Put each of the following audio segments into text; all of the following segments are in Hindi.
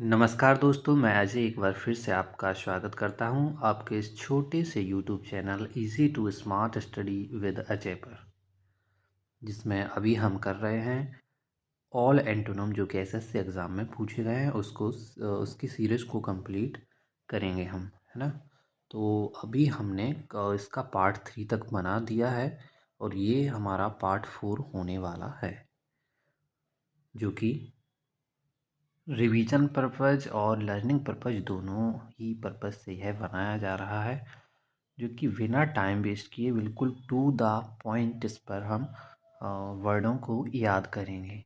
नमस्कार दोस्तों, मैं अजय एक बार फिर से आपका स्वागत करता हूं आपके इस छोटे से YouTube channel easy to smart study with Ajay पर, जिसमें अभी हम कर रहे हैं ऑल एंटोनिम जो कि एसएससी एग्ज़ाम में पूछे गए हैं उसको उसकी सीरीज़ को कंप्लीट करेंगे हम, है ना। तो अभी हमने इसका पार्ट 3 तक बना दिया है और ये हमारा पार्ट 4 होने वाला है, जो कि रिवीजन पर्पज़ और लर्निंग पर्पज़ दोनों ही पर्पज़ से यह बनाया जा रहा है, जो कि बिना टाइम वेस्ट किए बिल्कुल टू द पॉइंट इस पर हम वर्डों को याद करेंगे।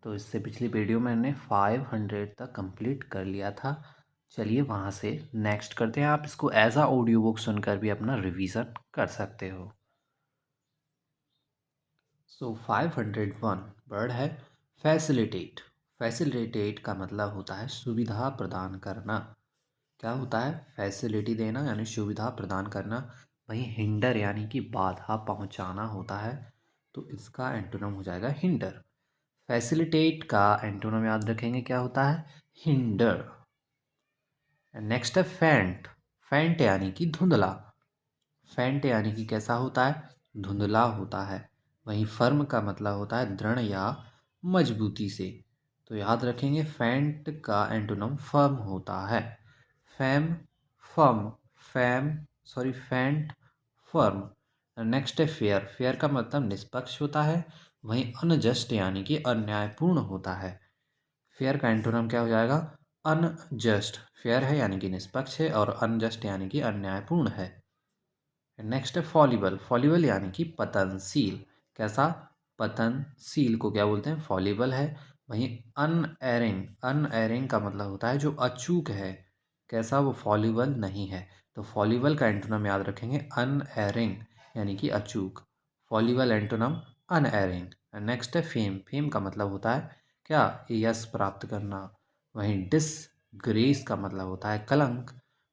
तो इससे पिछली वीडियो में मैंने 500 तक कंप्लीट कर लिया था। चलिए वहाँ से नेक्स्ट करते हैं। आप इसको एज आ ऑडियो बुक सुनकर भी अपना रिवीजन कर सकते हो। सो 501 वर्ड है फैसिलिटेट। फैसिलिटेट का मतलब होता है सुविधा प्रदान करना। क्या होता है? फैसिलिटी देना यानी सुविधा प्रदान करना। वहीं हिंडर यानी कि बाधा पहुंचाना होता है, तो इसका एंटोनिम हो जाएगा हिंडर। फैसिलिटेट का एंटोनिम याद रखेंगे, क्या होता है? हिंडर। नेक्स्ट है फेंट। फेंट यानी कि धुंधला। फेंट यानी कि कैसा होता है? धुंधला होता है। वहीं फर्म का मतलब होता है दृढ़ या मजबूती से। तो याद रखेंगे फेंट का एंटोनिम फर्म होता है। फैम, फर्म, फैम, सॉरी फेंट, फर्म। नेक्स्ट है फेयर। फेयर का मतलब निष्पक्ष होता है। वहीं अनजस्ट यानी कि अन्यायपूर्ण होता है। फेयर का एंटोनिम क्या हो जाएगा? अनजस्ट। फेयर है यानी कि निष्पक्ष है और अनजस्ट यानी कि अन्यायपूर्ण है। नेक्स्ट है फॉलिबल। फॉलिबल यानी कि पतनशील। कैसा? पतनशील को क्या बोलते हैं? फॉलिबल है। वहीं अनएरिंग। अनएरिंग का मतलब होता है जो अचूक है। कैसा? वो फॉलिबल नहीं है। तो फॉलिबल का एंटोनिम याद रखेंगे अनएरिंग यानी कि अचूक। Fallible antonym unerring. नेक्स्ट है फेम। फेम का मतलब होता है क्या? यश प्राप्त करना। वहीं डिसग्रेस का मतलब होता है कलंक।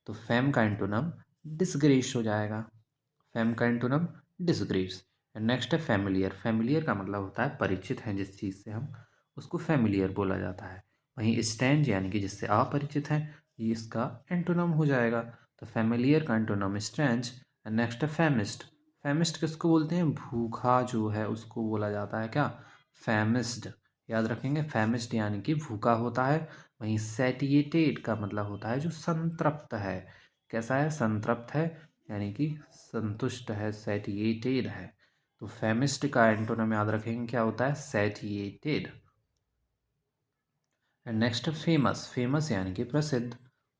तो फेम का एंटोनिम डिसग्रेस हो जाएगा। फेम का एंटोनिम डिसग्रेस। नेक्स्ट है फैमिलियर। फैमिलियर का मतलब होता है परिचित हैं जिस चीज़ से हम, उसको फैमिलियर बोला जाता है। वहीं स्ट्रेंज यानी कि जिससे अपरिचित हैं, ये इसका एंटोनिम हो जाएगा। तो फैमिलियर का एंटोनिम स्ट्रेंज। नेक्स्ट है फेमिस्ट। फेमिस्ट किसको बोलते हैं? भूखा जो है उसको बोला जाता है क्या? फेमिस्ड। याद रखेंगे फेमिस्ड यानी कि भूखा होता है। वहीं सैटिएटेड का मतलब होता है जो संतृप्त है। कैसा है? संतृप्त है यानी कि संतुष्ट है, सैटिएटेड है। तो फेमिस्ट का एंटोनिम याद रखेंगे, क्या होता है? Satiated. And next famous. Famous यानी कि प्रसिद्ध।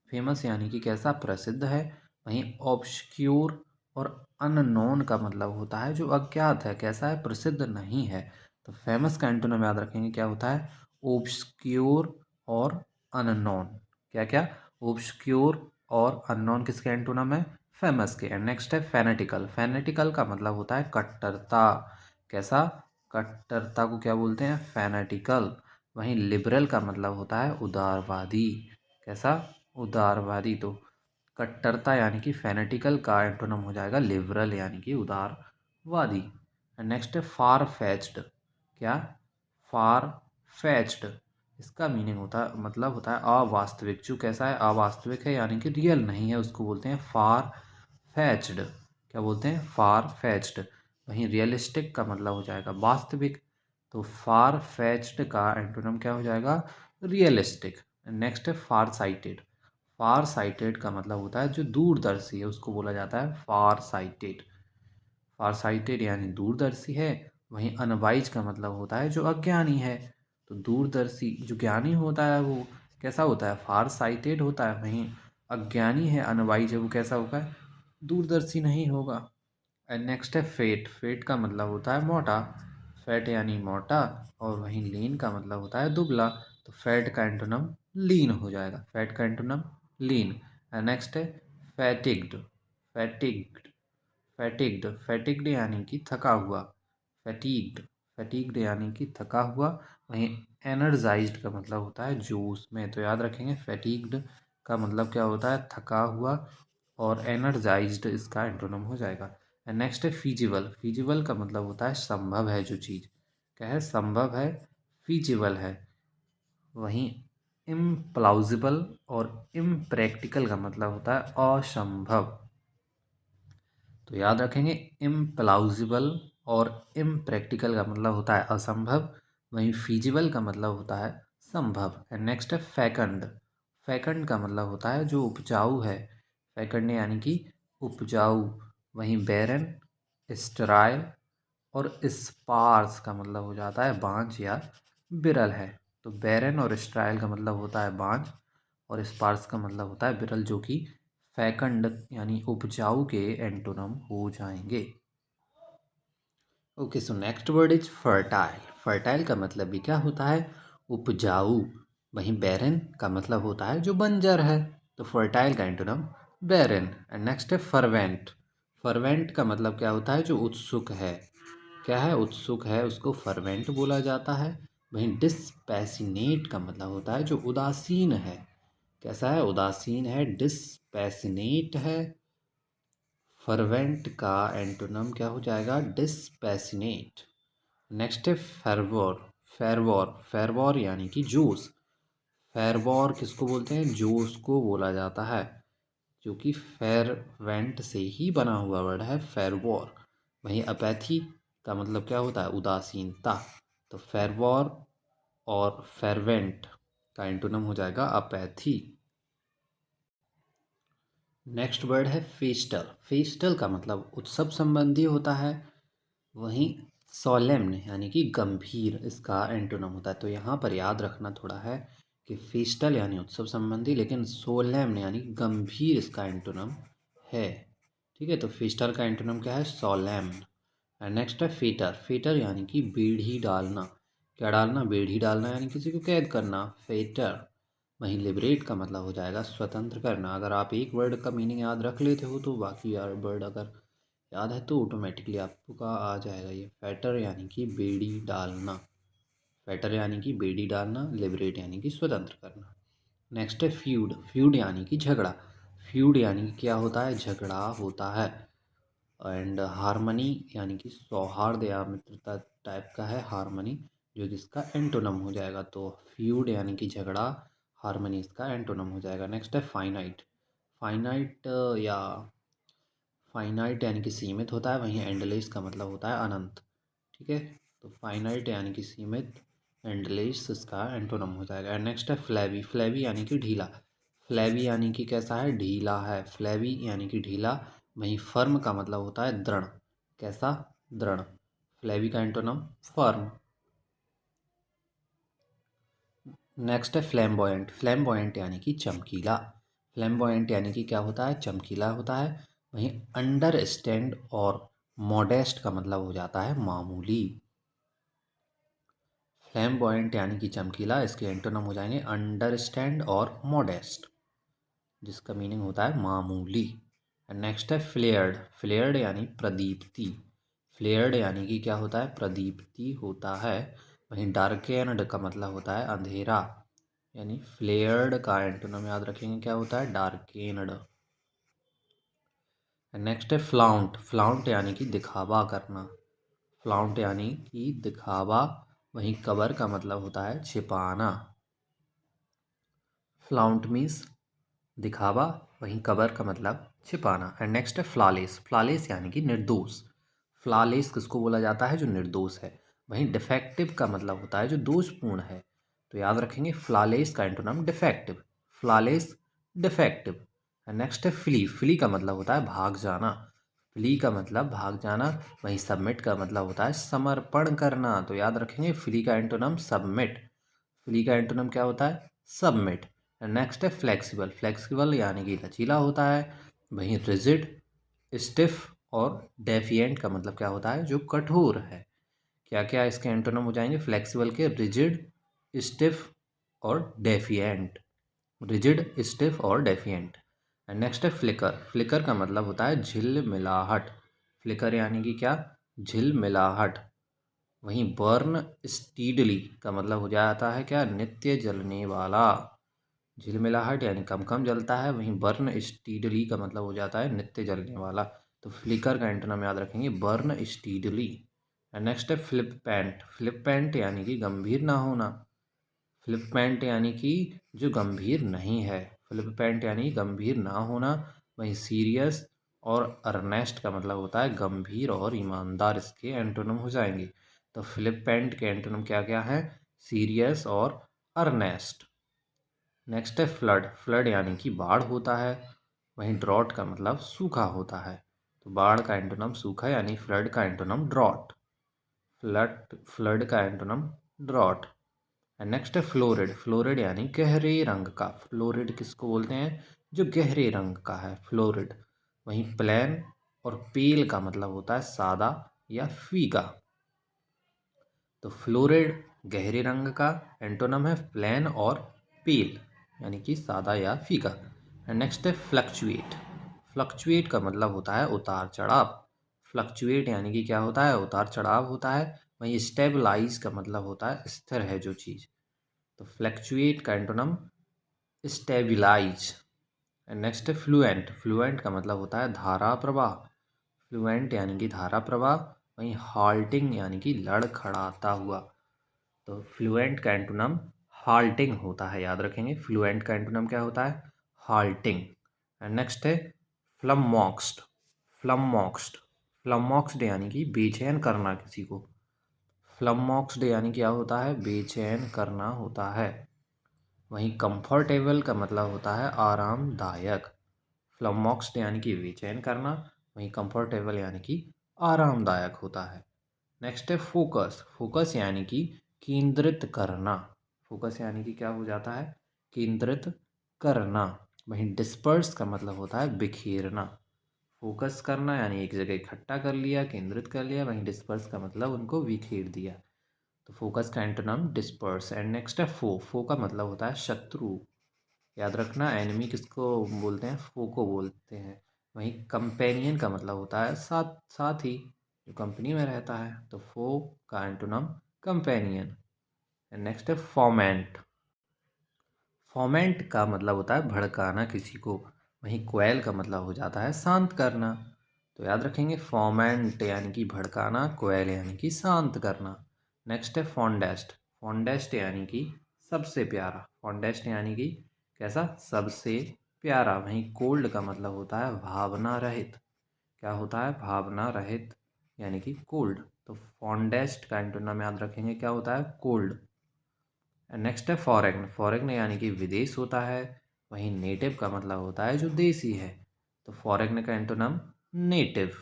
फेमस यानी कि कैसा? प्रसिद्ध है। वहीं ऑब्सक्योर और अननोन का मतलब होता है जो अज्ञात है। कैसा है? प्रसिद्ध नहीं है। तो फेमस का एंटोनिम याद रखेंगे, क्या होता है? ऑब्सक्योर और अननोन। क्या क्या? ऑब्सक्योर और अननोन किसके एंटोनिम है? फेमस के। एंड नेक्स्ट है फैनेटिकल। फैनेटिकल का मतलब होता है कट्टरता। कैसा? कट्टरता को क्या बोलते हैं? फैनेटिकल। वहीं लिबरल का मतलब होता है उदारवादी। कैसा? उदारवादी। तो कट्टरता यानी कि फैनेटिकल का एंटोनिम हो जाएगा लिबरल यानी कि उदारवादी। नेक्स्ट है फार फैच्ड। क्या? फार फैच्ड। इसका मीनिंग होता है, मतलब होता है अवास्तविक। जो कैसा है? अवास्तविक है यानी कि रियल नहीं है, उसको बोलते हैं फार फैच्ड। क्या बोलते हैं? फार फैच्ड। वहीं रियलिस्टिक का मतलब हो जाएगा वास्तविक। तो फार फैच्ड का एंटोनिम क्या हो जाएगा? रियलिस्टिक। नेक्स्ट है फार साइटेड। फार साइटेड का मतलब होता है जो दूरदर्शी है, उसको बोला जाता है फार साइटेड। फार साइटेड यानी दूरदर्शी है। वहीं अनवाइज का मतलब होता है जो अज्ञानी है। तो दूरदर्शी जो ज्ञानी होता है वो कैसा होता है? फार साइटेड होता है। वहीं अज्ञानी है, अनवाइज है, वो कैसा होगा? दूरदर्शी नहीं होगा। एंड नेक्स्ट है फेट। फेट का मतलब होता है मोटा। फैट यानी मोटा। और वहीं लीन का मतलब होता है दुबला। तो फैट का एंटोनिम लीन हो जाएगा। फैट का एंटोनिम लीन। एंड नेक्स्ट है फैटिग्ड। फैटिग्ड। फैटिग्ड। फैटिग्ड यानी कि थका हुआ। फैटिग्ड। फैटिग्ड यानी कि थका हुआ। वहीं एनर्जाइज्ड का मतलब होता है जोश में। तो याद रखेंगे फैटिग्ड का मतलब क्या होता है? थका हुआ। और एनर्जाइज्ड इसका एंटोनिम हो जाएगा। नेक्स्ट है फीजिबल। फीजिबल का मतलब होता है संभव है जो चीज़। क्या है? संभव है, फीजिबल है। वहीं इम्प्लाउजिबल और इम्प्रैक्टिकल का मतलब होता है असंभव। तो याद रखेंगे, इम्प्लाउजिबल और इम्प्रैक्टिकल का मतलब होता है असंभव, वहीं फीजिबल का मतलब होता है संभव। एंड नेक्स्ट है फैकंड। फैकंड का मतलब होता है जो उपजाऊ है, फैकंड यानी कि उपजाऊ। वहीं बैरन, स्टेराइल और स्पार्स का मतलब हो जाता है बांझ या विरल है। तो बैरन और स्टेराइल का मतलब होता है बांझ और स्पार्स का मतलब होता है विरल, जो कि फैकंड यानी उपजाऊ के एंटोनम हो जाएंगे। Okay, so next word is fertile. Fertile का मतलब भी क्या होता है, उपजाऊ। वहीं बैरन का मतलब होता है जो बंजर है। तो फर्टाइल का एंटोनम बैरन। एंड नेक्स्ट है फर्वेंट। फर्वेंट का मतलब क्या होता है, जो उत्सुक है। क्या है, उत्सुक है, उसको फर्वेंट बोला जाता है। वहीं डिस्पैसिनेट का मतलब होता है जो उदासीन है। कैसा है, उदासीन है, डिस्पैसिनेट है। फर्वेंट का एंटोनम क्या हो जाएगा, डिस्पैसिनेट। नेक्स्ट है फेरवोर। फेरवोर, फेरवोर यानी कि जोश। फेरवोर किसको बोलते हैं, जोश को बोला जाता है, जो कि फेरवेंट से ही बना हुआ वर्ड है, फेरवोर। वहीं अपैथी का मतलब क्या होता है, उदासीनता। तो फेरवोर और फेरवेंट का एंटोनम हो जाएगा अपैथी। नेक्स्ट वर्ड है फेस्टल। फेस्टल का मतलब उत्सव संबंधी होता है। वहीं सोलेम्न यानी कि गंभीर इसका एंटोनम होता है। तो यहाँ पर याद रखना थोड़ा है कि फेस्टल यानी उत्सव संबंधी, लेकिन सोलेम्न यानी गंभीर इसका एंटोनम है। ठीक है, तो फेस्टल का एंटोनम क्या है, सोलेम्न। एंड नेक्स्ट है फेटर। फेटर यानी कि बेड़ी डालना। क्या डालना, बेड़ी डालना यानी किसी को कैद करना, फेटर। वहीं लिबरेट का मतलब हो जाएगा स्वतंत्र करना। अगर आप एक वर्ड का मीनिंग याद रख लेते हो तो बाकी यार वर्ड अगर याद है तो ऑटोमेटिकली आपका आ जाएगा। ये फैटर यानी कि बेड़ी डालना। फैटर यानी कि बेड़ी डालना, लिबरेट यानी कि स्वतंत्र करना। नेक्स्ट है फ्यूड। फ्यूड यानी कि झगड़ा। फ्यूड यानी कि क्या होता है, झगड़ा होता है। एंड हारमनी यानी कि सौहार्द या मित्रता टाइप का है हारमनी, जो जिसका एंटोनम हो जाएगा। तो फ्यूड यानी कि झगड़ा, हारमनी इसका एंटोनम हो जाएगा। नेक्स्ट है फाइनाइट। फाइनाइट या फाइनाइट यानी कि सीमित होता है। वहीं एंडलेस का मतलब होता है अनंत। ठीक है, तो फाइनाइट यानी कि सीमित, एंडलेस इसका एंटोनम हो जाएगा। नेक्स्ट है फ्लैवी। फ्लैवी यानी कि ढीला। फ्लैवी यानी कि कैसा है, ढीला है, फ्लैवी यानी कि ढीला। वहीं फर्म का मतलब होता है दृढ़। कैसा, दृढ़। फ्लैवी का एंटोनम फर्म। नेक्स्ट है फ्लैम्बॉयंट। फ्लैम्बॉयंट यानी कि चमकीला। फ्लैम्बॉयंट यानी कि क्या होता है, चमकीला होता है। वहीं अंडरस्टैंड और मॉडेस्ट का मतलब हो जाता है मामूली। फ्लैम्बॉयंट यानी कि चमकीला, इसके एंटोनम हो जाएंगे अंडरस्टैंड और मॉडेस्ट, जिसका मीनिंग होता है मामूली। नेक्स्ट है फ्लेयर्ड। फ्लेयर्ड यानी प्रदीप्ति। फ्लेयर्ड यानी कि क्या होता है, प्रदीप्ति होता है। वहीं डार्केन्ड का मतलब होता है अंधेरा, यानी फ्लेयर्ड का एंटोनम याद रखेंगे क्या होता है, डार्केन्ड। नेक्स्ट है फ्लाउंट। फ्लाउंट यानी कि दिखावा करना। फ्लाउंट यानी कि दिखावा। वहीं कवर का मतलब होता है छिपाना। फ्लाउंट मीन्स दिखावा, वहीं कवर का मतलब छिपाना। एंड नेक्स्ट है फ्लॉलेस। फ्लॉलेस यानी कि निर्दोष। फ्लॉलेस किसको बोला जाता है, जो निर्दोष है। वहीं डिफेक्टिव का मतलब होता है जो दोषपूर्ण है। तो याद रखेंगे फ्लॉलेस का antonym defective. Flawless, defective. Next है फ्ली। फ्ली का मतलब होता है भाग जाना। फ्ली का मतलब भाग जाना। वहीं सबमिट का मतलब होता है समर्पण करना। तो याद रखेंगे फ्ली का एंटोनम सबमिट। फ्ली का एंटोनम क्या होता है, सबमिट। नेक्स्ट है फ्लेक्सिबल। फ्लेक्सिबल यानी कि लचीला होता है। वहीं रिजिड, स्टिफ और डेफिएंट का मतलब क्या होता है, जो कठोर है। क्या क्या इसके एंटोनम हो जाएंगे फ्लेक्सिबल के, रिजिड, स्टिफ और डेफिएंट। रिजिड, स्टिफ और डेफिएंट। एंड नेक्स्ट है फ्लिकर। फ्लिकर का मतलब होता है झिलमिलाहट। फ्लिकर यानी कि क्या, झिलमिलाहट। वहीं बर्न स्टीडली का मतलब हो जाता है क्या, नित्य जलने वाला। झिलमिलाहट यानी कम कम जलता है। वहीं बर्न स्टीडली का मतलब हो जाता है नित्य जलने वाला। तो फ्लिकर का एंटोनम याद रखेंगे बर्न स्टीडली। नेक्स्ट है फ्लिप पैंट। फ्लिप पैंट यानी कि गंभीर ना होना। फ्लिपमेंट यानी कि जो गंभीर नहीं है, फ्लिपमेंट यानी गंभीर ना होना। वहीं सीरियस और अर्नेस्ट का मतलब होता है गंभीर और ईमानदार, इसके एंटोनिम हो जाएंगे। तो फ्लिपमेंट के एंटोनिम क्या क्या है? सीरियस और अर्नेस्ट। नेक्स्ट है फ्लड। फ्लड यानी कि बाढ़ होता है। वहीं ड्रॉट का मतलब सूखा होता है। तो बाढ़ का एंटोनिम सूखा यानी फ्लड का एंटोनिम ड्रॉट। फ्लड फ्लड का एंटोनिम ड्रॉट। एंड नेक्स्ट है फ्लोरिड। फ्लोरिड यानी गहरे रंग का। फ्लोरिड किसको बोलते हैं? जो गहरे रंग का है, फ्लोरिड। वहीं प्लेन और पेल का मतलब होता है सादा या फीका। तो फ्लोरिड गहरे रंग का, एंटोनम है प्लेन और पेल यानी कि सादा या फीका। एंड नेक्स्ट है फ्लक्चुएट। फ्लक्चुएट का मतलब होता है उतार चढ़ाव। फ्लक्चुएट यानी कि क्या होता है? उतार चढ़ाव होता है। वहीं स्टेबलाइज का मतलब होता है स्थिर है जो चीज़। तो फ्लक्चुएट का एंटोनम स्टेबिलाइज। एंड नेक्स्ट है फ्लुएंट। फ्लुएंट का मतलब होता है धारा प्रवाह। फ्लुएंट यानी कि धारा प्रवाह। वहीं हाल्टिंग यानी कि लड़खड़ाता हुआ। तो फ्लुएंट का एंटोनम हाल्टिंग होता है, याद रखेंगे। फ्लुएंट का एंटोनम क्या होता है? हाल्टिंग। एंड नेक्स्ट है फ्लममॉक्स्ड। फ्लममॉक्स्ड। फ्लममॉक्स्ड यानी कि बेचैन करना किसी को। फ्लममॉक्स्ड यानी क्या होता है? बेचैन करना होता है। वहीं कंफर्टेबल का मतलब होता है आरामदायक। फ्लममॉक्स्ड यानी कि बेचैन करना। वहीं कंफर्टेबल यानी कि आरामदायक होता है। नेक्स्ट है फोकस। फोकस यानी कि केंद्रित करना। फोकस यानी कि क्या हो जाता है? केंद्रित करना। वहीं डिस्पर्स का मतलब होता है बिखेरना। फोकस करना यानी एक जगह इकट्ठा कर लिया, केंद्रित कर लिया। वहीं डिस्पर्स का मतलब उनको बिखेर दिया। तो फोकस का एंटोनिम डिस्पर्स। एंड नेक्स्ट है फो। फो का मतलब होता है शत्रु। याद रखना, एनिमी किसको बोलते हैं? फो को बोलते हैं। वहीं कंपेनियन का मतलब होता है साथ साथी, जो कंपनी में रहता है। तो फो का एंटोनिम कंपेनियन। एंड नेक्स्ट है फॉमेंट। फॉमेंट का मतलब होता है भड़काना किसी को। वहीं क्वेल का मतलब हो जाता है शांत करना। तो याद रखेंगे, फॉमेंट यानी कि भड़काना, क्वेल यानी कि शांत करना। नेक्स्ट है फॉन्डेस्ट। फॉन्डेस्ट यानी कि सबसे प्यारा। फॉन्डेस्ट यानी कि कैसा? सबसे प्यारा। वहीं कोल्ड का मतलब होता है भावना रहित। क्या होता है? भावना रहित यानी कि कोल्ड। तो फॉन्डेस्ट का एंटोनिम याद रखेंगे, क्या होता है? कोल्ड। नेक्स्ट है फॉरेन। फॉरेन यानी कि विदेश होता है। वहीं नेटिव का मतलब होता है जो देसी है। तो फॉरेन का एंटोनिम नेटिव।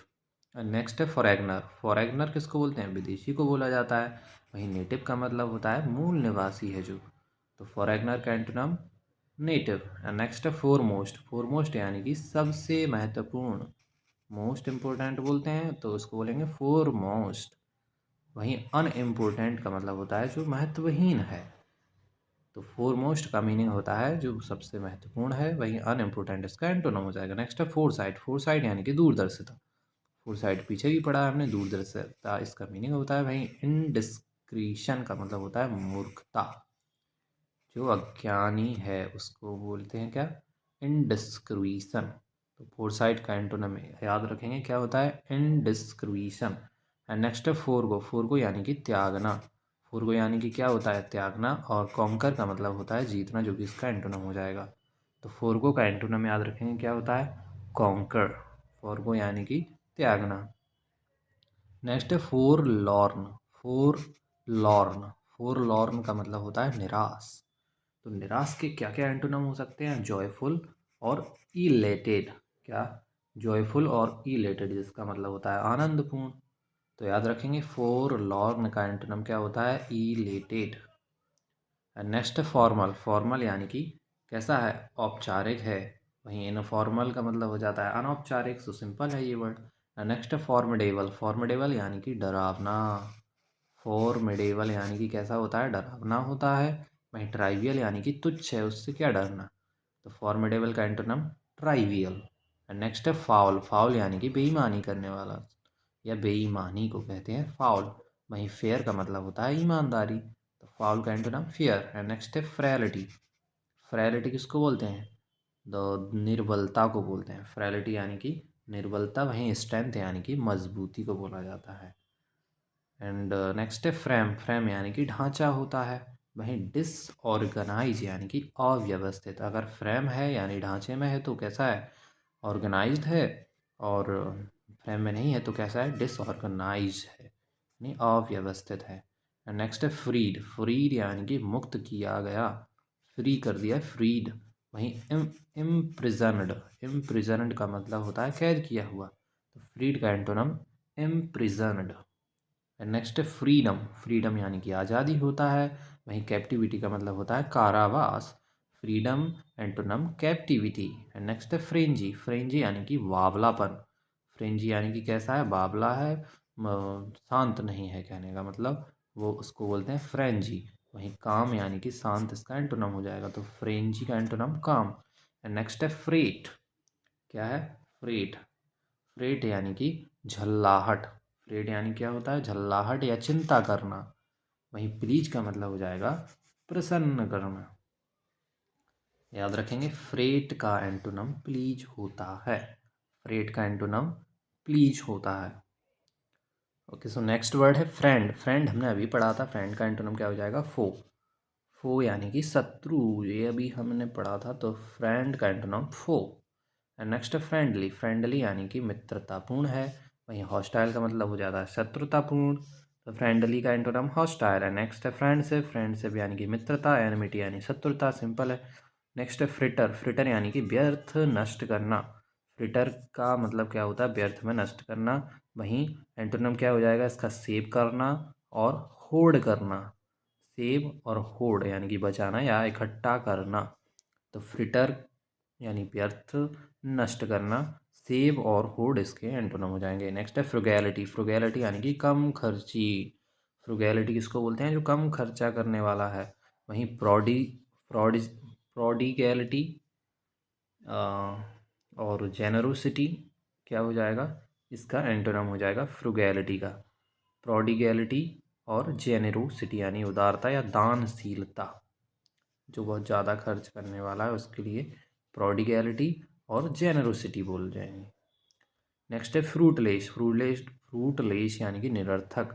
नेक्स्ट है फॉरेनर। फॉरेनर किसको बोलते हैं? विदेशी को बोला जाता है। वहीं नेटिव का मतलब होता है मूल निवासी है जो। तो फॉरेनर का एंटोनिम नेटिव। नेक्स्ट है फोरमोस्ट। फोरमोस्ट यानी कि सबसे महत्वपूर्ण। मोस्ट इम्पोर्टेंट बोलते हैं तो उसको बोलेंगे फोरमोस्ट। वहीं अनइम्पोर्टेंट का मतलब होता है जो महत्वहीन है। तो फोरमोस्ट का मीनिंग होता है जो सबसे महत्वपूर्ण है। वहीं अनइम्पोर्टेंट इसका एंटोनिम हो जाएगा। नेक्स्ट है फोरसाइट। फोरसाइट यानी कि दूरदर्शिता। फोरसाइट पीछे भी पढ़ा है हमने, दूरदर्शिता इसका मीनिंग होता है। वहीं इनडिस्क्रिशन का मतलब होता है मूर्खता। जो अज्ञानी है उसको बोलते हैं क्या? इनडिस्क्रिशन। तो फोरसाइट का एंटोनिम याद रखेंगे, क्या होता है? इनडिस्क्रिशन। एंड नेक्स्ट है फोरगो। फोरगो यानी कि त्यागना। फोरगो यानी कि क्या होता है? त्यागना। और कॉन्कर का मतलब होता है जीतना, जो कि इसका एंटोनिम हो जाएगा। तो फोरगो का एंटोनिम याद रखेंगे, क्या होता है? कॉन्कर। फोरगो यानी कि त्यागना। नेक्स्ट है four Laurn. Four Laurn. Four Laurn का मतलब होता है निराश। तो निराश के क्या क्या एंटोनिम हो सकते हैं? जॉयफुल और इलेटेड। क्या? जॉयफुल और इलेटेड, जिसका मतलब होता है आनंदपूर्ण। तो याद रखेंगे, फोर लॉर्न का एंटोनिम क्या होता है? इलेटेड। नेक्स्ट है फॉर्मल। फॉर्मल यानी कि कैसा है? औपचारिक है। वहीं इनफॉर्मल का मतलब हो जाता है अनौपचारिक। सो सिंपल है ये वर्ड। नेक्स्ट है फॉर्मिडेबल। फॉर्मिडेबल यानी कि डरावना। फॉर्मिडेबल यानी कि कैसा होता है? डरावना होता है। वहीं ट्राइवियल यानी कि तुच्छ है, उससे क्या डरना। तो फॉर्मिडेबल का एंटोनिम ट्राइवियल। नेक्स्ट है फाउल। फाउल यानी कि बेईमानी करने वाला, या बेईमानी को कहते हैं फाउल। वहीं फेयर का मतलब होता है ईमानदारी। तो फाउल का एंटोनिम फेयर। एंड नेक्स्ट है फ्रैलिटी। फ्रैलिटी किसको बोलते हैं? द निर्बलता को बोलते हैं। फ्रैलिटी यानी कि निर्बलता। वहीं स्ट्रेंथ यानी कि मजबूती को बोला जाता है। एंड नेक्स्ट है फ्रेम। फ्रेम यानी कि ढांचा होता है। वहीं डिसऑर्गेनाइज यानी कि अव्यवस्थित। अगर फ्रेम है यानी ढांचे में है तो कैसा है, ऑर्गेनाइज्ड है, और फ्रेम में नहीं है तो कैसा है, डिसऑर्गेनाइज है यानी अव्यवस्थित है। नेक्स्ट है फ्रीड। फ्रीड यानी कि मुक्त किया गया, फ्री कर दिया, फ्रीड। वहीं इम्प्रिजनड। इम्प्रिजनड का मतलब होता है कैद किया हुआ, तो फ्रीड का एंटोनम इम्प्रिजनड। नेक्स्ट है फ्रीडम। फ्रीडम यानी कि आज़ादी होता है, वहीं कैप्टिविटी का मतलब होता है कारावास। Freedom antonym captivity. And next है फ्रेंजी। फ्रेंजी यानी कि बावलापन। फ्रेंजी यानी कि कैसा है, बावला है, शांत नहीं है, कहने का मतलब वो उसको बोलते हैं फ्रेंजी। वहीं काम यानी कि शांत, इसका एंटोनम हो जाएगा, तो फ्रेंजी का एंटोनम काम। एंड नेक्स्ट है फ्रेट। क्या है, फ्रेट। फ्रेट यानी कि झल्लाहट। फ्रेट यानी क्या होता है, झल्लाहट या चिंता करना। वहीं प्लीज का मतलब हो जाएगा प्रसन्न करना। याद रखेंगे, फ्रेट का एंटोनम प्लीज होता है। फ्रेट का एंटोनम प्लीज होता है। ओके, सो नेक्स्ट वर्ड है फ्रेंड। फ्रेंड हमने अभी पढ़ा था, फ्रेंड का एंटोनम क्या हो जाएगा, फो। फो यानी कि शत्रु, ये अभी हमने पढ़ा था, तो फ्रेंड का एंटोनम फो। एंड नेक्स्ट है फ्रेंडली। फ्रेंडली यानी कि मित्रतापूर्ण है, वहीं हॉस्टाइल का मतलब हो जाता है शत्रुतापूर्ण, तो फ्रेंडली का एंटोनम हॉस्टाइल है। नेक्स्ट है फ्रेंडशिप। फ्रेंडशिप यानी कि मित्रता, एनिमिटी यानी शत्रुता, सिंपल है। नेक्स्ट है फ्रिटर। फ्रिटर यानी कि व्यर्थ नष्ट करना। फ्रिटर का मतलब क्या होता है, व्यर्थ में नष्ट करना। वहीं एंटोनम क्या हो जाएगा इसका, सेव करना और होard करना। सेव और होard यानी कि बचाना या इकट्ठा करना। तो फ्रिटर यानी व्यर्थ नष्ट करना, सेव और होड़ इसके एंटोनम हो जाएंगे। नेक्स्ट है फ्रुगैलिटी। फ्रुगैलिटी यानी कि कम खर्ची। फ्रुगैलिटी किसको बोलते हैं, जो कम खर्चा करने वाला है। वहीं प्रॉडी प्रोडिगैलिटी और जेनरोसिटी क्या हो जाएगा, इसका एंटोनम हो जाएगा फ्रुगैलिटी का। प्रोडिगैलिटी और जेनरोसिटी यानी उदारता या दानशीलता, जो बहुत ज़्यादा खर्च करने वाला है उसके लिए प्रोडिगैलिटी और जेनरोसिटी बोल जाएंगे। नेक्स्ट है फ्रूटलेस। फ्रूटलेस यानी कि निरर्थक।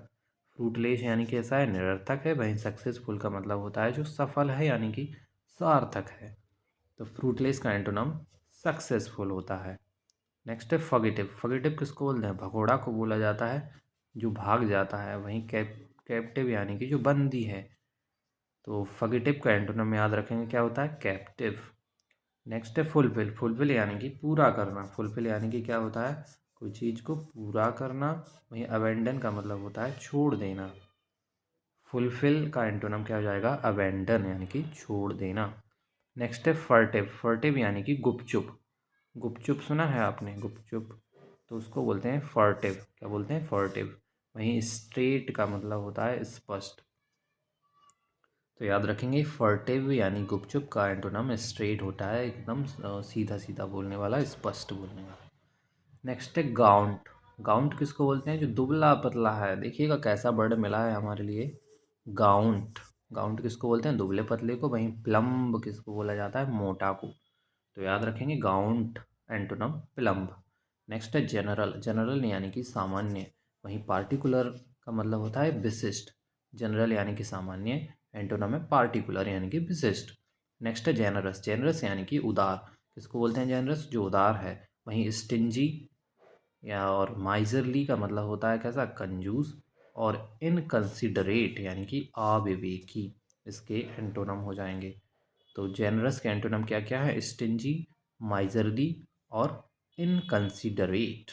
फ्रूटलेस यानी कि ऐसा है, निरर्थक है। वहीं सक्सेसफुल का मतलब होता है जो सफल है यानी कि सार्थक है, तो फ्रूटलेस का एंटोनम सक्सेसफुल होता है। नेक्स्ट है फगेटिव। फगेटिव किसको बोलते हैं, भगोड़ा को बोला जाता है जो भाग जाता है। वहीं कैप्टिव यानी कि जो बंदी है, तो फगेटिव का एंटोनम याद रखेंगे क्या होता है, कैप्टिव। नेक्स्ट है फुलफिल। फुलफिल यानी कि पूरा करना। फुलफिल यानी कि क्या होता है, कोई चीज़ को पूरा करना। वहीं अबेंडन का मतलब होता है छोड़ देना। फुलफिल का एंटोनम क्या हो जाएगा, अबेंडन यानी कि छोड़ देना। नेक्स्ट है फर्टिव। फर्टिव यानी कि गुपचुप। गुपचुप सुना है आपने, गुपचुप, तो उसको बोलते हैं फर्टिव। क्या बोलते हैं, फर्टिव। वहीं स्ट्रेट का मतलब होता है स्पष्ट, तो याद रखेंगे फर्टिव यानी गुपचुप का एंटोनम स्ट्रेट होता है, एकदम सीधा सीधा बोलने वाला, स्पष्ट बोलने वाला। नेक्स्ट है गाउंट। गाउंट किसको बोलते हैं, जो दुबला पतला है। देखिएगा कैसा वर्ड मिला है हमारे लिए, गाउंट। गाउंट किसको बोलते हैं, दुबले पतले को। वहीं प्लम्ब किसको बोला जाता है, मोटा को। तो याद रखेंगे गाउंट एंटोनम प्लम्ब। नेक्स्ट है जनरल। जनरल यानी कि सामान्य। वहीं पार्टिकुलर का मतलब होता है विशिष्ट। जनरल यानी कि सामान्य, एंटोनम है पार्टिकुलर यानी कि विशिष्ट। नेक्स्ट है जेनरस। जेनरस यानी कि उदार। किसको बोलते हैं जेनरस, जो उदार है। वहीं स्टिंजी या और माइजरली का मतलब होता है कैसा, कंजूस। और इनकंसिडरेट यानी कि अविवेकी, इसके एंटोनम हो जाएंगे। तो जेनरस के एंटोनम क्या क्या है, स्टिंजी, माइजरली और इनकंसिडरेट।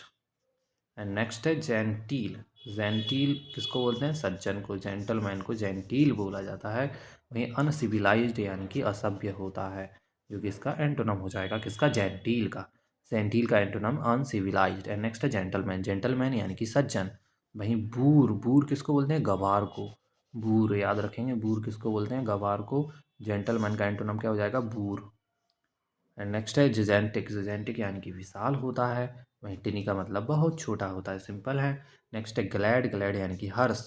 एंड नेक्स्ट है जेंटील। जेंटील किसको बोलते हैं, सज्जन को। जेंटलमैन को जेंटील बोला जाता है। वहीं अनसिविलाइज्ड यानी कि असभ्य होता है, जो कि इसका एंटोनम हो जाएगा किसका, जेंटील का। जेंटील का एंटोनम अनसिविलाइज्ड। एंड नेक्स्ट है जेंटलमैन। जेंटलमैन यानी कि सज्जन। वहीं बूर। बूर किसको बोलते हैं, गवार को। बूर याद रखेंगे, बूर किसको बोलते हैं, गवार को। जेंटलमैन का एंटोनम क्या हो जाएगा, बूर। एंड नेक्स्ट है जिजेंटिक। जिजेंटिक यानी कि विशाल होता है। वहीं टिनी का मतलब बहुत छोटा होता है, सिंपल है। नेक्स्ट है ग्लैड। ग्लैड यानी कि हर्ष।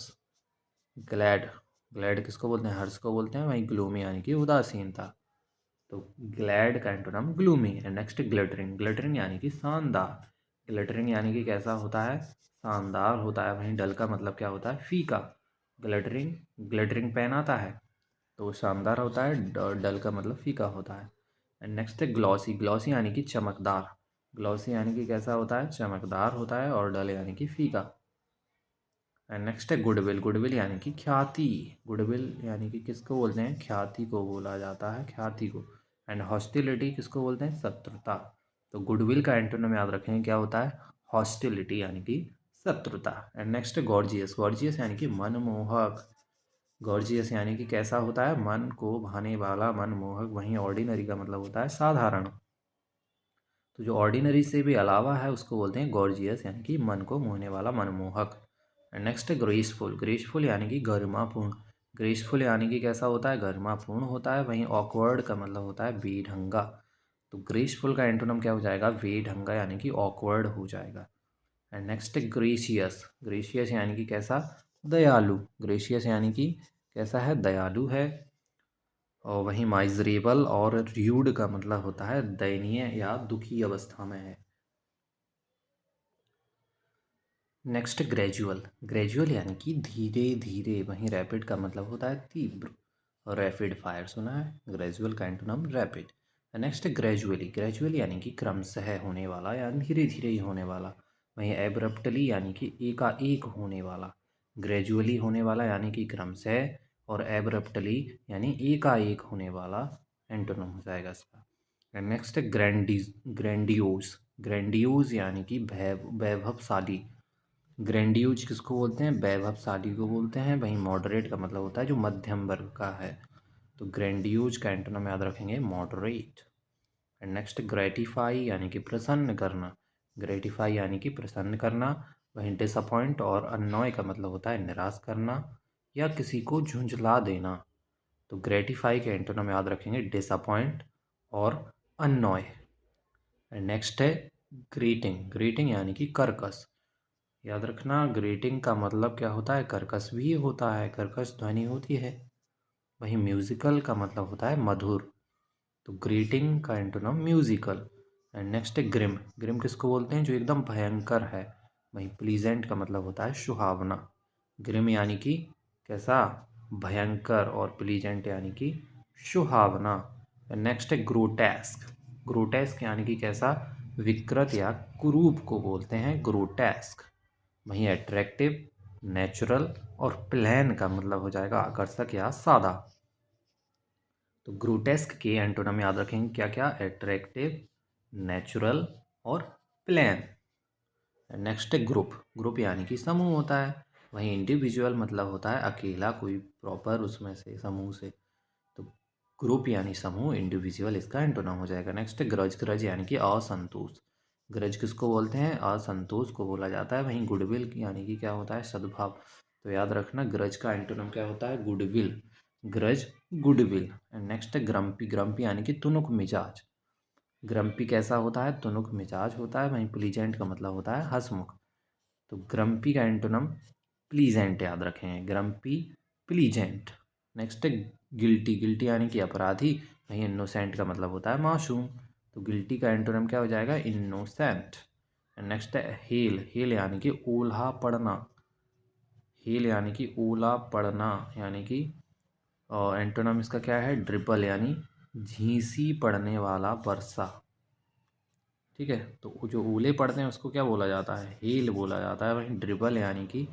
ग्लैड। ग्लैड किसको बोलते हैं, हर्ष को बोलते हैं। वहीं ग्लूमी यानी कि उदासीनता, तो ग्लैड का antonym gloomy. And next glittering. Glittering यानी कि शानदार। ग्लिटरिंग यानी कि कैसा होता है, शानदार होता है। वहीं डल का मतलब क्या होता है, फीका। ग्लिटरिंग। ग्लिटरिंग पेन आता है, तो शानदार होता है, डल का मतलब फीका होता है। एंड नेक्स्ट है ग्लॉसी। ग्लॉसी यानी कि चमकदार। ग्लॉसी यानी कि कैसा होता है, चमकदार होता है, और डल यानी कि फीका। एंड नेक्स्ट है गुडविल। गुडविल यानी कि ख्याति। गुडविल यानी कि किसको बोलते हैं, ख्याति को बोला जाता है, ख्याति को। एंड हॉस्टिलिटी किसको बोलते हैं, शत्रुता। तो गुडविल का एंटोनिम याद रखेंगे, क्या होता है, हॉस्टिलिटी यानी कि शत्रुता। एंड नेक्स्ट है गॉर्जियस। गॉर्जियस यानी कि मनमोहक। गॉर्जियस यानी कि कैसा होता है, मन को भाने वाला, मनमोहक। वहीं ऑर्डिनरी का मतलब होता है साधारण। तो जो ऑर्डिनरी से भी अलावा है उसको बोलते हैं गॉर्जियस, यानी कि मन को मोहने वाला, मनमोहक। एंड नेक्स्ट है ग्रेसफुल। ग्रेसफुल यानी कि गरिमापूर्ण। ग्रेसफुल यानी कि कैसा होता है, गरिमापूर्ण होता है। वहीं ऑकवर्ड का मतलब होता है बेढंगा। तो ग्रेसफुल का एंटोनिम क्या हो जाएगा, बेढंगा यानी कि ऑकवर्ड हो जाएगा। एंड नेक्स्ट है ग्रेशियस। ग्रेशियस यानी कि कैसा, दयालु। ग्रेशियस यानी कि कैसा है, दयालु है। और वहीं माइजरेबल और र्यूड का मतलब होता है दयनीय या दुखी अवस्था में है। Next gradual. ग्रेजुअल यानी कि धीरे धीरे। वहीं रैपिड का मतलब होता है तीव्र। और रैपिड फायर सुना है, ग्रेजुअल का antonym rapid. Next gradually. Gradually यानी कि क्रमशः होने वाला या धीरे धीरे ही होने वाला। वहीं एब्रप्टली यानी कि एकाएक होने वाला। ग्रेजुअली होने वाला यानी कि क्रमशः, और एब्रप्टली यानी एकाएक होने वाला एंटोनिम हो जाएगा इसका। नेक्स्ट है ग्रैंडियोज। ग्रैंडियोज यानी कि वैभवशाली। ग्रैंडियोज किसको बोलते हैं, वैभवशाली को बोलते हैं। वहीं मॉडरेट का मतलब होता है जो मध्यम वर्ग का है। तो ग्रैंडियोज का एंटोनिम याद रखेंगे, मॉडरेट। एंड नेक्स्ट ग्रेटिफाई यानी कि प्रसन्न करना। ग्रेटिफाई यानी कि प्रसन्न करना। वहीं डिसअपॉइंट और अननॉय का मतलब होता है निराश करना या किसी को झुंझला देना। तो ग्रेटिफाई के एंटोनिम याद रखेंगे, डिसअपॉइंट और अननॉय। एंड नेक्स्ट है ग्रीटिंग। ग्रीटिंग यानी कि कर्कश। याद रखना, ग्रीटिंग का मतलब क्या होता है, कर्कश भी होता है, कर्कश ध्वनि होती है। वहीं म्यूजिकल का मतलब होता है मधुर। तो ग्रीटिंग का एंटोनिम म्यूजिकल। एंड नेक्स्ट है ग्रिम। ग्रिम किसको बोलते हैं, जो एकदम भयंकर है। वहीं प्लीजेंट का मतलब होता है सुहावना। ग्रिम यानी कि कैसा, भयंकर, और प्लीजेंट यानी कि सुहावना। नेक्स्ट है ग्रोटेस्क। ग्रोटेस्क यानी कि कैसा, विकृत या कुरूप को बोलते हैं ग्रोटेस्क। वहीं अट्रैक्टिव, नेचुरल और प्लेन का मतलब हो जाएगा आकर्षक या सादा। तो ग्रोटेस्क के एंटोनिम याद रखेंगे, क्या क्या, अट्रैक्टिव, नेचुरल और प्लेन। नेक्स्ट है ग्रुप। ग्रुप यानी कि समूह होता है। वहीं इंडिविजुअल मतलब होता है अकेला, कोई प्रॉपर उसमें से समूह से। तो ग्रुप यानी समूह, इंडिविजुअल इसका एंटोनिम हो जाएगा। नेक्स्ट है ग्रज। ग्रज यानी कि असंतोष। ग्रज किसको बोलते हैं, असंतोष को बोला जाता है। वहीं गुडविल यानी कि क्या होता है, सद्भाव। तो याद रखना, ग्रज का एंटोनिम क्या होता है, goodwill. Grudge, goodwill. And next है ग्रम्पी। ग्रम्पी यानी कि तुनुक मिजाज। ग्रम्पी कैसा होता है, तुनुक मिजाज होता है। वहीं प्लीजेंट का मतलब होता है हंसमुख। तो ग्रम्पी का एंटोनिम प्लीजेंट याद रखें, ग्रम्पी, प्लीजेंट। नेक्स्ट है गिल्टी। गिल्टी यानी कि अपराधी। वहीं इनोसेंट का मतलब होता है मासूम। तो गिल्टी का एंटोनिम क्या हो जाएगा, इनोसेंट। नेक्स्ट है हेल। हेल यानी कि ओल्हा पड़ना। हेल यानी कि ओला पड़ना, यानी कि एंटोनिम इसका क्या है, ड्रिपल यानी झींसी पड़ने वाला वर्षा। ठीक है, तो जो ओले पड़ते हैं उसको क्या बोला जाता है, हेल बोला जाता है। वहीं ड्रिबल यानी कि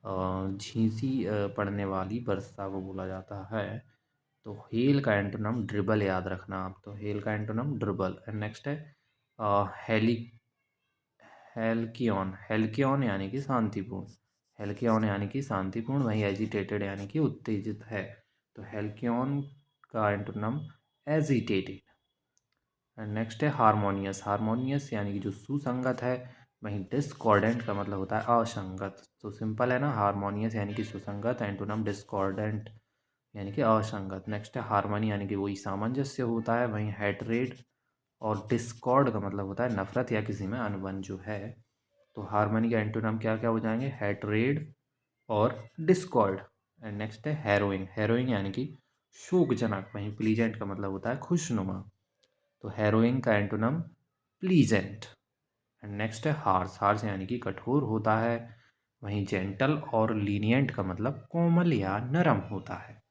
झींसी पड़ने वाली वर्षा को बोला जाता है। तो हेल का एंटोनिम ड्रिबल याद रखना आप, तो हेल का एंटोनिम ड्रिबल। एंड नेक्स्ट है हेली हेल्कियन। हेल्कियन यानी कि शांतिपूर्ण। हेल्कियन यानी कि शांतिपूर्ण। वहीं एजिटेटेड यानी कि उत्तेजित है। तो हेल्कियन का एंटोनिम एजिटेटेड। एंड नेक्स्ट है हारमोनियस। हारमोनियस यानी कि जो सुसंगत है। वहीं डिस्कॉर्डेंट का मतलब होता है असंगत। तो सिंपल है ना, हारमोनियस यानी कि सुसंगत, एंटोनिम डिस्कॉर्डेंट यानी कि असंगत। नेक्स्ट है हारमोनी यानी कि वही सामंजस्य होता है। वहीं हेटरेट और डिस्कॉर्ड का मतलब होता है नफरत या किसी में अनबन जो है। तो हारमोनी का एंटोनिम क्या क्या हो जाएंगे, हेटरेट और डिस्कॉर्ड। एंड नेक्स्ट है हैरोइंग। हैरोइंग यानी कि शोकजनक। वहीं प्लीजेंट का मतलब होता है खुशनुमा। तो हैरोइंग का एंटोनिम प्लीजेंट। एंड नेक्स्ट है हार्श। हार्श यानी कि कठोर होता है। वहीं जेंटल और लीनियंट का मतलब कोमल या नरम होता है।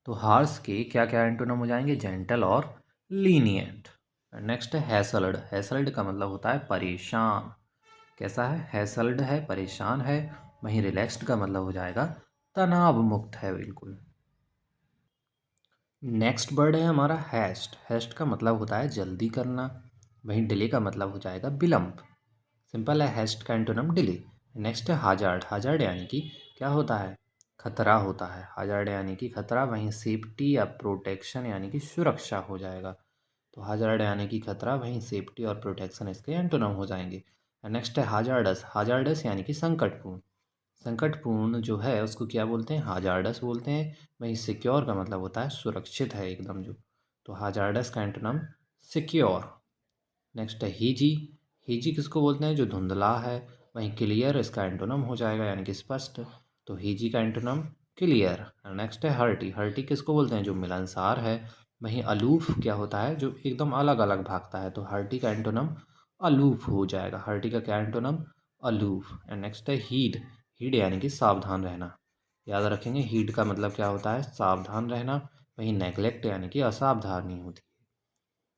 तो हार्श के क्या क्या एंटोनम हो जाएंगे? जेंटल और लीनियंट। नेक्स्ट है हैसल्ड। हैसल्ड का मतलब होता है परेशान। कैसा है? हैसल्ड है, परेशान है। वहीं रिलैक्स्ड का मतलब हो जाएगा तनाव मुक्त है बिल्कुल। नेक्स्ट वर्ड है हमारा हैस्ट। हैस्ट का मतलब होता है जल्दी करना। वहीं डिले का मतलब हो जाएगा विलंब। सिंपल है, हैस्ट का एंटोनम डिले। नेक्स्ट है हाजार्ड। हाजार्ड यानी कि क्या होता है? खतरा होता है। हाजार्ड यानी कि खतरा। वहीं सेफ्टी या प्रोटेक्शन यानी कि सुरक्षा हो जाएगा। तो हाजार्ड यानी कि खतरा, वहीं सेफ्टी और प्रोटेक्शन इसके एंटोनम हो जाएंगे। नेक्स्ट है हाजार्डस। हाजार्डस यानी कि संकटपूर्ण। संकटपूर्ण जो है उसको क्या बोलते हैं? हाजार्डस बोलते हैं। वहीं सिक्योर का मतलब होता है सुरक्षित है एकदम जो। तो हाजार्डस का एंटोनम सिक्योर। नेक्स्ट है हीजी। हीजी किसको बोलते हैं? जो धुंधला है। वहीं क्लियर इसका एंटोनम हो जाएगा यानी कि स्पष्ट। तो हीजी का एंटोनम क्लियर। नेक्स्ट है हर्टी। हर्टी किसको बोलते हैं? जो मिलनसार है। वहीं अलूफ क्या होता है? जो एकदम अलग अलग भागता है। तो हर्टी का एंटोनम अलूफ हो जाएगा। हर्टी का क्या एंटोनम? अलूफ। एंड नेक्स्ट है हीड। हीड यानी कि सावधान रहना। याद रखेंगे, हीड का मतलब क्या होता है? सावधान रहना। वहीं नेग्लेक्ट यानी कि असावधानी होती है।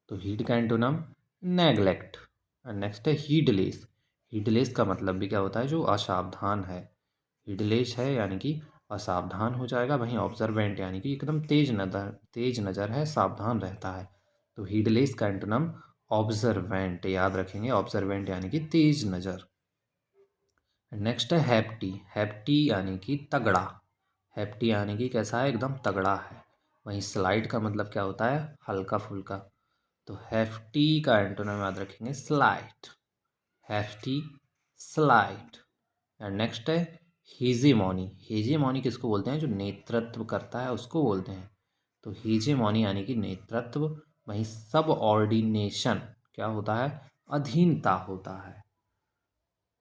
तो हीड का एंटोनम नेग्लेक्ट। नेक्स्ट है हीडलेस। हीडलेस का मतलब भी क्या होता है? जो असावधान है। हीडलेस है यानी कि असावधान हो जाएगा। वहीं ऑब्जर्वेंट यानी कि एकदम तेज नज़र है, सावधान रहता है। तो हीडलेस का एंटोनम ऑब्जर्वेंट। याद रखेंगे, ऑब्जर्वेंट यानी कि तेज नज़र। नेक्स्ट है हैप्टी। हैप्टी यानी कि तगड़ा। हैप्टी यानी कि कैसा है? एकदम तगड़ा है। वहीं स्लाइड का मतलब क्या होता है? हल्का फुल्का। तो हैफ्टी का एंटोनिम याद रखेंगे slight. Hefty, slight. And next है हीजेमोनी। हीजेमोनी किसको बोलते हैं? जो नेतृत्व करता है उसको बोलते हैं। तो हीजेमोनी यानी कि नेतृत्व। वहीं सब ऑर्डिनेशन क्या होता है? अधीनता होता है।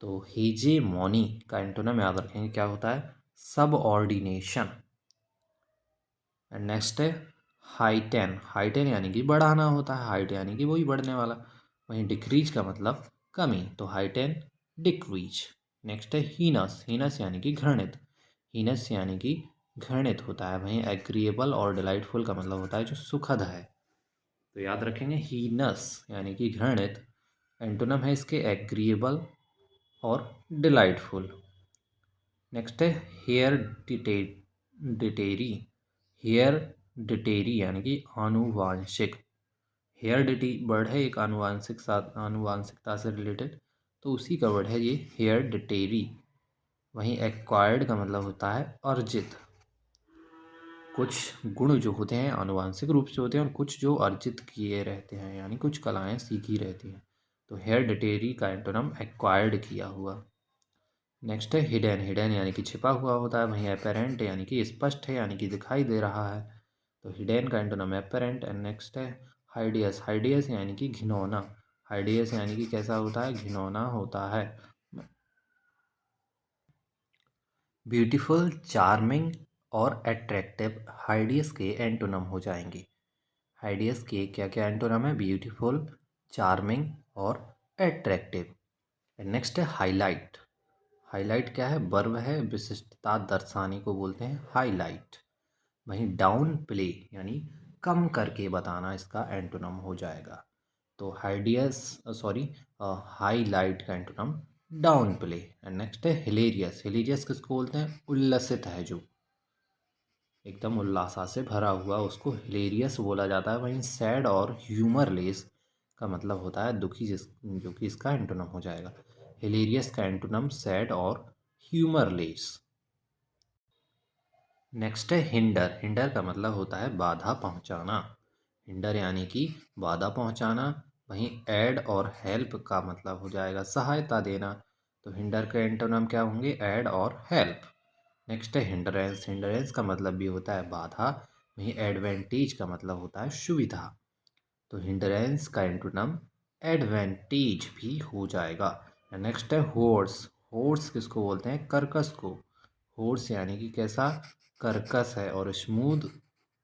तो हीजेमोनी का एंटोनिम याद रखेंगे क्या होता है? सब ऑर्डिनेशन। एंड नेक्स्ट है हाइटेन। हाइटेन यानी कि बढ़ाना होता है। हाइट यानी कि वही बढ़ने वाला। वहीं डिक्रीज का मतलब कमी। तो हाइटेन, डिक्रीज। नेक्स्ट है हीनस। हीनस यानी कि घृणित। हीनस यानी कि घृणित होता है। वहीं एग्रीएबल और डिलाइटफुल का मतलब होता है जो सुखद है। तो याद रखेंगे, हीनस यानी कि घृणित। एंटोनम है इसके एग्रीएबल और डिलाइटफुल। नेक्स्ट है हेयर डिटेरी। हेयर डिटेरी यानी कि आनुवांशिक। हेयर डिटी वर्ड है एक आनुवांशिकता से रिलेटेड। तो उसी का वर्ड है ये हेयर डिटेरी। वहीं एक्वायर्ड का मतलब होता है अर्जित। कुछ गुण जो होते हैं आनुवांशिक रूप से होते हैं और कुछ जो अर्जित किए रहते हैं, यानी कुछ कलाएं सीखी रहती हैं। तो हेयर डिटेरी का एंटोनम एक्वायर्ड किया हुआ। नेक्स्ट है हिडन। हिडन यानी कि छिपा हुआ होता है। वहीं अपेरेंट यानी कि स्पष्ट है, यानी कि दिखाई दे रहा है। तो हिडन का एंटोनम अपेरेंट। एंड नेक्स्ट है हाइडियस। हाइडियस यानी कि घिनौना। हाइडियस यानी कि कैसा होता है? घिनौना होता है। ब्यूटीफुल, चार्मिंग और अट्रैक्टिव हाइडियस के एंटोनम हो जाएंगे। हाइडियस के क्या क्या एंटोनम है? ब्यूटीफुल, चार्मिंग और अट्रैक्टिव। नेक्स्ट है हाईलाइट। हाईलाइट क्या है? वर्ब है, विशिष्टता दर्शाने को बोलते हैं हाईलाइट। वहीं डाउन प्ले यानी कम करके बताना इसका एंटोनम हो जाएगा। तो हाइडियस सॉरी हाईलाइट का antonym down play. And next है हिलेरियस। हिलेरियस किसको बोलते हैं? उल्लसित है जो, एकदम उल्लासा से भरा हुआ उसको हिलेरियस बोला जाता है। वहीं सैड और ह्यूमरलेस का मतलब होता है दुखी, जो कि इसका एंटोनम हो जाएगा। हिलेरियस का एंटोनम सैड और ह्यूमरलेस। नेक्स्ट है हिंडर। हिंडर का मतलब होता है बाधा पहुंचाना। हिंडर यानी कि बाधा पहुंचाना। वहीं ऐड और हेल्प का मतलब हो जाएगा सहायता देना। तो हिंडर के एंटोनम क्या होंगे? ऐड और हेल्प। नेक्स्ट है हिंडरेंस। हिंडरेंस का मतलब भी होता है बाधा। वहीं एडवांटेज का मतलब होता है सुविधा। तो हिंडरेंस का एंटोनम एडवांटेज भी हो जाएगा। नेक्स्ट है होर्स। होर्स किसको बोलते हैं? कर्कश को। होर्स यानी कि कैसा? कर्कश है। और स्मूथ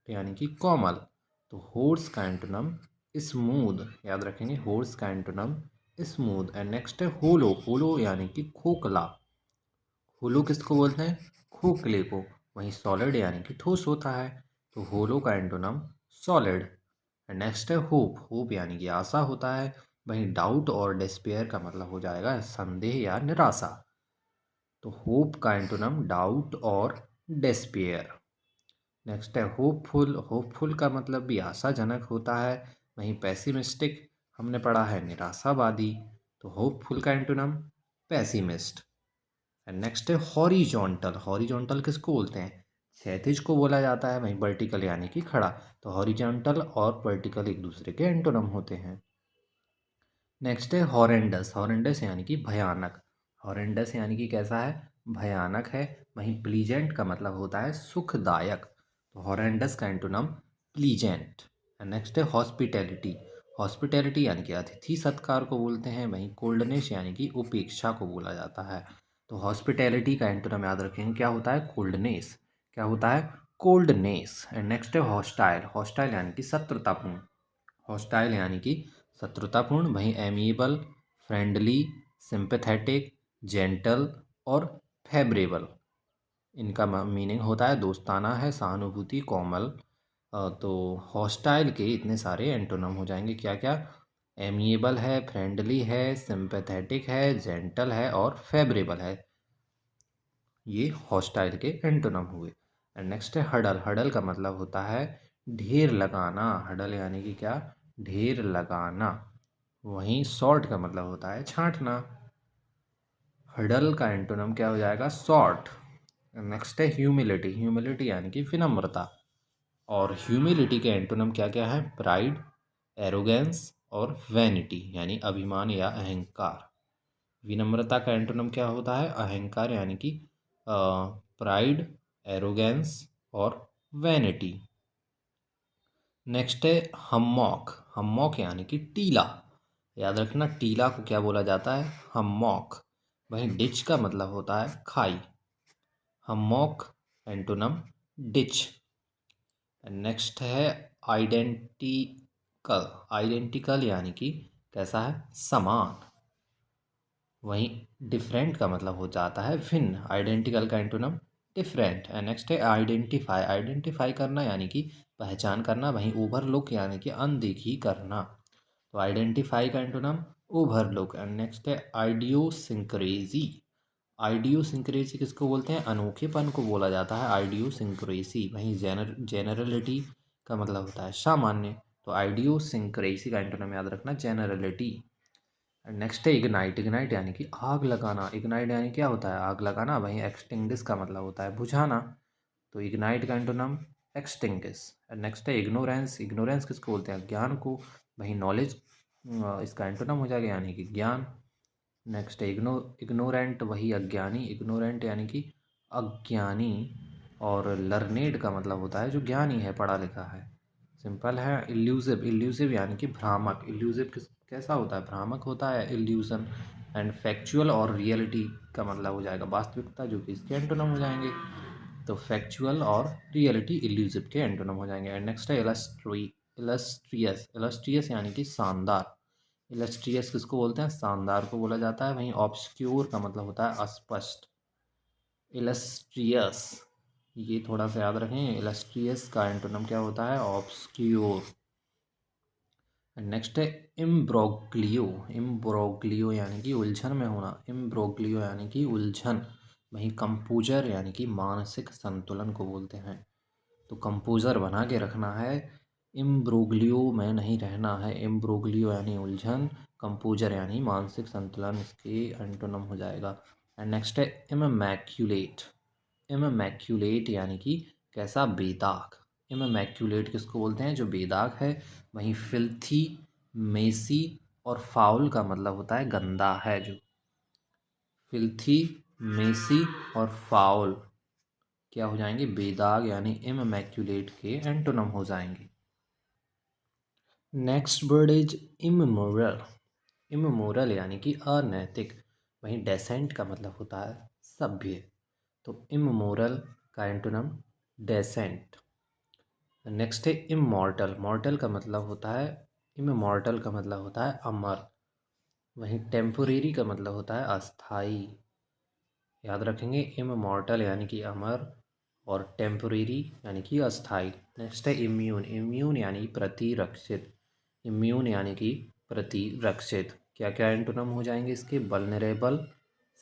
यानी कि कोमल। तो होर्स का एंटोनम स्मूथ। याद रखेंगे, होर्स का एंटोनम स्मूथ। एंड नेक्स्ट है होलो। होलो यानी कि खोखला। होलो किसको बोलते हैं? खोखले को। वहीं सॉलिड यानी कि ठोस होता है। तो होलो का एंटोनम सॉलिड। नेक्स्ट है होप। होप यानी कि आशा होता है। वहीं डाउट और डिस्पेयर का मतलब हो जाएगा संदेह या निराशा। तो होप का एंटोनम डाउट और डिस्पेयर। नेक्स्ट है होपफुल। होपफुल का मतलब भी आशाजनक होता है। वहीं पेसिमिस्टिक हमने पढ़ा है निराशावादी। तो होपफुल का एंटोनम पेसिमिस्ट। एंड नेक्स्ट है हॉरिजॉन्टल। हॉरिजॉन्टल किसको बोलते हैं? क्षैतिज को बोला जाता है। वहीं वर्टिकल यानी कि खड़ा। तो हॉरिजॉन्टल और वर्टिकल एक दूसरे के एंटोनम होते हैं। नेक्स्ट है हॉरेंडस। हॉरेंडस यानी कि भयानक। हॉरेंडस यानी कि कैसा है? भयानक है। वहीं प्लीजेंट का मतलब होता है सुखदायक। तो हॉरेंडस का एंटोनम प्लीजेंट। नेक्स्ट है हॉस्पिटैलिटी। हॉस्पिटैलिटी यानी कि अतिथि सत्कार को बोलते हैं। वहीं कोल्डनेस यानी कि उपेक्षा को बोला जाता है। तो हॉस्पिटैलिटी का एंटोनम याद रखेंगे क्या होता है? कोल्डनेस। क्या होता है? कोल्डनेस। एंड नेक्स्ट है हॉस्टाइल। हॉस्टाइल यानी कि शत्रुतापूर्ण। हॉस्टाइल यानी कि शत्रुतापूर्ण। वहीं एमिएबल, फ्रेंडली, सिंपैथेटिक, जेंटल और फेवरेबल, इनका मीनिंग होता है दोस्ताना है, सहानुभूति, कोमल। तो हॉस्टाइल के इतने सारे एंटोनम हो जाएंगे क्या क्या? एमिएबल है, फ्रेंडली है, सिंपैथेटिक है, जेंटल है और फेवरेबल है। ये हॉस्टाइल के एंटोनम हुए। एंड नेक्स्ट है हडल। हडल का मतलब होता है ढेर लगाना। हडल यानी कि क्या? ढेर लगाना। वहीं शॉर्ट का मतलब होता है छांटना। हडल का एंटोनम क्या हो जाएगा? शॉर्ट। नेक्स्ट है ह्यूमिलिटी। ह्यूमिलिटी यानी कि विनम्रता। और ह्यूमिलिटी के एंटोनम क्या क्या है? प्राइड, एरोगेंस और वैनिटी यानी अभिमान या अहंकार। विनम्रता का एंटोनम क्या होता है? अहंकार यानी कि प्राइड, एरोगेंस और वैनिटी। नेक्स्ट है हम्मॉक। हम्मॉक यानी कि टीला। याद रखना टीला को क्या बोला जाता है? हम्मॉक। वहीं डिच का मतलब होता है खाई। हम्मॉक एंटोनम डिच। नेक्स्ट है आइडेंटिकल। आइडेंटिकल यानी कि कैसा है? समान। वहीं डिफरेंट का मतलब हो जाता है भिन्न। आइडेंटिकल का एंटोनम डिफरेंट। एंड नेक्स्ट है आइडेंटिफाई। आइडेंटिफाई करना यानी कि पहचान करना। वहीं ओवरलुक यानी कि अनदेखी करना। तो आइडेंटिफाई का एंटोनम ओवरलुक। एंड नेक्स्ट है आइडियोसिंक्रेसी। आइडियोसिंक्रेसी किसको बोलते हैं? अनोखेपन को बोला जाता है आइडियोसिंक्रेसी। वहीं जेनरलिटी का मतलब होता है सामान्य। तो आइडियोसिंक्रेसी का एंटोनम याद रखना जेनरलिटी। नेक्स्ट है इग्नाइट। इग्नाइट यानी कि आग लगाना। इग्नाइट यानी क्या होता है? आग लगाना। वहीं एक्सटिंग्विश का मतलब होता है बुझाना। तो इग्नाइट का एंटोनम एक्सटिंग्विश। नेक्स्ट है इग्नोरेंस। इग्नोरेंस किसको बोलते हैं? ज्ञान को। वहीं नॉलेज इसका एंटोनम हो जाएगा यानी कि ज्ञान। नेक्स्ट है इग्नोरेंट, वही अज्ञानी। इग्नोरेंट यानी कि अज्ञानी। और लर्नेड का मतलब होता है जो ज्ञानी है, पढ़ा लिखा है। सिंपल है। इल्यूसिव। इल्यूसिव यानी कि भ्रामक। इल्यूसिव कैसा होता है? भ्रामक होता है इल्यूजन। एंड फैक्चुअल और रियलिटी का मतलब हो जाएगा वास्तविकता, जो कि इसके एंटोनम हो जाएंगे। तो फैक्चुअल और रियलिटी इल्यूसिव के एंटोनम हो जाएंगे। एंड नेक्स्ट है इलस्ट्रियस। इलस्ट्रियस यानी कि शानदार। इलस्ट्रियस किसको बोलते हैं? शानदार को बोला जाता है। वहीं ऑब्सक्योर का मतलब होता है अस्पष्ट। इलस्ट्रियस, ये थोड़ा सा याद रखें। इलस्ट्रियस का एंटोनम क्या होता है? ऑब्सक्योर। नेक्स्ट है इम्ब्रोग्लियो। इम्ब्रोग्लियो यानी कि उलझन में होना। इम्ब्रोग्लियो यानी कि उलझन। वहीं कंपोजर यानी कि मानसिक संतुलन को बोलते हैं। तो कंपोजर बना के रखना है, इम्ब्रोग्लियो में नहीं रहना है। इम्ब्रोग्लियो यानी उलझन, कंपोजर यानी मानसिक संतुलन, इसके एंटोनम हो जाएगा। एंड नेक्स्ट है इमैक्युलेट। इमैक्युलेट यानी कि कैसा? बेदाग। इमैक्युलेट किसको बोलते हैं? जो बेदाग है। वहीं फिल्थी, मेसी और फाउल का मतलब होता है गंदा है जो। फिल्थी, मेसी और फाउल क्या हो जाएंगे? बेदाग यानी इमैक्युलेट के एंटोनम हो जाएंगे। Next word is immoral. Immoral यानी कि अनैतिक। वहीं डेसेंट का मतलब होता है सभ्य। तो इमोरल का एंटोनम डेसेंट। नेक्स्ट है इमॉर्टल। मॉर्टल का मतलब होता है, इमॉर्टल का मतलब होता है अमर। वहीं टेम्पोरेरी का मतलब होता है अस्थाई। याद रखेंगे इमॉर्टल यानी कि अमर, और टेम्परेरी यानी कि अस्थाई। नेक्स्ट है इम्यून, इम्यून यानी प्रतिरक्षित, इम्यून यानी कि प्रतिरक्षित। क्या क्या एंटोनम हो जाएंगे इसके? वल्नरेबल,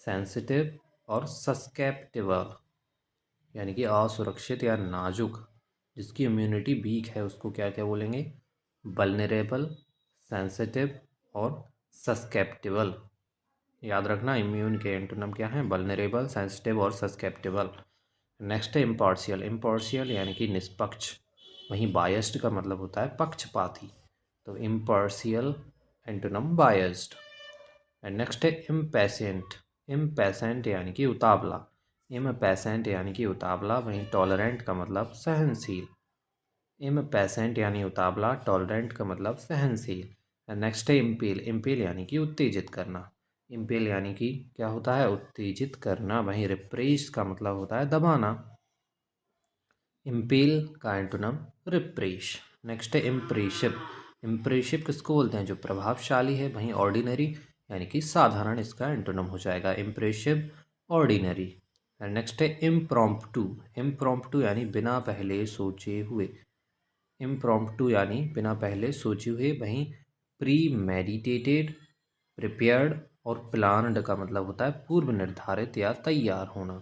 सेंसिटिव और सस्केप्टिबल, यानी कि असुरक्षित या नाजुक। जिसकी इम्यूनिटी वीक है उसको क्या क्या बोलेंगे? वल्नरेबल, सेंसिटिव और सस्केप्टिबल। याद रखना इम्यून के एंटोनम क्या हैं? वल्नरेबल, सेंसिटिव और सस्केप्टिबल। नेक्स्ट है इम्पार्शियल, इम्पार्शियल यानी कि निष्पक्ष। वहीं बायस्ड का मतलब होता है पक्षपाती। तो impartial antonym biased. And next है इम्पेशेंट, इम्पेशेंट यानी कि उतावला, इम्पेशेंट यानी कि उतावला। वहीं टॉलरेंट का मतलब सहनशील, इम्पेशेंट यानी उतावला, टॉलरेंट का मतलब सहनशील। एंड नेक्स्ट है इम्पेल, इम्पेल यानी कि उत्तेजित करना, इम्पेल यानी कि क्या होता है? उत्तेजित करना। वहीं रिप्रेस का मतलब होता है दबाना, इम्पेल का एंटोनम रिप्रेश। नेक्स्ट है इम्प्रेसिव, इम्प्रेसिव किसको बोलते हैं? जो प्रभावशाली है। वहीं ऑर्डिनरी यानी कि साधारण, इसका एंटोनम हो जाएगा इम्प्रेसिव, ऑर्डिनरी। एंड नेक्स्ट है इम्प्रॉम्प्टू, इम्प्रॉम्प्टू यानी बिना पहले सोचे हुए, इम्प्रॉम्प्टू यानी बिना पहले सोचे हुए। वहीं प्री मेडिटेटेड, प्रिपेयर्ड और प्लान्ड का मतलब होता है पूर्व निर्धारित या तैयार होना।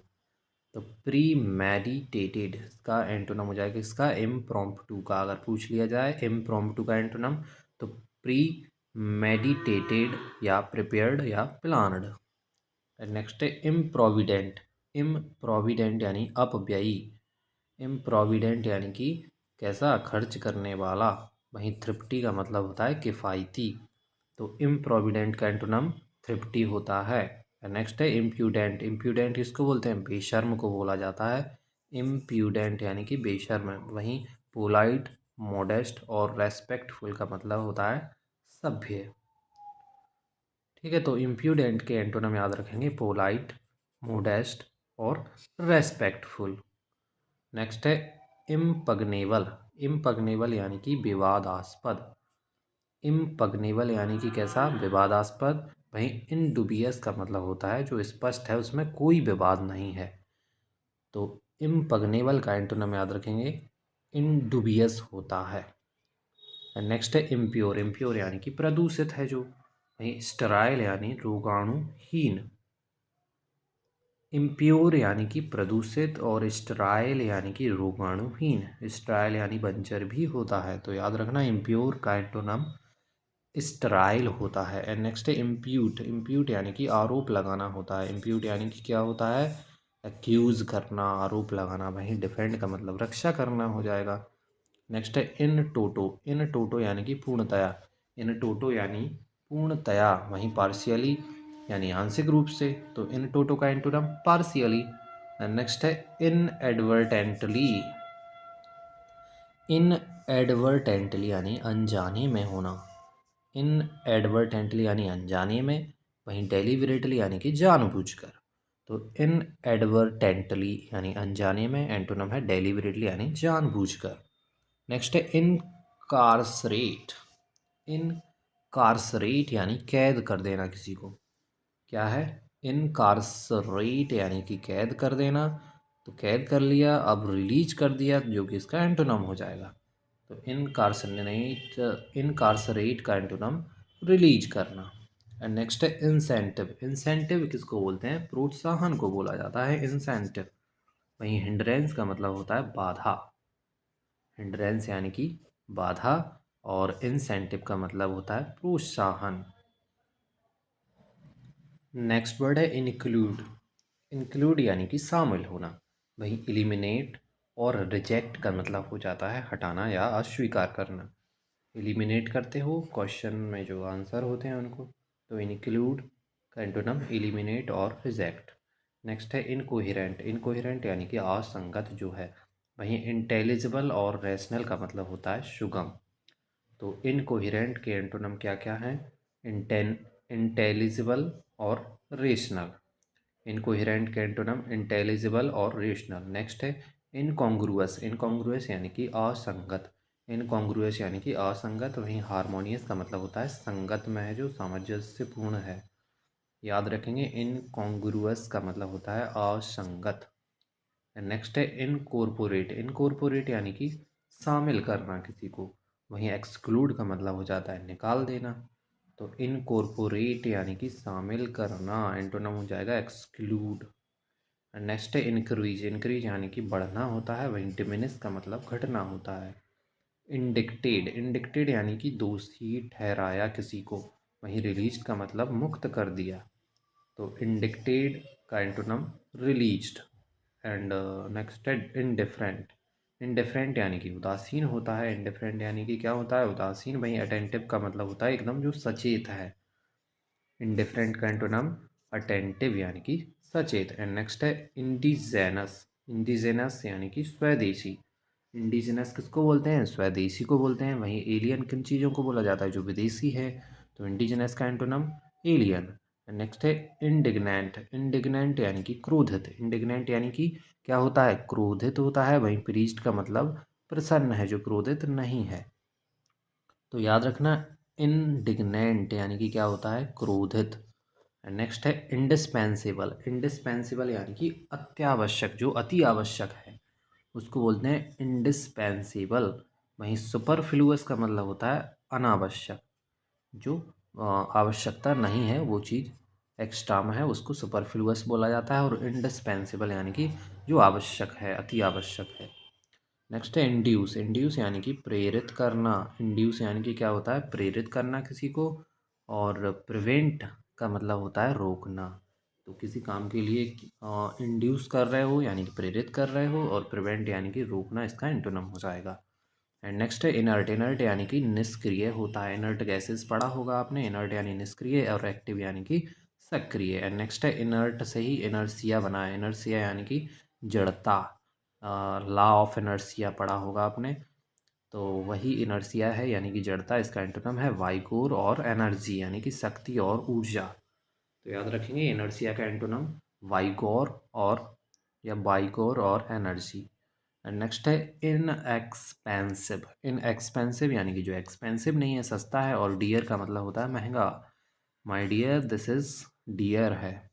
तो प्री मेडिटेटेड इसका एंटोनम हो जाएगा इसका इम्प्रॉम्प्टू का। अगर पूछ लिया जाए इम्प्रॉम्प्टू का एंटोनम, तो प्री मेडिटेटेड या प्रिपेयर्ड या प्लान्ड। नेक्स्ट है इम्प्रोविडेंट, इम्प्रोविडेंट यानी अपव्ययी, इम्प्रोविडेंट यानी कि कैसा? खर्च करने वाला। वहीं थ्रिफ्टी का मतलब होता है किफ़ायती। तो इम्प्रोविडेंट का एंटोनम थ्रिफ्टी होता है। नेक्स्ट है इम्प्यूडेंट, इम्प्यूडेंट किसको बोलते हैं? बेशर्म को बोला जाता है इम्प्यूडेंट यानी कि बेशर्म। वहीं पोलाइट, मॉडेस्ट और रेस्पेक्टफुल का मतलब होता है सभ्य। ठीक है, तो इम्प्यूडेंट के एंटोनम याद रखेंगे पोलाइट, मोडेस्ट और रेस्पेक्टफुल। नेक्स्ट है इम्पग्नेबल, इम्पग्नेबल यानी कि विवादास्पद, इम्पग्नेबल यानी कि कैसा? विवादास्पद। वहीं इनडुबियस का मतलब होता है जो स्पष्ट है, उसमें कोई विवाद नहीं है। तो इम्पग्नेबल का एंटोनम याद रखेंगे इनडुबियस होता है। नेक्स्ट है इम्प्योर, इम्प्योर यानी कि प्रदूषित है जो। वहीं स्टेराइल यानी रोगाणुहीन, इम्प्योर यानी कि प्रदूषित और स्टेराइल यानी कि रोगाणुहीन। स्टेराइल यानी बंजर भी होता है, तो याद रखना इम्प्योर का एंटोनम स्टेराइल होता है। एंड नेक्स्ट है इम्प्यूट, इम्प्यूट यानी कि आरोप लगाना होता है। इम्प्यूट यानी कि क्या होता है? एक्यूज़ करना, आरोप लगाना। वहीं डिफेंड का मतलब रक्षा करना हो जाएगा। नेक्स्ट है इन टोटो, इन टोटो यानी कि पूर्णतया, इन टोटो यानी पूर्णतया। वहीं पार्शियली यानी आंशिक रूप से, तो इन टोटो का एंटोनम पार्शियली। एंड नेक्स्ट है इन एडवर्टेंटली, इन एडवर्टेंटली यानी अनजाने में होना, इन एडवर्टेंटली यानी अनजाने में। वहीं डेलिबरेटली यानी कि जानबूझकर। तो इन एडवर्टेंटली यानी अनजाने में, एंटोनम है डेलिबरेटली यानी जानबूझकर। नेक्स्ट है इनकारसरेट, इनकारसरेट यानी कैद कर देना किसी को। क्या है? इनकारसरेट यानी कि कैद कर देना। तो कैद कर लिया, अब रिलीज कर दिया, जो कि इसका एंटोनम हो जाएगा। तो इनकारसरेट, इनकारसरेट का एंटोनम रिलीज करना। एंड नेक्स्ट है इंसेंटिव, इंसेंटिव किसको बोलते हैं? प्रोत्साहन को बोला जाता है इंसेंटिव। वहीं हिंड्रेंस का मतलब होता है बाधा, हिंड्रेंस यानी कि बाधा, और इंसेंटिव का मतलब होता है प्रोत्साहन। नेक्स्ट वर्ड है इंक्लूड, इंक्लूड यानी कि शामिल होना। वहीं एलिमिनेट और रिजेक्ट का मतलब हो जाता है हटाना या अस्वीकार करना। एलिमिनेट करते हो क्वेश्चन में जो आंसर होते हैं उनको, तो इंक्लूड का एंटोनम एलिमिनेट और रिजेक्ट। नेक्स्ट है इनकोहेरेंट, इनकोहेरेंट यानी कि असंगत जो है। वहीं इंटेलिजिबल और रैशनल का मतलब होता है सुगम। तो इनकोहेरेंट के एंटोनम क्या क्या हैं? इंटेलिजिबल और रेशनल। इनकोहेरेंट के एंटोनम इंटेलिजिबल और रेशनल। नेक्स्ट है इनकॉन्ग्रुअस, इनकॉन्ग्रुअस यानी कि असंगत, इनकॉन्ग्रुअस यानी कि असंगत। वहीं हारमोनियस का मतलब होता है संगत में है, जो सामंजस्यपूर्ण है। याद रखेंगे इनकॉन्ग्रुअस का मतलब होता है असंगत। नेक्स्ट है इनकॉर्पोरेट। इनकॉर्पोरेट यानी कि शामिल करना किसी को। वहीं एक्सक्लूड का मतलब हो जाता है निकाल देना। तो इनकॉर्पोरेट यानी कि शामिल करना, एंटोनिम हो जाएगा एक्सक्लूड। नेक्स्ट है इंक्रीज। इंक्रीज यानी कि बढ़ना होता है, वहीं डिमिनिश का मतलब घटना होता है। इंडिक्टेड। इंडिक्टेड यानी कि दोषी ठहराया किसी को, वहीं रिलीज का मतलब मुक्त कर दिया। तो इंडिक्टेड का एंटोनिम रिलीज्ड। एंड नेक्स्ट है इनडिफरेंट। इनडिफरेंट यानी कि उदासीन होता है। इनडिफरेंट यानी कि क्या होता है, उदासीन। वहीं अटेंटिव का मतलब होता है एकदम जो सचेत है। इनडिफरेंट का एंटोनिम अटेंटिव यानी कि सचेत। एंड नेक्स्ट है इंडिजेनस। इंडिजेनस यानी कि स्वदेशी। इंडिजिनस किसको बोलते हैं, स्वदेशी को बोलते हैं। वहीं एलियन किन चीज़ों को बोला जाता है, जो विदेशी है। तो इंडिजिनस का एंटोनिम एलियन। नेक्स्ट है इंडिग्नेंट। इंडिग्नेंट यानी कि क्रोधित। इंडिग्नेंट यानी कि क्या होता है, क्रोधित होता है। वहीं प्रीस्ट का मतलब प्रसन्न है, जो क्रोधित नहीं है। तो याद रखना, इंडिग्नेंट यानी कि क्या होता है, क्रोधित। नेक्स्ट है इंडिस्पेंसिबल। इंडिस्पेंसिबल यानी कि अत्यावश्यक, जो अति आवश्यक है, उसको बोलते हैं इंडिस्पेंसिबल। वहीं सुपरफ्लुअस का मतलब होता है अनावश्यक, जो आवश्यकता नहीं है, वो चीज़ एक्स्ट्रा में है, उसको सुपरफ्लुअस बोला जाता है। और इंडिस्पेंसिबल यानी कि जो आवश्यक है, अति आवश्यक है। नेक्स्ट है इंड्यूस। इंड्यूस यानी कि प्रेरित करना। इंड्यूस यानी कि क्या होता है, प्रेरित करना किसी को। और प्रिवेंट का मतलब होता है रोकना। तो किसी काम के लिए इंड्यूस कर रहे हो यानी कि प्रेरित कर रहे हो, और प्रिवेंट यानी कि रोकना, इसका एंटोनिम हो जाएगा। एंड नेक्स्ट है इनर्ट। इनर्ट यानी कि निष्क्रिय होता है। इनर्ट गैसेस पढ़ा होगा आपने। इनर्ट यानी निष्क्रिय, और एक्टिव यानी कि सक्रिय। एंड नेक्स्ट है इनर्ट से ही इनर्सिया बना है। इनर्सिया यानी कि जड़ता। लॉ ऑफ इनर्सिया पढ़ा होगा आपने। तो वही इनर्सिया है यानी कि जड़ता। इसका एंटोनिम है वाइगोर और एनर्जी यानी कि शक्ति और ऊर्जा। तो याद रखेंगे, इनर्सिया का एंटोनिम वाइगोर और या बाइगोर और एनर्जी। एंड नेक्स्ट है इन एक्सपेंसिव। इन एक्सपेंसिव यानी कि जो एक्सपेंसिव नहीं है, सस्ता है। और डियर का मतलब होता है महंगा। My dear, this is dear है।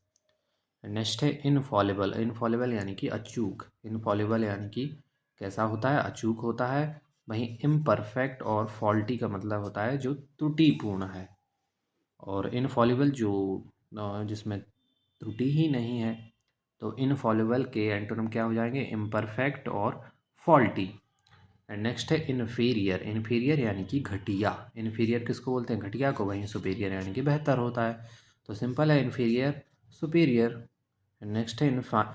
नेक्स्ट है इनफॉलिबल। इनफॉलिबल यानी कि अचूक। इनफॉलिबल यानी कि कैसा होता है, अचूक होता है। वहीं इम्परफेक्ट और फॉल्टी का मतलब होता है जो त्रुटिपूर्ण है। और इनफॉलिबल जो जिसमें त्रुटि ही नहीं है। तो इनफॉलिबल के एंटोनिम क्या हो जाएंगे, इम्परफेक्ट और फॉल्टी। एंड नेक्स्ट है इन्फीरियर। इन्फीरियर यानी कि घटिया। इन्फीरियर किसको बोलते हैं, घटिया को। वहीं सुपीरियर यानी कि बेहतर होता है। तो सिंपल है, इन्फीरियर, सुपीरियर। नेक्स्ट है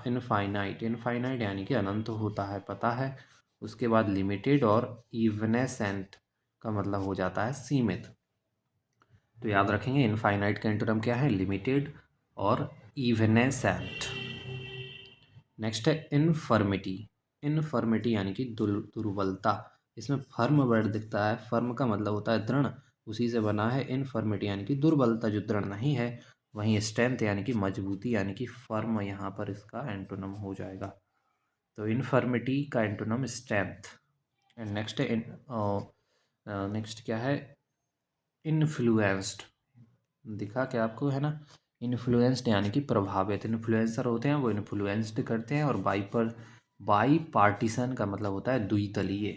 इनफाइनाइट। इनफाइनाइट यानी कि अनंत होता है, पता है। उसके बाद लिमिटेड और इवनेसेंट का मतलब हो जाता है सीमित। तो याद रखेंगे, इनफाइनाइट का एंटोनिम क्या है, लिमिटेड और इवनेसेंट। नेक्स्ट है इनफर्मिटी। इनफर्मिटी यानी कि दुर्बलता। इसमें फर्म वर्ड दिखता है। फर्म का मतलब होता है दृढ़, उसी से बना है इनफर्मिटी यानी कि दुर्बलता, जो दृढ़ नहीं है। वहीं स्ट्रेंथ यानी कि मजबूती यानी कि फर्म, यहाँ पर इसका एंटोनिम हो जाएगा। तो इनफर्मिटी का एंटोनिम स्ट्रेंथ। एंड नेक्स्ट है नेक्स्ट क्या है, इन्फ्लुएंस्ड। दिखा क्या आपको, है ना। इन्फ्लुएंस्ड यानी कि प्रभावित। इन्फ्लुएंसर होते हैं वो इन्फ्लुएंस्ड करते हैं। और बाई पार्टीशन का मतलब होता है द्विदलीय।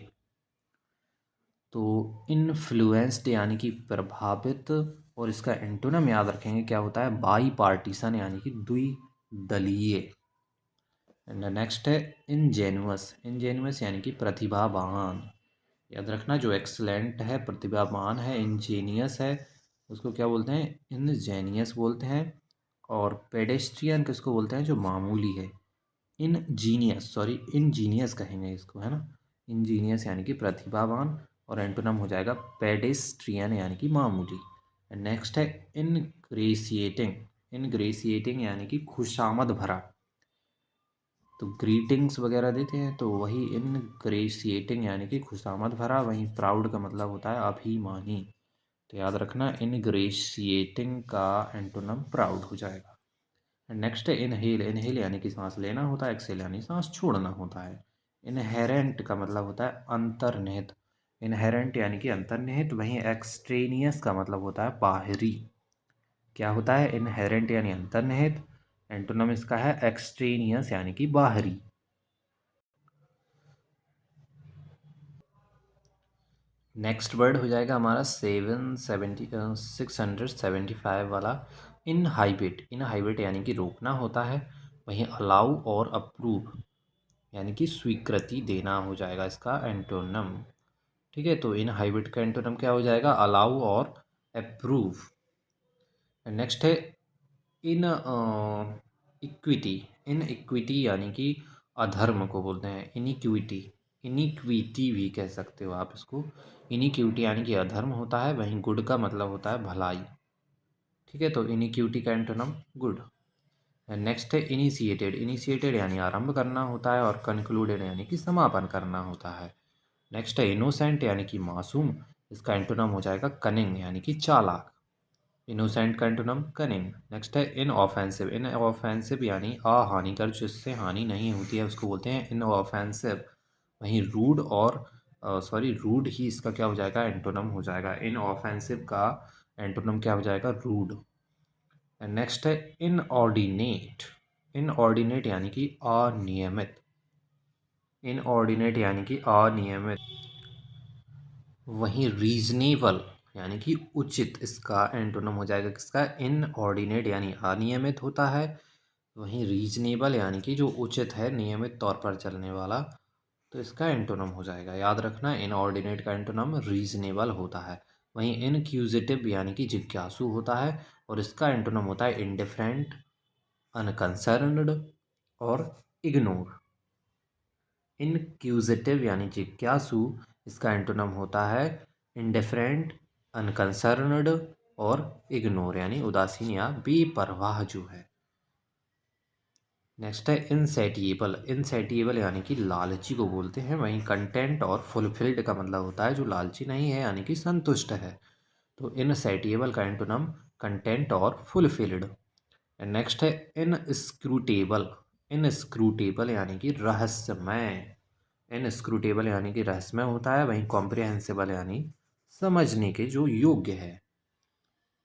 तो इन्फ्लुएंस्ड यानी कि प्रभावित, और इसका एंटोनिम याद रखेंगे क्या होता है, बाई पार्टीशन यानी कि द्विदलीय। एंड नेक्स्ट है इनजेन्युअस। इनजेन्युअस यानी कि प्रतिभावान। याद रखना, जो एक्सलेंट है, प्रतिभावान है, इंजीनियस है, उसको क्या बोलते हैं, इनजेनियस बोलते हैं। और पेडेस्ट्रियन किसको बोलते हैं, जो मामूली है। इनजीनियस, सॉरी, इनजीनियस कहेंगे इसको, है ना। इंजीनियस यानी कि प्रतिभावान। और एंटोनिम हो जाएगा पेडेस्ट्रियन यानी कि मामूली। नेक्स्ट है इनग्रेसिएटिंग। इनग्रेसिएटिंग यानी कि खुशामद भरा। तो ग्रीटिंग्स वगैरह देते हैं, तो वही इनग्रेशिएटिंग यानी कि खुशामद भरा। वहीं प्राउड का मतलब होता है अभिमानी। तो याद रखना, इनग्रेशिएटिंग का एंटोनिम प्राउड हो जाएगा। नेक्स्ट है इनहेल। इनहेल यानी कि सांस लेना होता है। एक्सेल यानी सांस छोड़ना होता है। इनहेरेंट का मतलब होता है अंतर्निहित। इनहेरेंट यानी कि अंतर्निहित। वहीं एक्सट्रेनियस का मतलब होता है बाहरी। क्या होता है, इनहेरेंट यानी अंतर्निहित। एंटोनिम इसका है एक्सट्रेनियस यानी कि बाहरी। नेक्स्ट वर्ड हो जाएगा हमारा 675 वाला इनहाइबिट यानी कि रोकना होता है। वहीं अलाउ और अप्रूव यानी कि स्वीकृति देना हो जाएगा इसका एंटोनम। ठीक है, तो इनहाइबिट का एंटोनम क्या हो जाएगा? अलाउ और अप्रूव। नेक्स्ट है इन इक्विटी। इन इक्विटी यानी कि अधर्म को बोलते हैं इनिक्विटी। इनिक्विटी भी कह सकते हो आप इसको। इनिक्विटी यानी कि अधर्म होता है। वहीं गुड का मतलब होता है भलाई। ठीक है, तो इनिक्विटी का एंटोनम गुड। नेक्स्ट है इनिशिएटेड। इनिशिएटेड यानी आरंभ करना होता है और कंक्लूडेड यानी कि समापन करना होता है। नेक्स्ट है इनोसेंट यानी कि मासूम। इसका एंटोनम हो जाएगा कनिंग यानी कि चालाक। इनोसेंट का एंटोनम कनिंग। नेक्स्ट है इनऑफेंसिव। इनऑफेंसिव यानी अहानिकर, जिससे हानि नहीं होती है उसको बोलते हैं इनऑफेंसिव। वहीं रूड और रूड ही इसका क्या हो जाएगा? एंटोनम हो जाएगा। इनऑफेंसिव का एंटोनम क्या हो जाएगा? रूड। नेक्स्ट है इनऑर्डिनेट। इनऑर्डिनेट यानी कि अनियमित। इनऑर्डिनेट यानी कि अनियमित। वहीं रीजनेबल यानी कि उचित, इसका एंटोनम हो जाएगा किसका? इनऑर्डिनेट यानी अनियमित होता है। वहीं रीजनेबल यानी कि जो उचित है, नियमित तौर पर चलने वाला, तो इसका एंटोनम हो जाएगा। याद रखना, इनऑर्डिनेट का एंटोनम रीजनेबल होता है। वहीं इनक्यूजिटिव यानी कि जिज्ञासु होता है और इसका एंटोनम होता है इंडिफरेंट, अनकंसर्न्ड और इग्नोर। इनक्यूजिटिव यानी जिज्ञासु, इसका एंटोनम होता है इंडिफरेंट, अनकंसर्न्ड और इग्नोर यानी उदासीन या बेपरवाह जो है। नेक्स्ट है इनसैटिएबल। इनसैटिएबल यानी कि लालची को बोलते हैं। वहीं कंटेंट और फुलफिल्ड का मतलब होता है जो लालची नहीं है यानी कि संतुष्ट है। तो इनसैटिएबल का एंटोनम कंटेंट और फुलफिल्ड। नेक्स्ट है इनस्क्रूटेबल। इनस्क्रूटेबल यानी कि रहस्यमय। इनस्क्रूटेबल यानी कि रहस्यमय होता है। वहीं कॉम्प्रिहेंसिबल यानी समझने के जो योग्य है।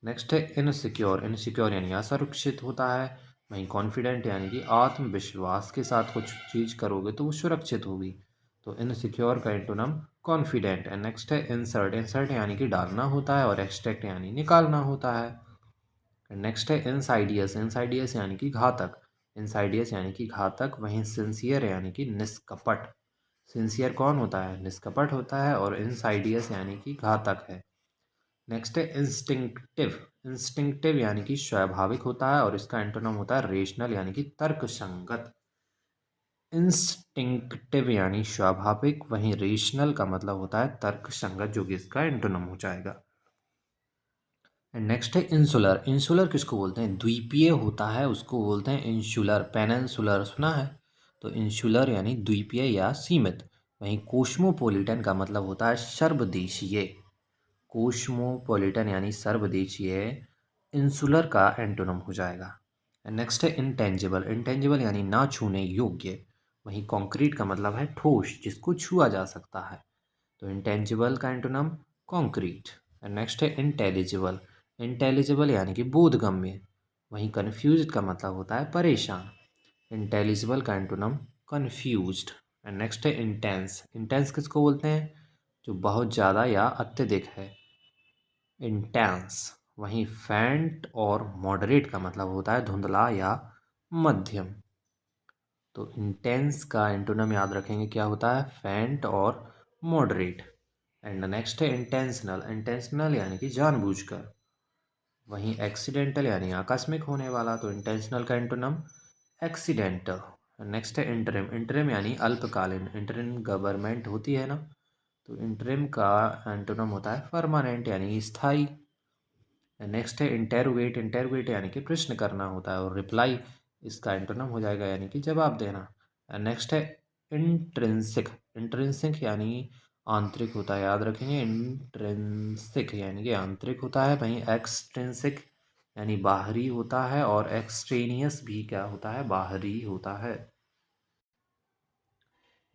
नेक्स्ट है इनसिक्योर। इनसिक्योर यानी असुरक्षित होता है। वहीं कॉन्फिडेंट यानी कि आत्मविश्वास के साथ कुछ चीज़ करोगे तो वो सुरक्षित होगी। तो इनसिक्योर का एंटोनम कॉन्फिडेंट। एंड नेक्स्ट है इंसर्ट। इंसर्ट यानी कि डालना होता है और एक्सट्रैक्ट यानी निकालना होता है। नेक्स्ट है इंसाइडियस। इंसाइडियस यानी कि घातक। इंसाइडियस यानी कि घातक। वहीं सिंसियर यानी कि निष्कपट। सिंसियर कौन होता है? निष्कपट होता है। और इंसाइडियस यानी कि घातक है। नेक्स्ट है इंस्टिंक्टिव। इंस्टिंक्टिव यानी कि स्वाभाविक होता है और इसका एंटोनम होता है रेशनल यानी कि तर्कसंगत। इंस्टिंक्टिव यानी स्वाभाविक। वहीं रेशनल का मतलब होता है तर्कसंगत, जो कि इसका एंटोनम हो जाएगा। नेक्स्ट है इंसुलर। इंसुलर किसको बोलते हैं? द्वीपीय होता है उसको बोलते हैं इंसुलर। पेनिनसुलर सुना है? तो इंसुलर यानी द्वीपीय या सीमित। वहीं कोस्मोपोलिटन का मतलब होता है सर्वदेशीय। कोस्मोपोलिटन यानी सर्वदेशीय। इंसुलर का एंटोनम हो जाएगा। नेक्स्ट है इंटेंजिबल। इंटेंजिबल यानी ना छूने योग्य। वहीं कॉन्क्रीट का मतलब है ठोस, जिसको छुआ जा सकता है। तो इंटेंजिबल का एंटोनम कॉन्क्रीट। नेक्स्ट है इंटेलिजिबल। इंटेलिजिबल यानी कि बोधगम्य। वहीं कन्फ्यूज्ड का मतलब होता है परेशान। इंटेलिजिबल का एंटोनम कन्फ्यूज्ड। एंड नेक्स्ट है इंटेंस। इंटेंस किसको बोलते हैं? जो बहुत ज़्यादा या अत्यधिक है, इंटेंस। वहीं फैंट और मॉडरेट का मतलब होता है धुंधला या मध्यम। तो इंटेंस का एंटोनम याद रखेंगे क्या होता है? फैंट और मॉडरेट। एंड नेक्स्ट है इंटेंशनल। इंटेंशनल यानी कि जानबूझकर। वहीं एक्सीडेंटल यानी आकस्मिक होने वाला। तो इंटेंशनल का एंटोनम एक्सीडेंटल। नेक्स्ट है इंटरिम। इंटरिम यानी अल्पकालीन। इंटरिम गवर्नमेंट होती है ना, तो इंटरिम का एंटोनम होता है परमानेंट यानी स्थायी। नेक्स्ट है इंटेरोगेट। इंटेरोगेट यानी कि प्रश्न करना होता है। और रिप्लाई इसका एंटोनम हो जाएगा यानी कि जवाब देना। नेक्स्ट है इंट्रिंसिक। इंट्रिंसिक यानी आंतरिक होता है, याद रखेंगे। इंट्रिंसिक यानी कि आंतरिक होता है। वहीं एक्सट्रिंसिक यानी बाहरी होता है। और एक्सट्रेनियस भी क्या होता है? बाहरी होता है।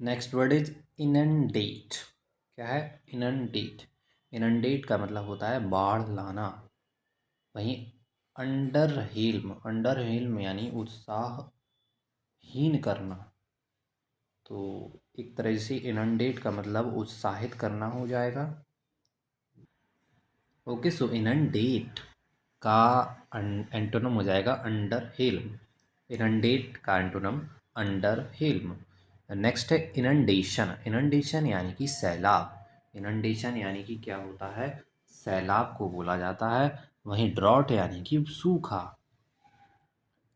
Next word is inundate. क्या है? इनंडेट। इनंडेट का मतलब होता है बाढ़ लाना। वहीं अंडर हिल्म यानी उत्साहहीन करना। तो एक तरह से इनंडेट का मतलब उत्साहित करना हो जाएगा। ओके, सो इनंडेट का एंटोनम हो जाएगा अंडर हेल्म। इनंडेट का एंटोनम अंडर हेल्म। नेक्स्ट है इनंडेशन। इनंडेशन यानी कि सैलाब। इनंडेशन यानी कि क्या होता है, सैलाब को बोला जाता है। वहीं ड्रॉट यानी कि सूखा।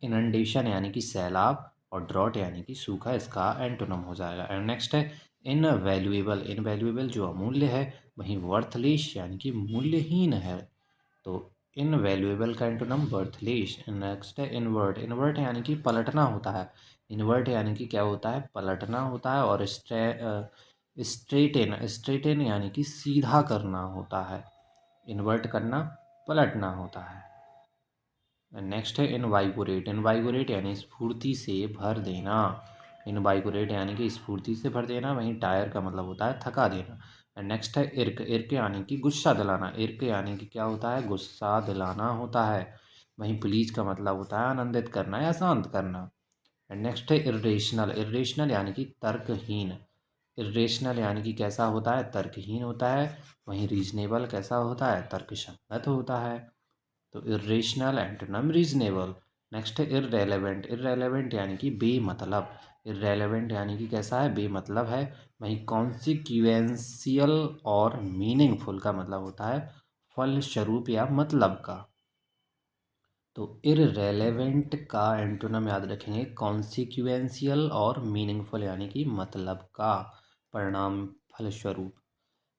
इनंडेशन यानी कि सैलाब और ड्रॉट यानी कि सूखा इसका एंटोनम हो जाएगा। एंड नेक्स्ट है इनवैल्यूएबल। इनवैल्यूएबल जो अमूल्य है, वहीं वर्थलेस यानी कि मूल्यहीन है। तो इनवैल्यूएबल का एंटोनम वर्थलेस। नेक्स्ट है इनवर्ट। इनवर्ट यानी कि पलटना होता है। इनवर्ट यानी कि क्या होता है, पलटना होता है। और स्ट्रेटेन। स्ट्रेटेन यानी कि सीधा करना होता है। इन्वर्ट करना, पलटना होता है। नेक्स्ट है इनवाइगोरेट। इनवाइगोरेट यानी स्फूर्ति से भर देना। इनवाइगोरेट यानी कि स्फूर्ति से भर देना। वहीं टायर का मतलब होता है थका देना। एंड नेक्स्ट है इर्क। इर्क यानी कि गुस्सा दिलाना। इर्क यानी कि क्या होता है, गुस्सा दिलाना होता है। वहीं प्लीज का मतलब होता है आनंदित करना या शांत करना। एंड नेक्स्ट है इर्रेशनल। इर्रेशनल यानी कि तर्कहीन। इर्रेशनल यानी कि कैसा होता है, तर्कहीन होता है। वहीं रीजनेबल कैसा होता है, तर्कसंगत होता है। तो इर्रेशनल एंटोनम रीजनेबल। नेक्स्ट है इररेलेवेंट। इररेलेवेंट यानी कि बेमतलब। इररेलेवेंट यानी कि कैसा है, बेमतलब है। वहीं कॉन्सिक्वेंशियल और मीनिंगफुल का मतलब होता है फलस्वरूप या मतलब का। तो इररेलेवेंट का एंटोनम याद रखेंगे कॉन्सिक्वेंशियल और मीनिंगफुल यानी कि मतलब का, परिणाम, फलस्वरूप।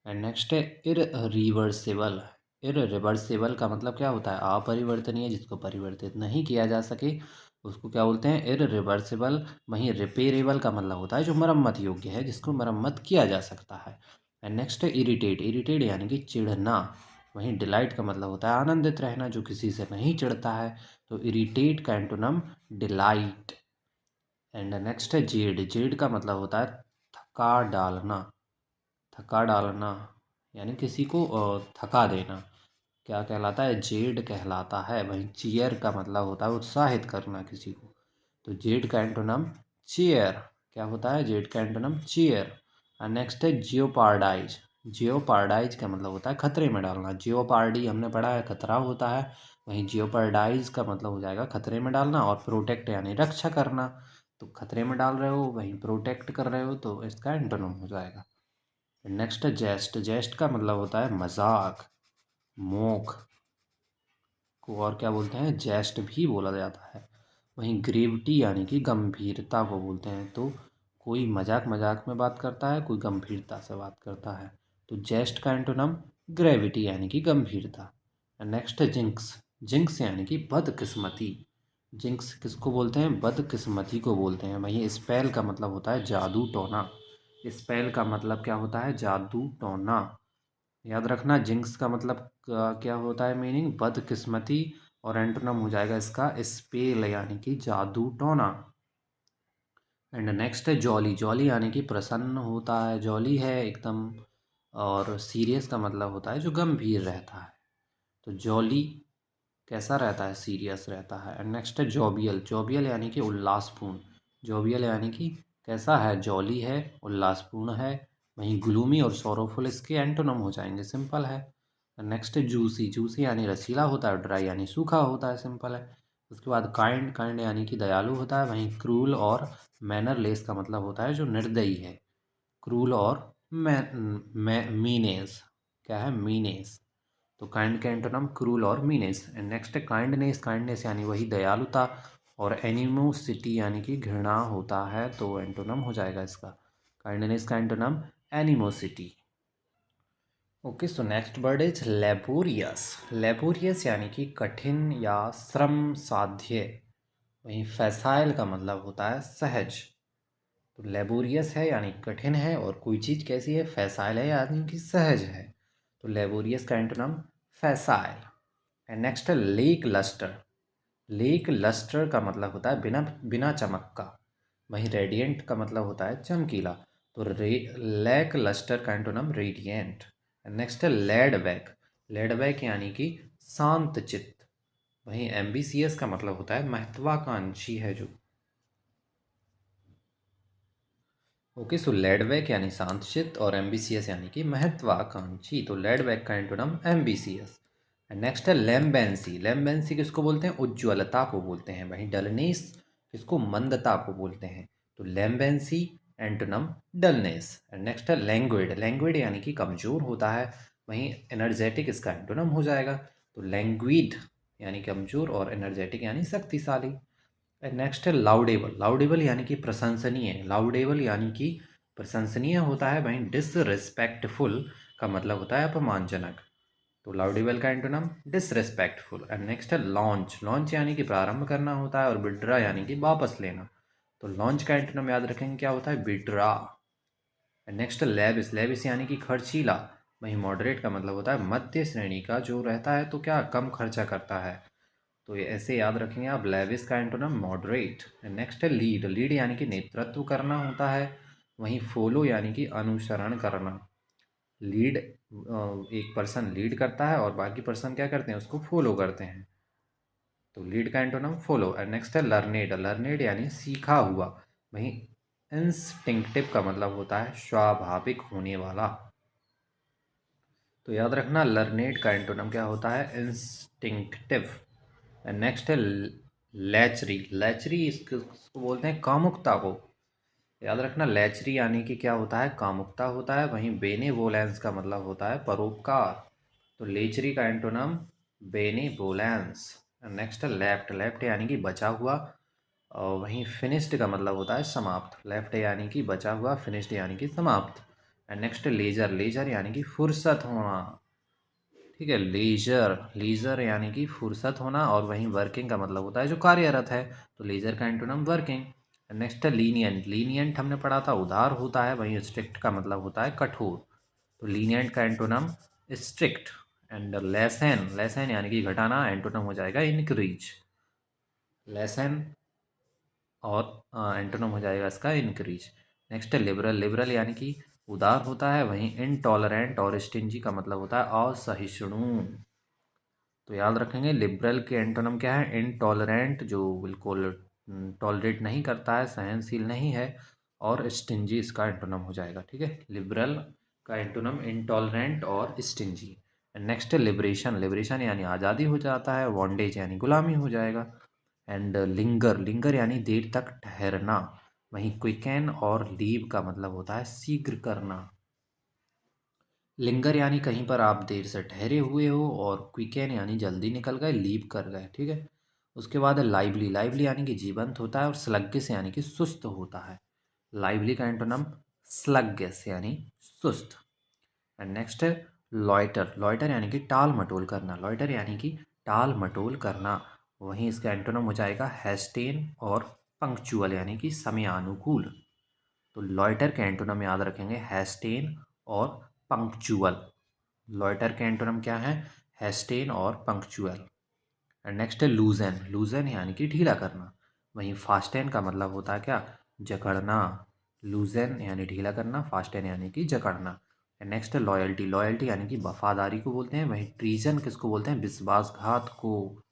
एंड नेक्स्ट है इररिवर्सिबल। इररिवर्सिबल का मतलब क्या होता है, अपरिवर्तनीय, जिसको परिवर्तित नहीं किया जा सके उसको क्या बोलते हैं, इररिवर्सिबल। वहीं रिपेरेबल का मतलब होता है जो मरम्मत योग्य है, जिसको मरम्मत किया जा सकता है। एंड नेक्स्ट है इरिटेट। इरिटेट यानी कि चिढ़ना। वहीं डिलाइट का मतलब होता है आनंदित रहना, जो किसी से नहीं चिढ़ता है। तो इरिटेट का एंटोनम डिलाइट। एंड नेक्स्ट है जेड। जेड का मतलब होता है थका डालना। थका डालना यानी किसी को थका देना, क्या कहलाता है, जेड कहलाता है। वहीं चीयर का मतलब होता है उत्साहित करना किसी को। तो जेड का एंटोनम चीयर। क्या होता है, जेड का एंटोनम चीयर। और नेक्स्ट है जियोपार्डाइज। जियोपार्डाइज का मतलब होता है खतरे में डालना। जियोपार्डी हमने पढ़ा है, खतरा होता है। वहीं जियोपार्डाइज का मतलब हो जाएगा खतरे में डालना। और प्रोटेक्ट यानी रक्षा करना। तो खतरे में डाल रहे हो, वहीं प्रोटेक्ट कर रहे हो, तो इसका एंटोनम हो जाएगा। नेक्स्ट है जेस्ट। जेस्ट का मतलब होता है मजाक, मोक को और क्या बोलते हैं, जेस्ट भी बोला जाता है। वहीं ग्रेविटी यानी कि गंभीरता को बोलते हैं। तो कोई मजाक मजाक में बात करता है, कोई गंभीरता से बात करता है। तो जेस्ट का एंटोनम ग्रेविटी यानी कि गंभीरता। नेक्स्ट है जिंक्स। जिंक्स यानी कि बदकिस्मती। जिंक्स किसको बोलते हैं, बदकिस्मती को बोलते हैं। वहीं स्पेल का मतलब होता है जादू टोना। स्पेल का मतलब क्या होता है, जादू टोना। याद रखना, जिंक्स का मतलब क्या होता है, मीनिंग बदकिस्मती। और एंटोनम हो जाएगा इसका स्पेल यानी कि जादू टोना। एंड नेक्स्ट है जॉली। जॉली यानी कि प्रसन्न होता है, जॉली है एकदम। और सीरियस का मतलब होता है जो गंभीर रहता है। तो जॉली कैसा रहता है, सीरियस रहता है। एंड नेक्स्ट है जोबियल। जोबियल यानी कि उल्लासपूर्ण। जोबियल यानी कि कैसा है, जॉली है, उल्लासपूर्ण है। वहीं ग्लूमी और सौरोफुल इसके एंटोनम हो जाएंगे, सिंपल है। नेक्स्ट है जूसी। जूसी यानी रसीला होता है। ड्राई यानी सूखा होता है, सिंपल है। उसके बाद काइंड। काइंड यानी कि दयालु होता है। वहीं क्रूल और मैनरलेस का मतलब होता है जो निर्दयी है। क्रूल और मीनेस, क्या है, मीनेस। तो काइंड का एंटोनम क्रूल और मीनेस। एंड नेक्स्ट है काइंडनेस। काइंडनेस यानी वही दयालुता। और एनिमोसिटी यानी कि घृणा होता है, तो एंटोनम हो जाएगा इसका, काइंडनेस का antonym animosity. Okay, so next word is laborious. Laborious यानी कि कठिन या श्रम साध्य। वहीं फैसाइल का मतलब होता है सहज। तो लेबोरियस है यानी कठिन है, और कोई चीज़ कैसी है, फैसाइल है यानी कि सहज है। तो लेबोरियस का एंटोनम फैसाइल। एंड नेक्स्ट है लेक लस्टर। लेक लस्टर का मतलब होता है बिना बिना चमक का। वहीं रेडिएंट का मतलब होता है चमकीला। तो लेक लस्टर का एंटोनम रेडिएंट। नेक्स्ट है लेड बैक। लेड बैक यानी कि शांत चित्त। वहीं एम्बिसियस का मतलब होता है महत्वाकांक्षी है जो। ओके, सो लेड बैक यानी शांतचित्त और एम्बिशियस यानी कि महत्वाकांक्षी। तो लेड बैक का एंटोनम एम्बिशियस। नेक्स्ट है लैम्बेंसी। लैम्बेंसी किसको बोलते हैं? उज्ज्वलता को बोलते हैं। वहीं डलनेस किसको? मंदता को बोलते हैं। तो लैम्बेंसी एंटोनम डलनेस। नेक्स्ट है लैंग्विड। लैंग्विड यानी कि कमजोर होता है। वहीं एनर्जेटिक इसका एंटोनम हो जाएगा। तो लैंग्विड यानी कमजोर और एनर्जेटिक यानी शक्तिशाली। नेक्स्ट है लाउडेबल। लाउडेबल यानी कि प्रशंसनीय। लाउडेबल यानी कि प्रशंसनीय होता है। वहीं डिसरिस्पेक्टफुल का मतलब होता है अपमानजनक। तो लाउडेबल का एंटोनम डिसरिस्पेक्टफुल। एंड नेक्स्ट है लॉन्च। लॉन्च यानी कि प्रारंभ करना होता है और विड्रा यानी कि वापस लेना। तो लॉन्च का एंटोनम याद रखेंगे क्या होता है? विड्रा। Next Levi's. लेविस यानी कि खर्चीला। वहीं मॉडरेट का मतलब होता है मध्य श्रेणी का जो रहता है तो क्या कम खर्चा करता है। तो ये ऐसे याद रखेंगे आप। लेविस का एंटोनम मॉडरेट। नेक्स्ट है लीड। लीड यानी कि नेतृत्व करना होता है। वहीं फॉलो यानी कि अनुसरण करना। लीड एक पर्सन लीड करता है और बाकी पर्सन क्या करते हैं? उसको फॉलो करते हैं। तो लीड का एंटोनम फॉलो। एंड नेक्स्ट है लर्नेड। लर्नेड यानी सीखा हुआ। वहीं इंस्टिंक्टिव का मतलब होता है स्वाभाविक होने वाला। तो याद रखना लर्नेड का एंटोनम क्या होता है? इंस्टिंक्टिव। नेक्स्ट है लैचरी। लैचरी इसको बोलते हैं कामुकता को। याद रखना लैचरी यानी कि क्या होता है? कामुकता होता है। वहीं बेनेवोलेंस का मतलब होता है परोपकार। तो लेचरी का एंटोनम बेनेवोलेंस। नेक्स्ट है लेफ्ट। लेफ्ट यानी कि बचा हुआ। और वहीं फिनिश्ड का मतलब होता है समाप्त। लेफ्ट यानी कि बचा हुआ, फिनिश्ड यानी कि समाप्त। And next laser. लेजर यानी कि फुर्सत होना। ठीक है, लीजर। लीजर यानी कि फुर्सत होना और वहीं वर्किंग का मतलब होता है जो कार्यरत है। तो लीजर का एंटोनम वर्किंग। नेक्स्ट है लीनियंट। लीनियंट हमने पढ़ा था उदार होता है। वहीं स्ट्रिक्ट का मतलब होता है कठोर। तो लीनियंट का antonym strict. And lesson. Lesson यानी कि घटाना, एंटोनम हो जाएगा इंक्रीज। लेसन और एंटोनम हो जाएगा इसका इंक्रीज। नेक्स्ट है लिबरल। लिबरल यानी कि उदार होता है। वहीं इनटॉलरेंट और स्टिंजी का मतलब होता है असहिष्णु। तो याद रखेंगे लिबरल के एंटोनम क्या है? इनटॉलरेंट जो बिल्कुल टॉलरेट नहीं करता है, सहनशील नहीं है। और स्टिंजी इसका एंटोनम हो जाएगा। ठीक है, लिबरल का एंटोनम इनटॉलरेंट और स्टिंजी। नेक्स्ट है लिबरेशन। लिबरेशन यानी आज़ादी हो जाता है। वॉन्डेज यानी गुलामी हो जाएगा। And linger. लिंगर यानी देर तक ठहरना। वहीं क्विकन और लीव का मतलब होता है शीघ्र करना। लिंगर यानी कहीं पर आप देर से ठहरे हुए हो। और क्विकेन यानी जल्दी निकल गए, लीव कर गए। ठीक है, उसके बाद है लाइवली। लाइवली यानी कि जीवंत होता है। और स्लग्गिस यानी कि सुस्त होता है। लाइवली का एंटोनम स्लग्गिस यानी सुस्त। एंड नेक्स्ट है लॉइटर। लॉइटर यानी कि टाल मटोल करना। लॉइटर यानी कि टाल मटोल करना। वहीं इसका एंटोनम हो जाएगा हैस्टेन और पंक्चुअल यानी कि समयानुकूल। तो लॉइटर के एंटोनम याद रखेंगे हैस्टेन और पंक्चुअल। लॉइटर के एंटोनम क्या है? हैस्टेन और पंक्चुअल। एंड नेक्स्ट है लूजन। लूजन यानी कि ढीला करना। वहीं फास्टेन का मतलब होता है क्या? जकड़ना। लूजन यानी ढीला करना, फास्टेन यानी कि जकड़ना। एंड नेक्स्ट है लॉयल्टी। लॉयल्टी यानी कि वफादारी को बोलते हैं। वहीं ट्रीजन किसको बोलते हैं? विश्वासघात को।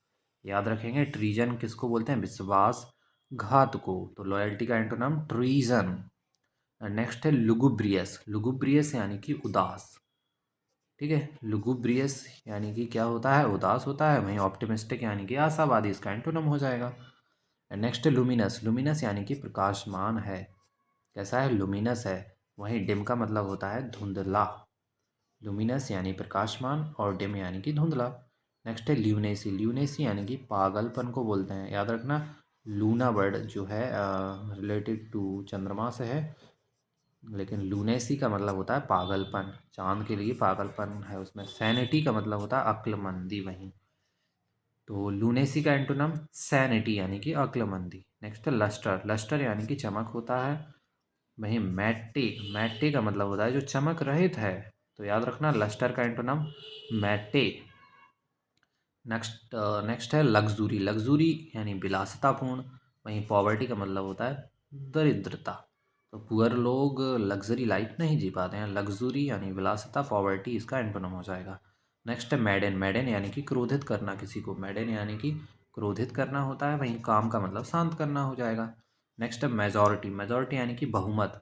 याद रखेंगे ट्रीजन किसको बोलते हैं? विश्वासघात को। तो लॉयल्टी का एंटोनम ट्रीजन। नेक्स्ट है लुगुब्रियस। लुगुब्रियस यानी कि उदास। ठीक है, लुगुब्रियस यानी कि क्या होता है? उदास होता है। वहीं ऑप्टिमिस्टिक यानी कि आशावादी, इसका एंटोनम हो जाएगा। नेक्स्ट है लुमिनस। लुमिनस यानी कि प्रकाशमान है। कैसा है? लुमिनस है। वहीं डिम का मतलब होता है धुंधला। लुमिनस यानी प्रकाशमान और डिम यानी कि धुंधला। नेक्स्ट है ल्यूनेसी। ल्यूनेसी यानी कि पागलपन को बोलते हैं। याद रखना लूना वर्ड जो है रिलेटेड टू चंद्रमा से है। लेकिन लूनेसी का मतलब होता है पागलपन। चांद के लिए पागलपन है उसमें। सैनिटी का मतलब होता है अक्लमंदी। वहीं तो लूनेसी का एंटोनम सैनिटी यानी कि अक्लमंदी। नेक्स्ट है लस्टर। लस्टर यानी कि चमक होता है। वहीं मैट्टे। मैट्टे का मतलब होता है जो चमक रहित है। तो याद रखना लस्टर का एंटोनम मैट्टे। नेक्स्ट नेक्स्ट है लग्जूरी। लग्जूरी यानी विलासितापूर्ण। वहीं पॉवर्टी का मतलब होता है दरिद्रता। तो पुअर लोग लग्जरी लाइफ नहीं जी पाते हैं। लग्जूरी यानी विलासिता, पॉवर्टी इसका एंटोनम हो जाएगा। नेक्स्ट है मैडन। मैडन यानी कि क्रोधित करना किसी को। मैडन यानी कि क्रोधित करना होता है। वहीं काम का मतलब शांत करना हो जाएगा। नेक्स्ट है मेजॉरिटी। मेजॉरिटी यानी कि बहुमत।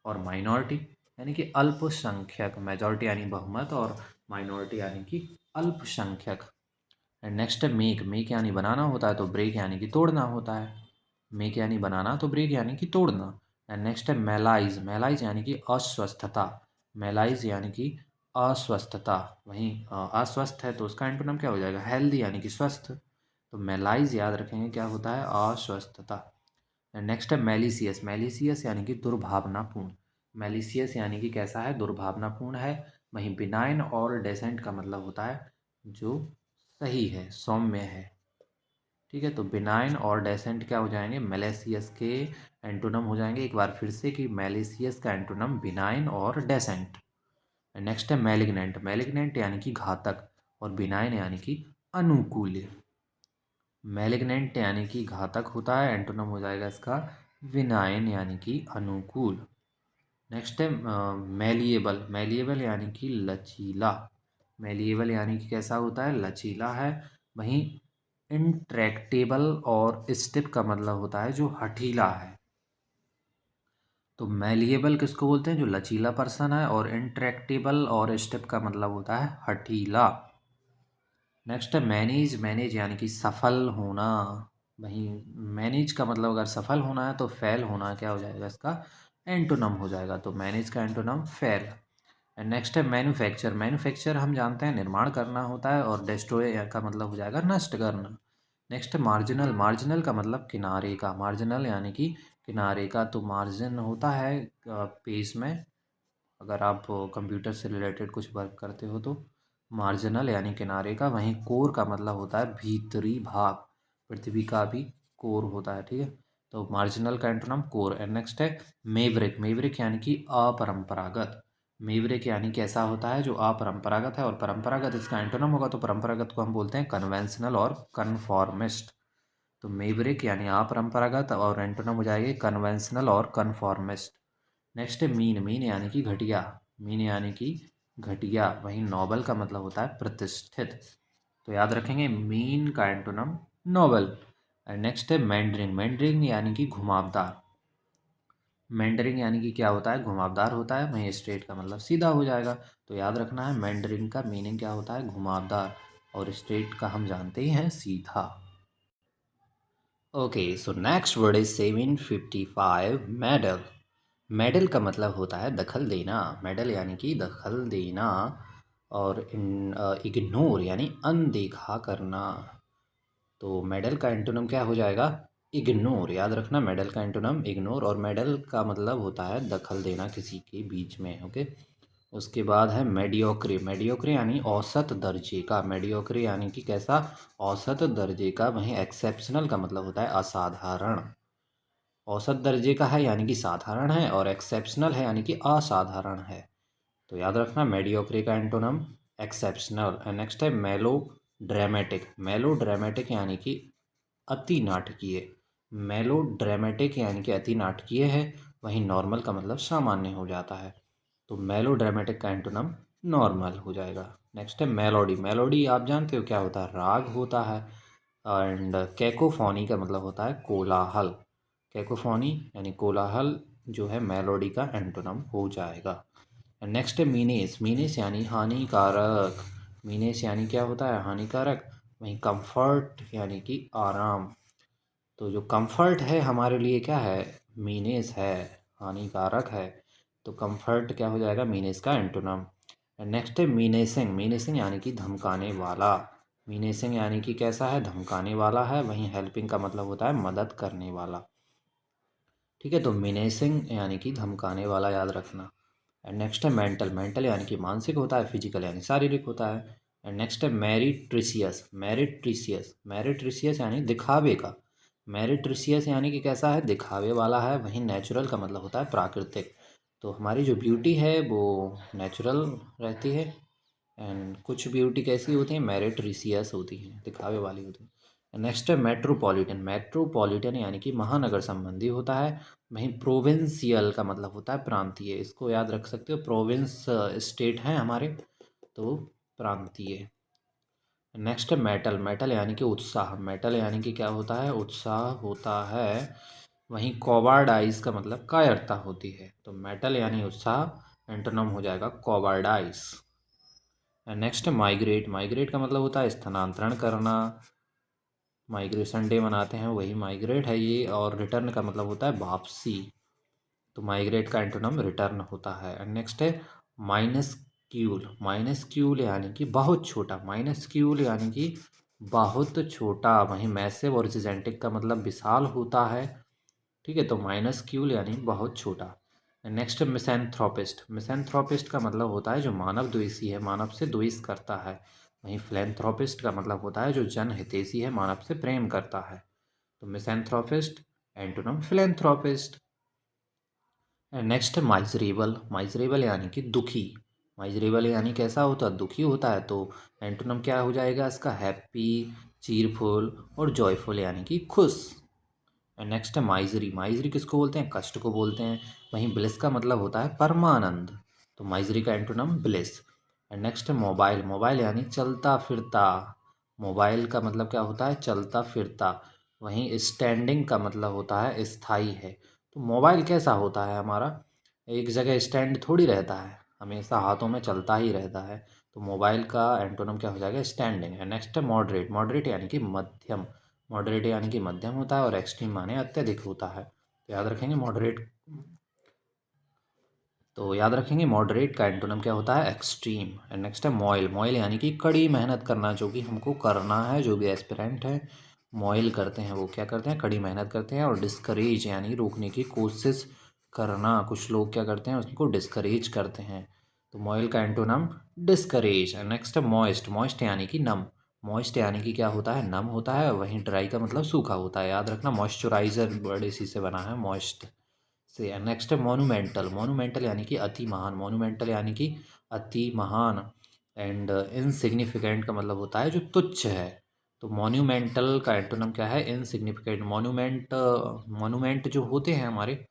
और माइनॉरिटी यानी कि अल्पसंख्यक, मेजॉरिटी यानी बहुमत और माइनॉरिटी यानी कि अल्पसंख्यक। एंड नेक्स्ट है मेक, मेक यानी बनाना होता है, तो ब्रेक यानी कि तोड़ना होता है। मेक यानी बनाना, तो ब्रेक यानी कि तोड़ना। एंड नेक्स्ट है मेलाइज, मेलाइज यानी कि अस्वस्थता, मेलाइज यानी कि अस्वस्थता। वहीं अस्वस्थ है तो उसका एंटोनिम क्या हो जाएगा, हेल्दी यानी कि स्वस्थ। तो मेलाइज याद रखेंगे क्या होता है, अस्वस्थता। नेक्स्ट है मेलिसियस, मेलिसियस यानी कि दुर्भावनापूर्ण, मेलिसियस यानी कि कैसा है, दुर्भावनापूर्ण है। वहीं बिनाइन और डेसेंट का मतलब होता है जो सही है, सौम्य है। ठीक है, तो बिनाइन और डेसेंट क्या हो जाएंगे, मेलेसियस के एंटोनम हो जाएंगे। एक बार फिर से कि मेलिसियस का एंटोनम बिनाइन और डेसेंट। नेक्स्ट है मैलिग्नेंट, मैलिग्नेंट यानी कि घातक और बिनाइन यानी कि अनुकूल। मैलिग्नेंट यानी कि घातक होता है, एंटोनम हो जाएगा इसका विनाइन यानी कि अनुकूल। नेक्स्ट है मेलिएबल, मेलिएबल यानी कि लचीला, मेलिएबल यानी कि कैसा होता है, लचीला है। वहीं इंट्रैक्टेबल और स्टिफ का मतलब होता है जो हठीला है। तो मेलिएबल किसको बोलते हैं, जो लचीला पर्सन है, और इंट्रैक्टेबल और स्टिफ का मतलब होता है हठीला। नेक्स्ट है मैनेज, मैनेज यानी कि सफल होना। वहीं मैनेज का मतलब अगर सफल होना है तो फेल होना क्या हो जाएगा, इसका एंटोनम हो जाएगा। तो मैनेज का एंटोनम फेल। एंड नेक्स्ट है मैन्युफैक्चर, मैन्युफैक्चर हम जानते हैं निर्माण करना होता है, और डिस्ट्रॉय का मतलब हो जाएगा नष्ट करना। नेक्स्ट है मार्जिनल, मार्जिनल का मतलब किनारे का, मार्जिनल यानी कि किनारे का। तो मार्जिन होता है पेज में, अगर आप कंप्यूटर से रिलेटेड कुछ वर्क करते हो तो मार्जिनल यानी किनारे का। वहीं कोर का मतलब होता है भीतरी भाग, पृथ्वी का भी कोर होता है। ठीक है, तो मार्जिनल का एंटोनिम कोर। एंड नेक्स्ट है मेवरिक, मेवरिक यानी कि अपरंपरागत, मेवरिक यानी कैसा होता है, जो अपरंपरागत है। और परंपरागत इसका एंटोनिम होगा, तो परंपरागत को हम बोलते हैं कन्वेंशनल और कन्फॉर्मिस्ट। तो मेवरिक यानी अपरंपरागत और एंटोनिम हो जाएगी कन्वेंशनल और कन्फॉर्मिस्ट। नेक्स्ट है मीन, मीन यानी कि घटिया, मीन यानी कि घटिया। वहीं नोबल का मतलब होता है प्रतिष्ठित, तो याद रखेंगे मीन का एंटोनम नोबल। नेक्स्ट है मैंडरिंग, मैंडरिंग यानी कि घुमावदार, मैंडरिंग यानी कि क्या होता है, घुमावदार होता है। वहीं स्ट्रेट का मतलब सीधा हो जाएगा। तो याद रखना है मैंडरिंग का मीनिंग क्या होता है, घुमावदार, और स्ट्रेट का हम जानते ही हैं सीधा। Okay, so next word is 755 medal. Medal का मतलब होता है दखल देना, मेडल यानी कि दखल देना। और इग्नोर यानी अनदेखा करना। तो मेडल का एंटोनिम क्या हो जाएगा, इग्नोर। याद रखना मेडल का एंटोनिम इग्नोर, और मेडल का मतलब होता है दखल देना किसी के बीच में। ओके, उसके बाद है मेडियोक्रे, मेडियोक्रे यानी औसत दर्जे का, मेडियोक्रे यानी कि कैसा, औसत दर्जे का। वहीं एक्सेप्शनल का मतलब होता है असाधारण, औसत दर्जे का है यानी कि साधारण है, और एक्सेप्शनल है यानी कि असाधारण है। तो याद रखना मेडियोक्रे का एंटोनम एक्सेप्शनल। एंड नेक्स्ट है मेलो ड्रामेटिक, मेलो ड्रामेटिक यानी कि अति नाटकीय, मेलो ड्रामेटिक यानी कि अति नाटकीय है। वहीं नॉर्मल का मतलब सामान्य हो जाता है। तो मेलो ड्रामेटिक का एंटोनम नॉर्मल हो जाएगा। नेक्स्ट है मेलोडी, मेलोडी आप जानते हो क्या होता है, राग होता है। एंड कैकोफोनी का मतलब होता है कोलाहल, कैकोफोनी यानी कोलाहल जो है मेलोडी का एंटोनम हो जाएगा। नेक्स्ट है मीनेस, मीनेस यानी हानिकारक, मीनेस यानी क्या होता है, हानिकारक। वहीं कंफर्ट यानी कि आराम। तो जो कंफर्ट है हमारे लिए क्या है, मीनेस है, हानिकारक है। तो कंफर्ट क्या हो जाएगा, मीनेस का एंटोनम। नेक्स्ट है मीनेसिंग, मीनेसिंग यानी कि धमकाने वाला, मीनेसिंग यानी कि कैसा है, धमकाने वाला है। वहीं हेल्पिंग का मतलब होता है मदद करने वाला। ठीक है, तो मीनेसिंग यानी कि धमकाने वाला, याद रखना। एंड नेक्स्ट है मेंटल, मेंटल यानी कि मानसिक होता है, फिजिकल यानी शारीरिक होता है। एंड नेक्स्ट है मेरिट्रिशियस, मेरिट्रिशियस, मेरिट्रिशियस यानी दिखावे का, मेरिट्रिशियस यानी कि कैसा है, दिखावे वाला है। वहीं नेचुरल का मतलब होता है प्राकृतिक। तो हमारी जो ब्यूटी है वो नेचुरल रहती है, एंड कुछ ब्यूटी कैसी होती है, मेरिट्रिशियस होती है, दिखावे वाली होती है। नेक्स्ट है मेट्रोपॉलिटन, मेट्रोपॉलिटन यानी कि महानगर संबंधी होता है। वहीं प्रोविंशियल का मतलब होता है प्रांतीय, इसको याद रख सकते हो, प्रोविंस स्टेट हैं हमारे, तो प्रांतीय। नेक्स्ट है मेटल, मेटल यानी कि उत्साह, मेटल यानी कि क्या होता है, उत्साह होता है। वहीं कॉवार्डाइज का मतलब कायरता होती है। तो मेटल यानी उत्साह, एंटोनम हो जाएगा कॉवार्डाइज। नेक्स्ट माइग्रेट, माइग्रेट का मतलब होता है स्थानांतरण करना। माइग्रेशन डे मनाते हैं वही माइग्रेट है ये। और रिटर्न का मतलब होता है वापसी। तो माइग्रेट का एंटोनम रिटर्न होता है। एंड नेक्स्ट है माइनस्क्यूल, माइनस्क्यूल यानी कि बहुत छोटा, माइनस्क्यूल यानी कि बहुत छोटा। वहीं मैसिव और जिजेंटिक का मतलब विशाल होता है। ठीक है, तो माइनस्क्यूल यानी बहुत छोटा। नेक्स्ट मिसैंथ्रोपिस्ट, मिसैंथ्रोपिस्ट का मतलब होता है जो मानव द्वेषी है, मानव से द्वेष करता है। वहीं फिलैंथ्रोपिस्ट का मतलब होता है जो जन हितैषी है, मानव से प्रेम करता है। तो misanthropist, antonym philanthropist. Next miserable, miserable यानी कि दुखी। माइजरेबल यानी कैसा होता है, दुखी होता है। तो एंटोनम क्या हो जाएगा इसका, हैप्पी, चीरफुल और जॉयफुल यानी कि खुश। नेक्स्ट है माइजरी, माइजरी किसको बोलते हैं, कष्ट को बोलते हैं। वहीं ब्लिस का मतलब होता है परमानंद। तो माइजरी का एंटोनम ब्लिस। एंड नेक्स्ट है मोबाइल, मोबाइल यानी चलता फिरता। मोबाइल का मतलब क्या होता है, चलता फिरता। वहीं स्टैंडिंग का मतलब होता है स्थायी है। तो मोबाइल कैसा होता है हमारा, एक जगह स्टैंड थोड़ी रहता है, हमेशा हाथों में चलता ही रहता है। तो मोबाइल का एंटोनम क्या हो जाएगा, स्टैंडिंग है। नेक्स्ट है मॉडरेट, मॉडरेट यानी कि मध्यम। मॉडरेट यानी कि मध्यम होता है और एक्सट्रीम माने अत्यधिक होता है। तो याद रखेंगे मॉडरेट, तो याद रखेंगे मॉडरेट का एंटोनम क्या होता है, एक्सट्रीम। एंड नेक्स्ट है मॉयल, मॉयल यानी कि कड़ी मेहनत करना, जो कि हमको करना है, जो भी एस्पिरेंट है मॉयल करते हैं, वो क्या करते हैं, कड़ी मेहनत करते हैं। और डिस्करेज यानी रोकने की कोशिश करना, कुछ लोग क्या करते हैं, उसको डिस्करेज करते हैं। तो मॉयल का एंटोनम डिस्करेज। एंड नेक्स्ट है मॉइस्ट, मॉइस्ट यानी कि नम। मॉइस्ट यानी कि क्या होता है, नम होता है। वहीं ड्राई का मतलब सूखा होता है, याद रखना मॉइस्चराइजर बड़े सी से बना है, मॉइस्ट से। नेक्स्ट है मोनूमेंटल, मोनूमेंटल यानी कि अति महान, मोनूमेंटल यानी कि अति महान। एंड इनसिग्निफिकेंट का मतलब होता है जो तुच्छ है। तो मोन्यूमेंटल का एंटोनम क्या है, इनसिग्निफिकेंट। मोन्यूमेंट, मोन्यूमेंट जो होते हैं हमारे,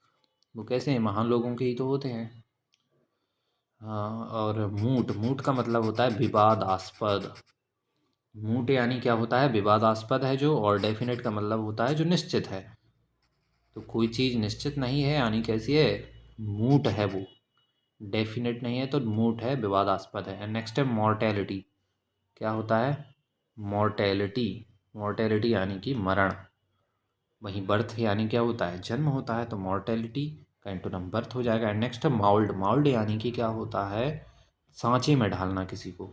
वो कैसे हैं, महान लोगों के ही तो होते हैं। हाँ, और मूट, मूट का मतलब होता है विवादास्पद। मूट यानी क्या होता है, विवादास्पद है जो। और डेफिनेट का मतलब होता है जो निश्चित है। तो कोई चीज़ निश्चित नहीं है यानी कैसी है, मूट है वो। डेफिनेट नहीं है तो मूट है, विवादास्पद है। नेक्स्ट है मॉर्टेलिटी, क्या होता है, मॉर्टेलिटी, मॉर्टेलिटी यानी कि मरण। वहीं बर्थ यानी क्या होता है, जन्म होता है। तो मॉर्टेलिटी का एंटोनम बर्थ हो जाएगा। नेक्स्ट है माउल्ड, माउल्ड यानी कि क्या होता है, सांचे में ढालना किसी को।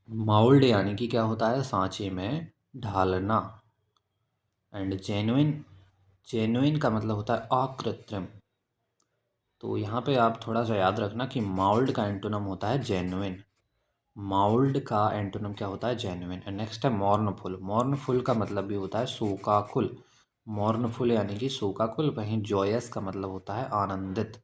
माउल्ड यानी कि क्या होता है, सांचे में ढालना। एंड जेन्युइन, जेन्युइन का मतलब होता है अकृत्रिम। तो यहाँ पे आप थोड़ा सा याद रखना कि माउल्ड का एंटोनम होता है जेन्युइन। माउल्ड का एंटोनम क्या होता है, जेन्युइन। एंड नेक्स्ट है मॉर्नफुल, मॉर्नफुल का मतलब भी होता है शोकाकुल। मॉर्नफुल यानी कि शोकाकुल। वहीं जॉयस का मतलब होता है आनंदित।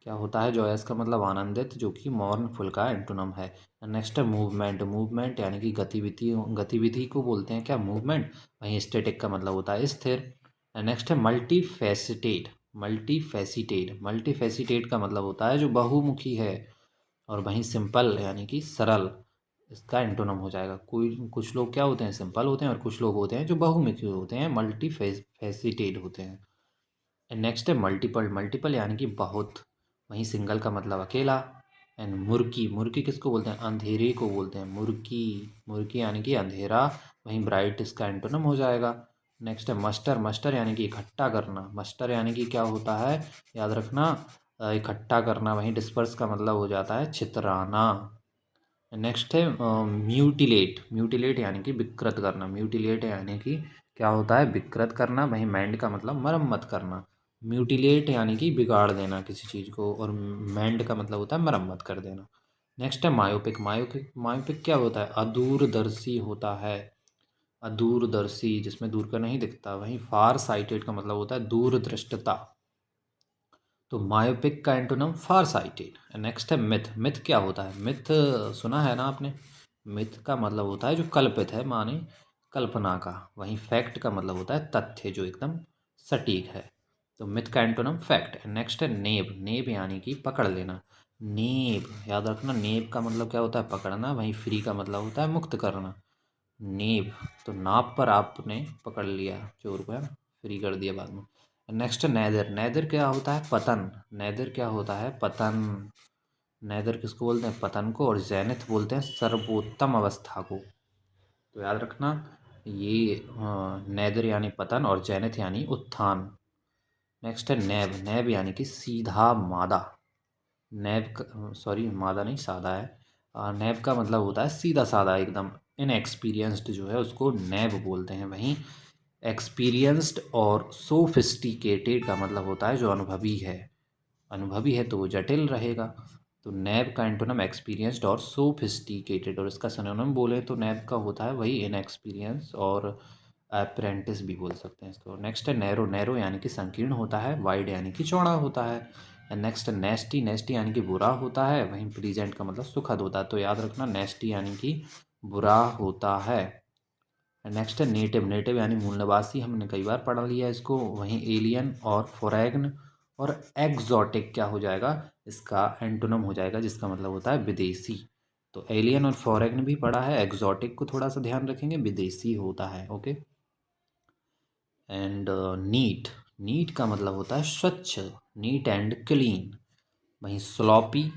क्या होता है, जॉयस का मतलब आनंदित, जो कि मॉर्नफुल का एंटोनम है। नेक्स्ट है मूवमेंट, मूवमेंट यानी कि गतिविधि, गतिविधि को बोलते हैं क्या, मूवमेंट। वहीं स्टैटिक का मतलब होता है स्थिर। नेक्स्ट है multi faceted, multi faceted, multi faceted का मतलब होता है जो बहुमुखी है। और वहीं सिंपल यानी कि सरल, इसका एंटोनम हो जाएगा। कोई कुछ लोग क्या होते हैं, सिंपल होते हैं, और कुछ लोग होते हैं जो बहुमुखी होते हैं, मल्टी फैसिटेड होते हैं। नेक्स्ट है मल्टीपल, मल्टीपल यानी कि बहुत। वहीं सिंगल का मतलब अकेला। एंड मुर्की, मुर्की किसको बोलते हैं, अंधेरे को बोलते हैं मुर्की। मुर्की यानी कि अंधेरा। वहीं ब्राइट इसका एंटोनम हो जाएगा। नेक्स्ट है मस्टर, मस्टर यानी कि इकट्ठा करना। मस्टर यानी कि क्या होता है, याद रखना, इकट्ठा करना। वहीं डिस्पर्स का मतलब हो जाता है छितराना। नेक्स्ट है म्यूटिलेट, म्यूटिलेट यानी कि विकृत करना। म्यूटिलेट यानी कि क्या होता है, विकृत करना। वहीं मैंड का मतलब मरम्मत करना। म्यूटिलेट यानी कि बिगाड़ देना किसी चीज़ को, और मैंड का मतलब होता है मरम्मत कर देना। नेक्स्ट है मायोपिक, मायोपिक, मायोपिक क्या होता है, अदूरदर्शी होता है। अदूरदर्शी जिसमें दूर का नहीं दिखता। वहीं फार साइटेड का मतलब होता है दूरदृष्टता। तो मायोपिक का एंटोनम फार साइटेड। नेक्स्ट है मिथ, मिथ क्या होता है, मिथ सुना है ना आपने। मिथ का मतलब होता है जो कल्पित है, माने कल्पना का। वहीं फैक्ट का मतलब होता है तथ्य, जो एकदम सटीक है। तो मिथ का एंटोनम फैक्ट। नेक्स्ट है नेब, नेब यानी कि पकड़ लेना। नेब, याद रखना, नेब का मतलब क्या होता है, पकड़ना। वहीं फ्री का मतलब होता है मुक्त करना। नेब, तो नाप पर आपने पकड़ लिया चोर को, है ना। फ्री कर दिया बाद में। नेक्स्ट नैदर, नैदर क्या होता है? पतन। नैदर क्या होता है? पतन। नैदर किसको बोलते हैं? पतन को। और ज़ेनिथ बोलते हैं सर्वोत्तम अवस्था को। तो याद रखना ये नैदर यानी पतन और ज़ेनिथ यानी उत्थान। नेक्स्ट है नैब, नैब यानी कि सीधा मादा। नैब सॉरी मादा नहीं सादा है। नैब का मतलब होता है सीधा सादा एकदम इनएक्सपीरियंस्ड जो है उसको नैब बोलते हैं। वहीं एक्सपीरियंस्ड और सोफिस्टिकेटेड का मतलब होता है जो अनुभवी है। अनुभवी है तो वो जटिल रहेगा। तो नैब का एंटोनम एक्सपीरियंस्ड और सोफिस्टिकेटेड, और इसका सिनोनिम बोले तो नैब का होता है वही इनएक्सपीरियंस और अप्रेंटिस भी बोल सकते हैं इसको। नेक्स्ट है नैरो, नैरो यानी कि संकीर्ण होता है। वाइड यानी कि चौड़ा होता है। नेक्स्ट है नेस्टी, नेस्टी यानी कि बुरा होता है। वहीं प्लीजेंट का मतलब सुखद होता है। तो याद रखना नेस्टी यानी कि बुरा होता है। नेक्स्ट है नेटिव, नेटिव यानी मूल निवासी, हमने कई बार पढ़ा लिया इसको। वहीं एलियन और फॉरेन और एक्सोटिक क्या हो जाएगा? इसका एंटोनम हो जाएगा जिसका मतलब होता है विदेशी। तो एलियन और फॉरेन भी पढ़ा है, एक्सोटिक को थोड़ा सा ध्यान रखेंगे, विदेशी होता है। ओके। एंड नीट, नीट का मतलब होता है स्वच्छ, नीट एंड क्लीन। वहीं स्लॉपी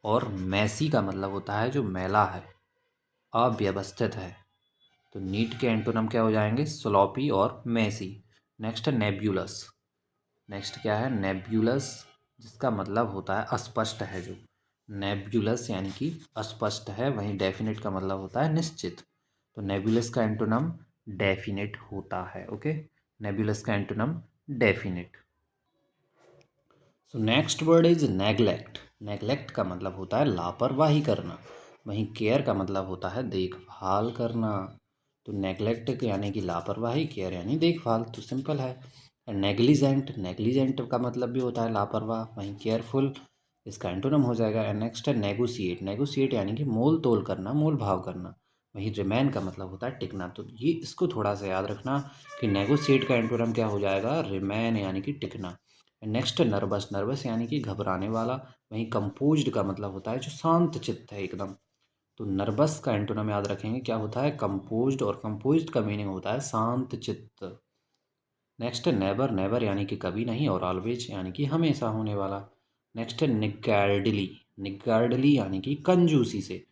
और मैसी का मतलब होता है जो मैला है, अव्यवस्थित है। तो नीट के एंटोनम क्या हो जाएंगे? स्लॉपी और मैसी। नेक्स्ट है नेब्यूलस, नेक्स्ट क्या है? नेब्यूलस, जिसका मतलब होता है अस्पष्ट है जो। नेब्यूलस यानी कि अस्पष्ट है। वहीं डेफिनेट का मतलब होता है निश्चित। तो नेबुलस का एंटोनम डेफिनेट होता है। ओके, नेबुलस का antonym definite. So next word is neglect. Neglect का मतलब होता है लापरवाही करना। वहीं केयर का मतलब होता है देखभाल करना। तो नेग्लेक्ट यानी कि लापरवाही, केयर यानी देखभाल, तो सिंपल है। नेग्लिजेंट, नेग्लिजेंट का मतलब भी होता है लापरवाह। वहीं केयरफुल इसका एंटोनम हो जाएगा। एंड नेक्स्ट है नेगोशिएट, नेगोशिएट यानी कि मोल तोल करना, मोल भाव करना। वहीं रिमेन का मतलब होता है टिकना। तो ये इसको थोड़ा सा याद रखना कि नेगोशिएट का एंटोनम क्या हो जाएगा? रिमेन यानी कि टिकना। नेक्स्ट नर्वस, नर्वस यानी कि घबराने वाला। वहीं कंपोज्ड का मतलब होता है जो शांत चित्त है एकदम। तो नर्वस का एंटोनम याद रखेंगे क्या होता है? कंपोज्ड, और कंपोज्ड का मीनिंग होता है शांत चित्त। नेक्स्ट है नेवर, नेवर यानी कि कभी नहीं, और ऑलवेज यानी कि हमेशा होने वाला। नेक्स्ट है निगार्डली, निगार्डली यानी कि कंजूसी से।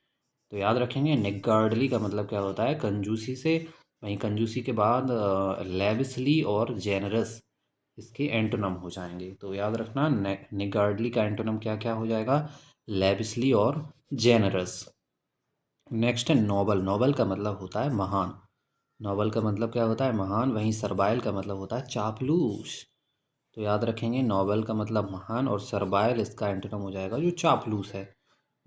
तो याद रखेंगे निगार्डली का मतलब क्या होता है? कंजूसी से। वहीं कंजूसी के बाद लेविसली और जेनरस इसके एंटोनम हो जाएंगे। तो याद रखना निगार्डली का एंटोनम क्या क्या हो जाएगा? लेविसली और जेनरस। नेक्स्ट है नोबल, नोबल का मतलब होता है महान। नोबल का मतलब क्या होता है? महान। वहीं सर्वाइल का मतलब होता है चापलूस। तो याद रखेंगे नोबल का मतलब महान, और सर्वाइल इसका एंटोनम हो जाएगा जो चापलूस है।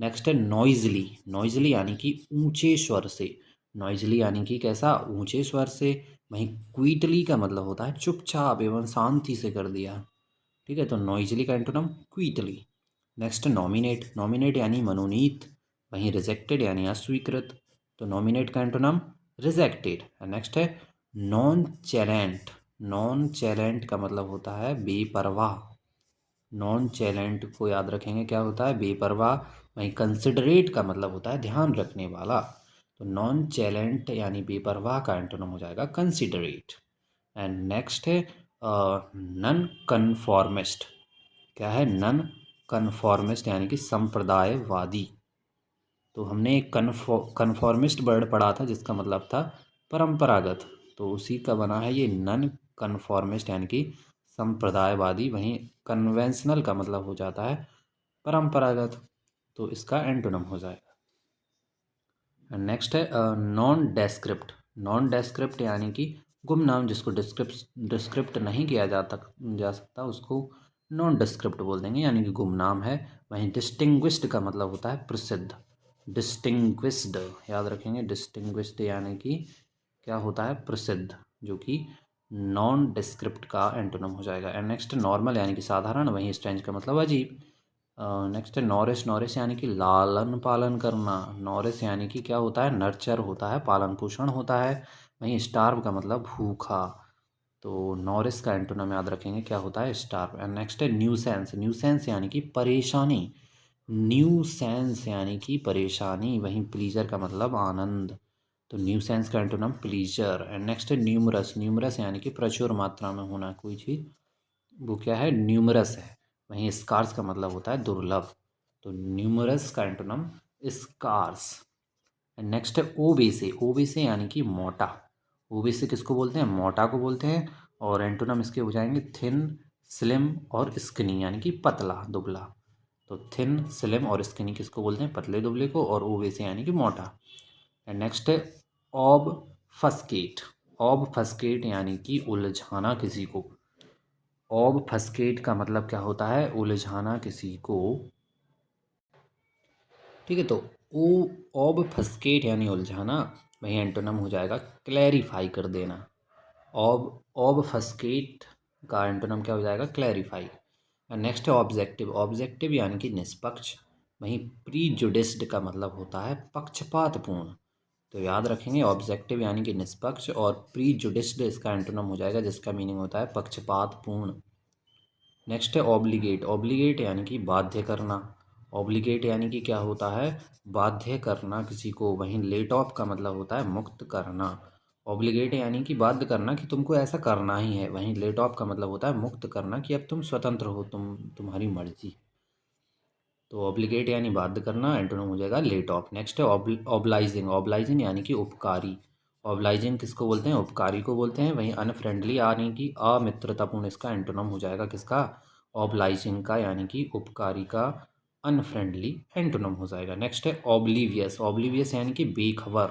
नेक्स्ट है नॉइजली, नॉइजली यानी कि ऊंचे स्वर से। नॉइजली यानी कि कैसा? ऊंचे स्वर से। वहीं क्वीटली का मतलब होता है चुपचाप एवं शांति से कर दिया। ठीक है, तो नॉइजली का एंटोनम क्वीटली। नेक्स्ट नॉमिनेट, नॉमिनेट यानी मनोनीत। वहीं रिजेक्टेड यानी अस्वीकृत। तो नॉमिनेट का एंटोनम रिजेक्टेड। नेक्स्ट है नॉन चैलेंट, नॉन चैलेंट का मतलब होता है बेपरवाह। नॉन चैलेंट को याद रखेंगे क्या होता है? बेपरवाह। वहीं कंसिडरेट का मतलब होता है ध्यान रखने वाला। तो नॉन चैलेंट यानी बेपरवाह का एंटोनम हो जाएगा कंसिडरेट। एंड नेक्स्ट है नन कन्फॉर्मिस्ट। क्या है? नन कन्फॉर्मिस्ट यानी कि संप्रदायवादी। तो हमने एक कन्फॉर्मिस्ट वर्ड पढ़ा था जिसका मतलब था परंपरागत, तो उसी का बना है ये नन कन्फॉर्मिस्ट यानी कि संप्रदायवादी। वहीं कन्वेंशनल का मतलब हो जाता है परंपरागत, तो इसका एंटोनम हो जाएगा। नेक्स्ट है नॉन डेस्क्रिप्ट, नॉन डेस्क्रिप्ट यानी कि गुमनाम, जिसको डिस्क्रिप्ट नहीं किया जा सकता उसको नॉन डिस्क्रिप्ट बोल देंगे, यानी कि गुमनाम है। वहीं डिस्टिंग्विश्ड का मतलब होता है प्रसिद्ध। डिस्टिंग्विश्ड याद रखेंगे, डिस्टिंग्विश्ड यानी कि क्या होता है? प्रसिद्ध, जो कि नॉन डिस्क्रिप्ट का एंटोनम हो जाएगा। एंड नेक्स्ट नॉर्मल यानी कि साधारण। वहीं स्ट्रेंज का मतलब अजीब। नेक्स्ट है नॉरिश, नॉरिश यानी कि लालन पालन करना। नॉरिश यानी कि क्या होता है? नर्चर होता है, पालन पोषण होता है। वहीं स्टार्व का मतलब भूखा। तो नॉरिश का एंटोनम याद रखेंगे क्या होता है? स्टार्व। एंड नेक्स्ट है न्यूसेंस, न्यूसेंस यानी कि परेशानी। न्यूसेंस यानी कि परेशानी। वहीं प्लीजर का मतलब आनंद। तो न्यूसेंस का एंटोनिम प्लीजर। एंड नेक्स्ट है न्यूमरस। न्यूमरस यानी कि प्रचुर मात्रा में होना कोई चीज़, वो क्या है, न्यूमरस है। वहीं स्कार्स का मतलब होता है दुर्लभ। तो न्यूमरस का एंटोनिम स्कार्स। एंड नेक्स्ट है ओबेसे। ओबेसे यानी कि मोटा। ओबेसे किसको बोलते हैं, मोटा को बोलते हैं। और एंटोनिम इसके हो जाएंगे थिन, स्लिम और स्किनी यानी कि पतला दुबला। तो थिन, स्लिम और स्किनी किसको बोलते हैं, पतले दुबले को, और ओबेसे यानी कि मोटा। एंड नेक्स्ट है ऑब फस्केट। ऑब फस्केट यानी कि उलझाना किसी को। ऑब फस्केट का मतलब क्या होता है, उलझाना किसी को। ठीक है, तो ओ ऑब फस्केट यानी उलझाना, वही एंटोनम हो जाएगा क्लैरिफाई कर देना। ऑब ऑब फस्केट का एंटोनम क्या हो जाएगा, क्लैरिफाई। नेक्स्ट है ऑब्जेक्टिव। ऑब्जेक्टिव यानी कि निष्पक्ष। वहीं प्रीजुडिस्ड का मतलब होता है पक्षपातपूर्ण। तो याद रखेंगे, ऑब्जेक्टिव यानी कि निष्पक्ष, और प्रीजुडिस्ड इसका एंटोनम हो जाएगा जिसका मीनिंग होता है पक्षपातपूर्ण। नेक्स्ट है ऑब्लिगेट। ऑब्लिगेट यानी कि बाध्य करना। ऑब्लिगेट यानी कि क्या होता है, बाध्य करना किसी को। वहीं लेट ऑफ का मतलब होता है मुक्त करना। ऑब्लिगेट यानी कि बाध्य करना कि तुमको ऐसा करना ही है। वहीं लेट ऑफ का मतलब होता है मुक्त करना कि अब तुम स्वतंत्र हो, तुम्हारी मर्जी। तो ऑब्लिगेट यानी बाध्य करना, एंटोनिम हो जाएगा लेट ऑफ। नेक्स्ट है ऑब्लाइजिंग। ऑब्लाइजिंग यानी कि उपकारी। ऑब्लाइजिंग किसको बोलते हैं, उपकारी को बोलते हैं। वहीं अनफ्रेंडली यानी कि अमित्रतापूर्ण, इसका एंटोनिम हो जाएगा किसका, ऑब्लाइजिंग का, यानी कि उपकारी का अनफ्रेंडली एंटोनिम हो जाएगा। नेक्स्ट है ऑब्लीवियस। ऑब्लीवियस यानी कि बेखबर।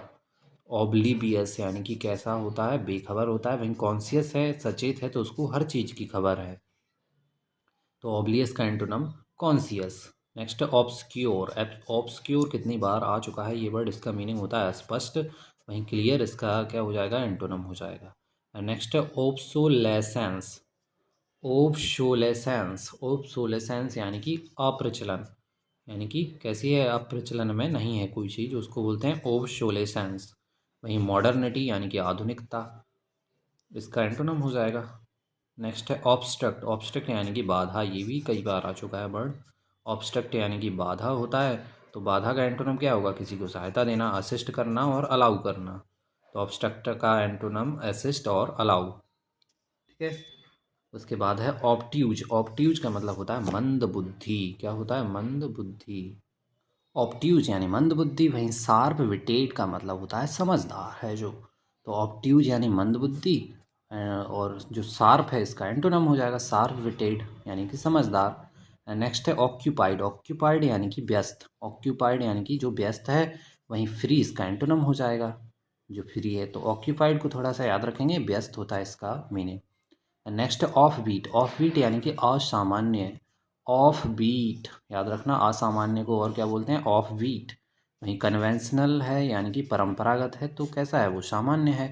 ऑब्लीवियस यानी कि कैसा होता है, बेखबर होता है। वहीं कॉन्शियस है, सचेत है, तो उसको हर चीज़ की खबर है। तो ऑब्लियस का antonym conscious. Next obscure. Obscure कितनी बार आ चुका है ये वर्ड, इसका मीनिंग होता है स्पष्ट। वहीं क्लियर इसका क्या हो जाएगा, एंटोनम हो जाएगा। नेक्स्ट है ओब्सोलेसेंस। ओब्सोलेसेंस। ओब्सोलेसेंस यानी कि अप्रचलन, यानी कि कैसी है, अप्रचलन में नहीं है कोई चीज़, उसको बोलते हैं ओब्सोलेसेंस। वहीं मॉडर्निटी यानी कि आधुनिकता, इसका एंटोनम हो जाएगा। नेक्स्ट है ऑब्स्ट्रक्ट। ऑब्स्ट्रक्ट यानी कि बाधा, ये भी कई बार आ चुका है वर्ड। ऑब्स्ट्रक्ट यानी कि बाधा होता है। तो बाधा का एंटोनम क्या होगा, किसी को सहायता देना, असिस्ट करना और अलाउ करना। तो ऑब्स्ट्रक्ट का एंटोनम असिस्ट और अलाउ। ठीक है, उसके बाद है ऑब्ट्यूज। ऑब्ट्यूज का मतलब होता है मंद बुद्धि। क्या होता है, मंद बुद्धि। ऑब्ट्यूज यानी मंद बुद्धि। वहीं शार्प विटेड का मतलब होता है समझदार है जो। तो ऑब्ट्यूज यानी मंद बुद्धि, और जो शार्प है इसका एंटोनम हो जाएगा शार्प विटेड यानी कि समझदार। नेक्स्ट है ऑक्यूपाइड। ऑक्यूपाइड यानी कि व्यस्त। ऑक्यूपाइड यानी कि जो व्यस्त है। वहीं फ्री इसका एंटोनम हो जाएगा, जो फ्री है। तो ऑक्यूपाइड को थोड़ा सा याद रखेंगे, व्यस्त होता है इसका meaning. Next off beat. Off beat यानी कि असामान्य। ऑफ बीट याद रखना, असामान्य को और क्या बोलते हैं, ऑफ बीट। वहीं कन्वेंशनल है यानी कि परंपरागत है, तो कैसा है वो, सामान्य है।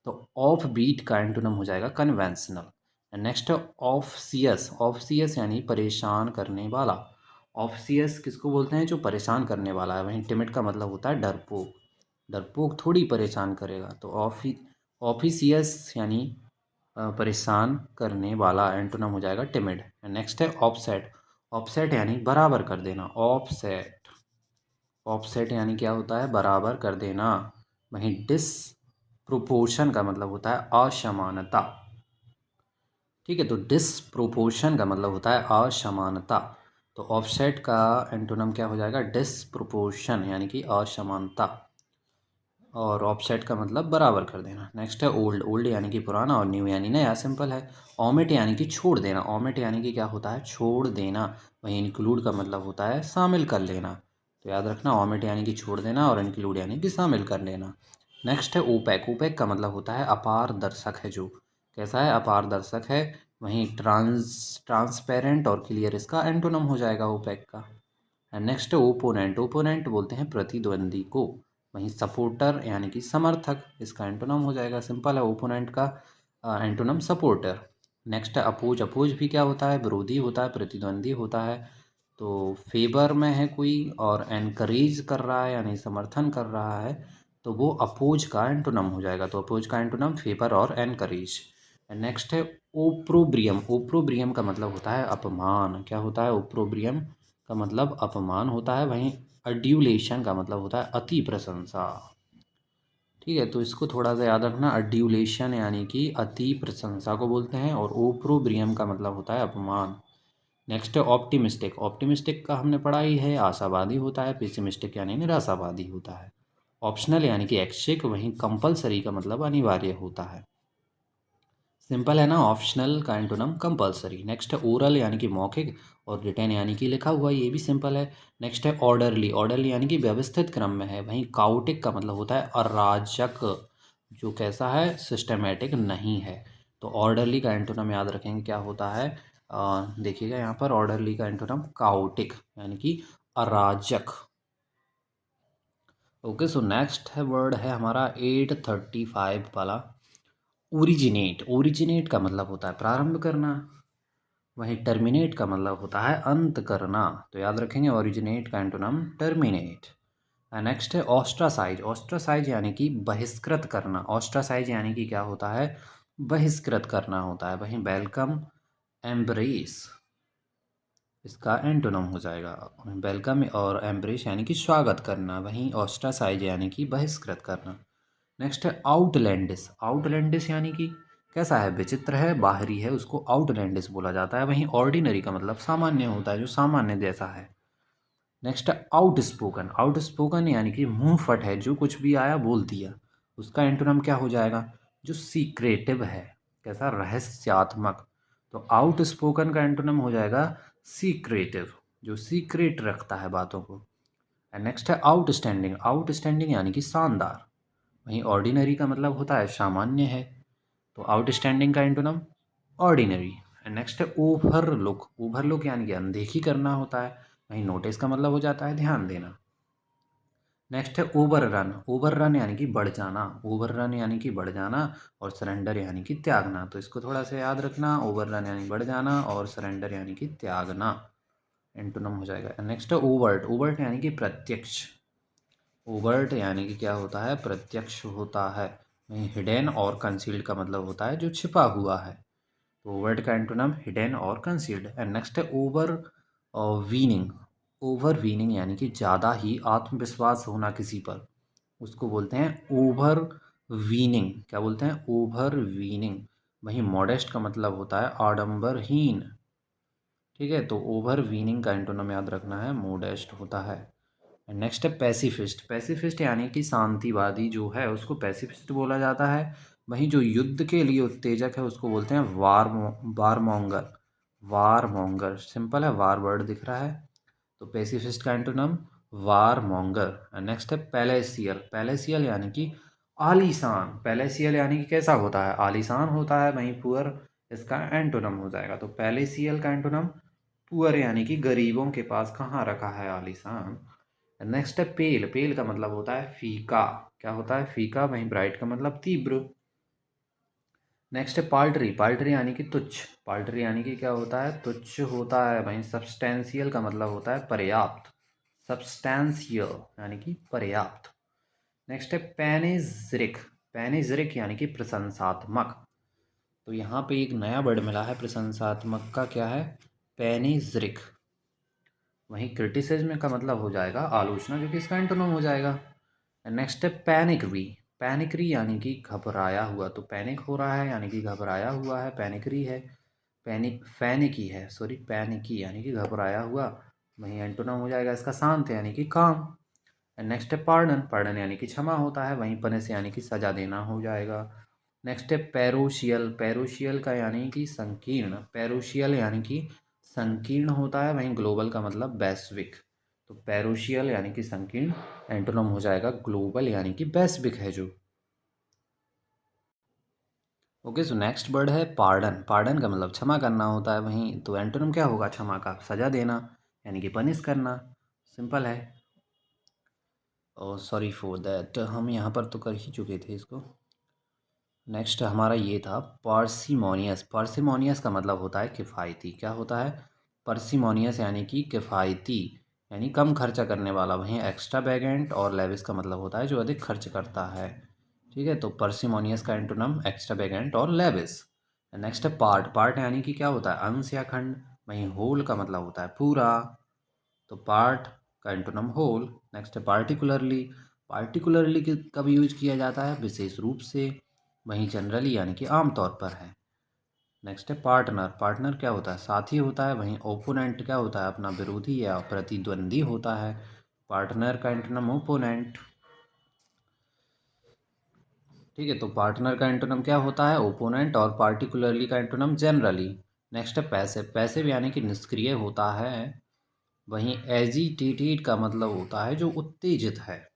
तो ऑफ बीट का एंटोनिम हो जाएगा conventional. Next officious. Officious यानी परेशान करने वाला। ऑफ सियस किसको बोलते हैं, जो परेशान करने वाला है। वहीं टिमिड का मतलब होता है डरपोक। डरपोक थोड़ी परेशान करेगा। तो ऑफिसियस यानी परेशान करने वाला, एंटोनिम हो जाएगा टिमिड। नेक्स्ट है ऑफसेट। ऑफसेट यानी बराबर कर देना, ऑफसेट। ऑफसेट यानी क्या होता है, बराबर कर देना। वहीं डिसप्रोपोर्शन का मतलब होता है असमानता। ठीक है, तो डिसप्रोपोर्शन का मतलब होता है असमानता। तो ऑफसेट का एंटोनिम क्या हो जाएगा, डिसप्रोपोर्शन यानी कि असमानता। और ऑफसेट का मतलब बराबर कर देना। नेक्स्ट है ओल्ड। ओल्ड यानी कि पुराना, और न्यू यानी नया, सिंपल है। ओमिट यानी कि छोड़ देना। ओमिट यानी कि क्या होता है, छोड़ देना। वहीं इंक्लूड का मतलब होता है शामिल कर लेना। तो याद रखना, ओमिट यानी कि छोड़ देना, और इंक्लूड यानी कि शामिल कर लेना। नेक्स्ट है ओपेक। ओपेक का मतलब होता है अपारदर्शक है जो। कैसा है, अपारदर्शक है। वहीं ट्रांसपेरेंट और क्लियर इसका एंटोनम हो जाएगा ओपेक का। नेक्स्ट है ओपोनेंट। ओपोनेंट बोलते हैं प्रतिद्वंदी को। वहीं सपोर्टर यानी कि समर्थक, इसका एंटोनम हो जाएगा, सिंपल है, ओपोनेंट का एंटोनम सपोर्टर। नेक्स्ट है अपोज। अपोज भी क्या होता है, विरोधी होता है, प्रतिद्वंदी होता है। तो फेवर में है कोई और एनकरेज कर रहा है यानी समर्थन कर रहा है, तो वो अपोज का एंटोनम हो जाएगा। तो अपोज का एंटोनम फेवर और एनकरेज। नेक्स्ट है ओप्रोब्रियम। ओप्रोब्रियम का मतलब होता है अपमान। क्या होता है, ओप्रोब्रियम का मतलब अपमान होता है। वहीं अड्यूलेशन का मतलब होता है अति प्रशंसा। ठीक है, तो इसको थोड़ा सा याद रखना। अड्यूलेशन यानी कि अति प्रशंसा को बोलते हैं, और ओप्रोब्रियम का मतलब होता है अपमान। नेक्स्ट है ऑप्टिमिस्टिक। ऑप्टिमिस्टिक का हमने पढ़ा ही है, आशावादी होता है। पेसिमिस्टिक यानी निराशावादी होता है। ऑप्शनल यानी कि ऐच्छिक। वहीं कंपलसरी का मतलब अनिवार्य होता है। सिंपल है ना, ऑप्शनल का एंटोनम कंपलसरी। नेक्स्ट है ओरल यानी कि मौखिक, और रिटेन यानी कि लिखा हुआ, ये भी सिंपल है। नेक्स्ट है ऑर्डरली। ऑर्डरली यानी कि व्यवस्थित क्रम में है। वहीं काउटिक का मतलब होता है अराजक, जो कैसा है, सिस्टमेटिक नहीं है। तो ऑर्डरली का एंटोनम याद रखेंगे क्या होता है। देखिएगा यहाँ पर ऑर्डरली का एंटोनम काउटिक यानी कि अराजक। ओके, सो नेक्स्ट है वर्ड है हमारा 835 वाला, ओरिजिनेट। ओरिजिनेट का मतलब होता है प्रारंभ करना। वहीं टर्मिनेट का मतलब होता है अंत करना। तो याद रखेंगे ओरिजिनेट का एंटोनम टर्मिनेट। नेक्स्ट है ऑस्ट्रासाइज। ऑस्ट्रासाइज यानी कि बहिष्कृत करना। ऑस्ट्रासाइज यानी कि क्या होता है, बहिष्कृत करना होता है। वहीं वेलकम, एम्ब्रेस इसका एंटोनम हो जाएगा। वेलकम और एम्ब्रेस यानी कि स्वागत करना। वहीं ऑस्ट्रासाइज यानी कि बहिष्कृत करना। नेक्स्ट है आउटलैंडिस। आउटलैंडिस यानी कि कैसा है, विचित्र है, बाहरी है, उसको आउटलैंडिस बोला जाता है। वहीं ऑर्डिनरी का मतलब सामान्य होता है, जो सामान्य जैसा है। नेक्स्ट है आउटस्पोकन। आउटस्पोकन यानी कि मुंह फट है, जो कुछ भी आया बोल दिया। उसका एंटोनम क्या हो जाएगा, जो सीक्रेटिव है, कैसा, रहस्यात्मक। तो आउटस्पोकन का एंटोनम हो जाएगा सीक्रेटिव, जो सीक्रेट रखता है बातों को। एंड नेक्स्ट है आउटस्टैंडिंग। आउटस्टैंडिंग यानी कि शानदार। वहीं ऑर्डिनरी का मतलब होता है सामान्य है। तो आउटस्टैंडिंग का एंटोनम ऑर्डिनरी। एंड नेक्स्ट है ओवरलुक। ओवरलुक यानी कि अनदेखी करना होता है। वहीं नोटिस का मतलब हो जाता है ध्यान देना। नेक्स्ट है ओवररन। ओवररन यानी कि बढ़ जाना। ओवररन यानी कि बढ़ जाना, और सरेंडर यानी कि त्यागना। तो इसको थोड़ा सा याद रखना, ओवररन यानी बढ़ जाना, और सरेंडर यानी कि त्यागना एंटोनम हो जाएगा। नेक्स्ट है ओवर्ट। ओवर्ट यानी कि प्रत्यक्ष। ओवर्ट यानी कि क्या होता है, प्रत्यक्ष होता है। वहीं हिडन और कंसील्ड का मतलब होता है जो छिपा हुआ है। तो ओवर्ट का एंटोनम हिडन और कंसील्ड। एंड नेक्स्ट है ओवर वीनिंग। ओवर वीनिंग यानी कि ज़्यादा ही आत्मविश्वास होना किसी पर, उसको बोलते हैं ओवर वीनिंग। क्या बोलते हैं, ओवर वीनिंग। वहीं मॉडेस्ट का मतलब होता है आडंबरहीन। ठीक है, तो ओवर वीनिंग का एंटोनम याद रखना है, मोडेस्ट होता है। नेक्स्ट है पैसिफिस्ट। पैसिफिस्ट यानी कि शांतिवादी जो है, उसको पैसिफिस्ट बोला जाता है। वहीं जो युद्ध के लिए उत्तेजक है, उसको बोलते हैं वारमोंगर। वारमोंगर सिंपल है, वार वर्ड दिख रहा है। तो पैसिफिस्ट का एंटोनम वारमोंगर। नेक्स्ट है पैलेसियल। पैलेसियल यानी कि आलीशान। पैलेसियल यानी कि कैसा होता है, आलीशान होता है। वहीं पुअर इसका एंटोनम हो जाएगा। तो पैलेसियल का एंटोनम पुअर यानी कि गरीबों के पास कहाँ रखा है, आलीशान। नेक्स्ट है पेल। पेल का मतलब होता है फीका। क्या होता है, फीका। वहीं ब्राइट का मतलब तीव्र। नेक्स्ट है पाल्ट्री। पाल्ट्री यानी कि तुच्छ। पाल्ट्री यानी कि क्या होता है, तुच्छ होता है। वहीं सब्सटेंशियल का मतलब होता है पर्याप्त। सब्सटेंशियल यानी कि पर्याप्त। नेक्स्ट है पैनेज्रिक। पैनेज्रिक यानी कि प्रशंसात्मक। तो यहाँ पे एक नया वर्ड मिला है प्रशंसात्मक का, क्या है, पैनेज्रिक। वहीं क्रिटिसिज्म का मतलब हो जाएगा आलोचना, जो कि इसका एंटोनम हो जाएगा। नेक्स्ट है पैनिकरी। पैनिकरी यानी कि घबराया हुआ। तो पैनिक हो रहा है यानी कि घबराया हुआ है, पैनिकरी है। पैनिकी है, सॉरी, पैनिकी यानी कि घबराया हुआ। वहीं एंटोनम हो जाएगा इसका शांत यानी कि काम। नेक्स्ट है पार्डन। पार्डन यानी कि क्षमा होता है। वहीं पनिश यानी कि सजा देना हो जाएगा। नेक्स्ट है पेरोशियल। पेरोशियल का यानी कि संकीर्ण। पेरोशियल यानी कि संकीर्ण होता है। वहीं ग्लोबल का मतलब वैश्विक। तो पेरोशियल यानी कि संकीर्ण, एंटोनम हो जाएगा ग्लोबल यानी कि वैश्विक है जो। ओके, सो नेक्स्ट वर्ड है पार्डन। पार्डन का मतलब क्षमा करना होता है। वहीं तो एंटोनम क्या होगा, क्षमा का, सजा देना यानी कि पनिश करना। सिंपल है। और सॉरी फॉर दैट, हम यहाँ पर तो कर ही चुके थे इसको। नेक्स्ट हमारा ये था पार्सिमोनियस। पार्सिमोनियस का मतलब होता है किफ़ायती। क्या होता है, पार्सिमोनियस यानी कि किफ़ायती, यानी कम खर्चा करने वाला। वहीं एक्स्ट्रावेगेंट और लेविश का मतलब होता है जो अधिक खर्च करता है। ठीक है, तो पार्सिमोनियस का एंटोनम एक्स्ट्रावेगेंट और लेविश। नेक्स्ट है पार्ट। पार्ट यानी कि क्या होता है, अंश या खंड। वहीं होल का मतलब होता है पूरा। तो पार्ट का एंटोनम होल। नेक्स्ट है पार्टिकुलरली। पार्टिकुलरली कब यूज किया जाता है? विशेष रूप से। वहीं जनरली यानी कि आमतौर पर है। नेक्स्ट है पार्टनर। पार्टनर क्या होता है? साथी होता है। वहीं ओपोनेंट क्या होता है? अपना विरोधी या प्रतिद्वंदी होता है। पार्टनर का एंटोनिम ओपोनेंट। ठीक है, तो पार्टनर का एंटोनिम क्या होता है? ओपोनेंट। और पार्टिकुलरली का एंटोनिम जनरली। नेक्स्ट है पैसिव। पैसिव यानी कि निष्क्रिय होता है। वहीं एजिटेटेड का मतलब होता है जो उत्तेजित है।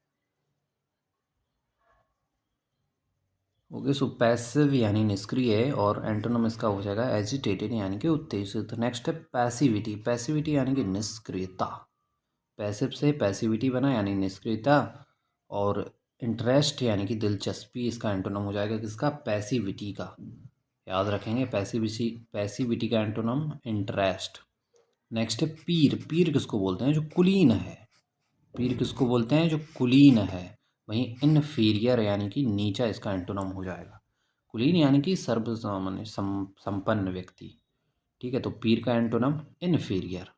ओके, सो पैसिव यानी निष्क्रिय और एंटोनिम इसका हो जाएगा एजिटेटेड यानी कि उत्तेजित। नेक्स्ट है पैसिविटी। पैसिविटी यानी कि निष्क्रियता। पैसिव से पैसिविटी बना यानी निष्क्रियता। और इंटरेस्ट यानी कि दिलचस्पी, इसका एंटोनिम हो जाएगा किसका? पैसिविटी का। याद रखेंगे, पैसिविटी पैसिविटी का एंटोनिम इंटरेस्ट। नेक्स्ट है पीर। पीर किसको बोलते हैं? जो कुलीन है। पीर किसको बोलते हैं? जो कुलीन है। वहीं इनफीरियर यानी कि नीचा, इसका एंटोनिम हो जाएगा। कुलीन यानी कि सर्वसामान्य संपन्न व्यक्ति। ठीक है, तो पीर का एंटोनिम इनफीरियर।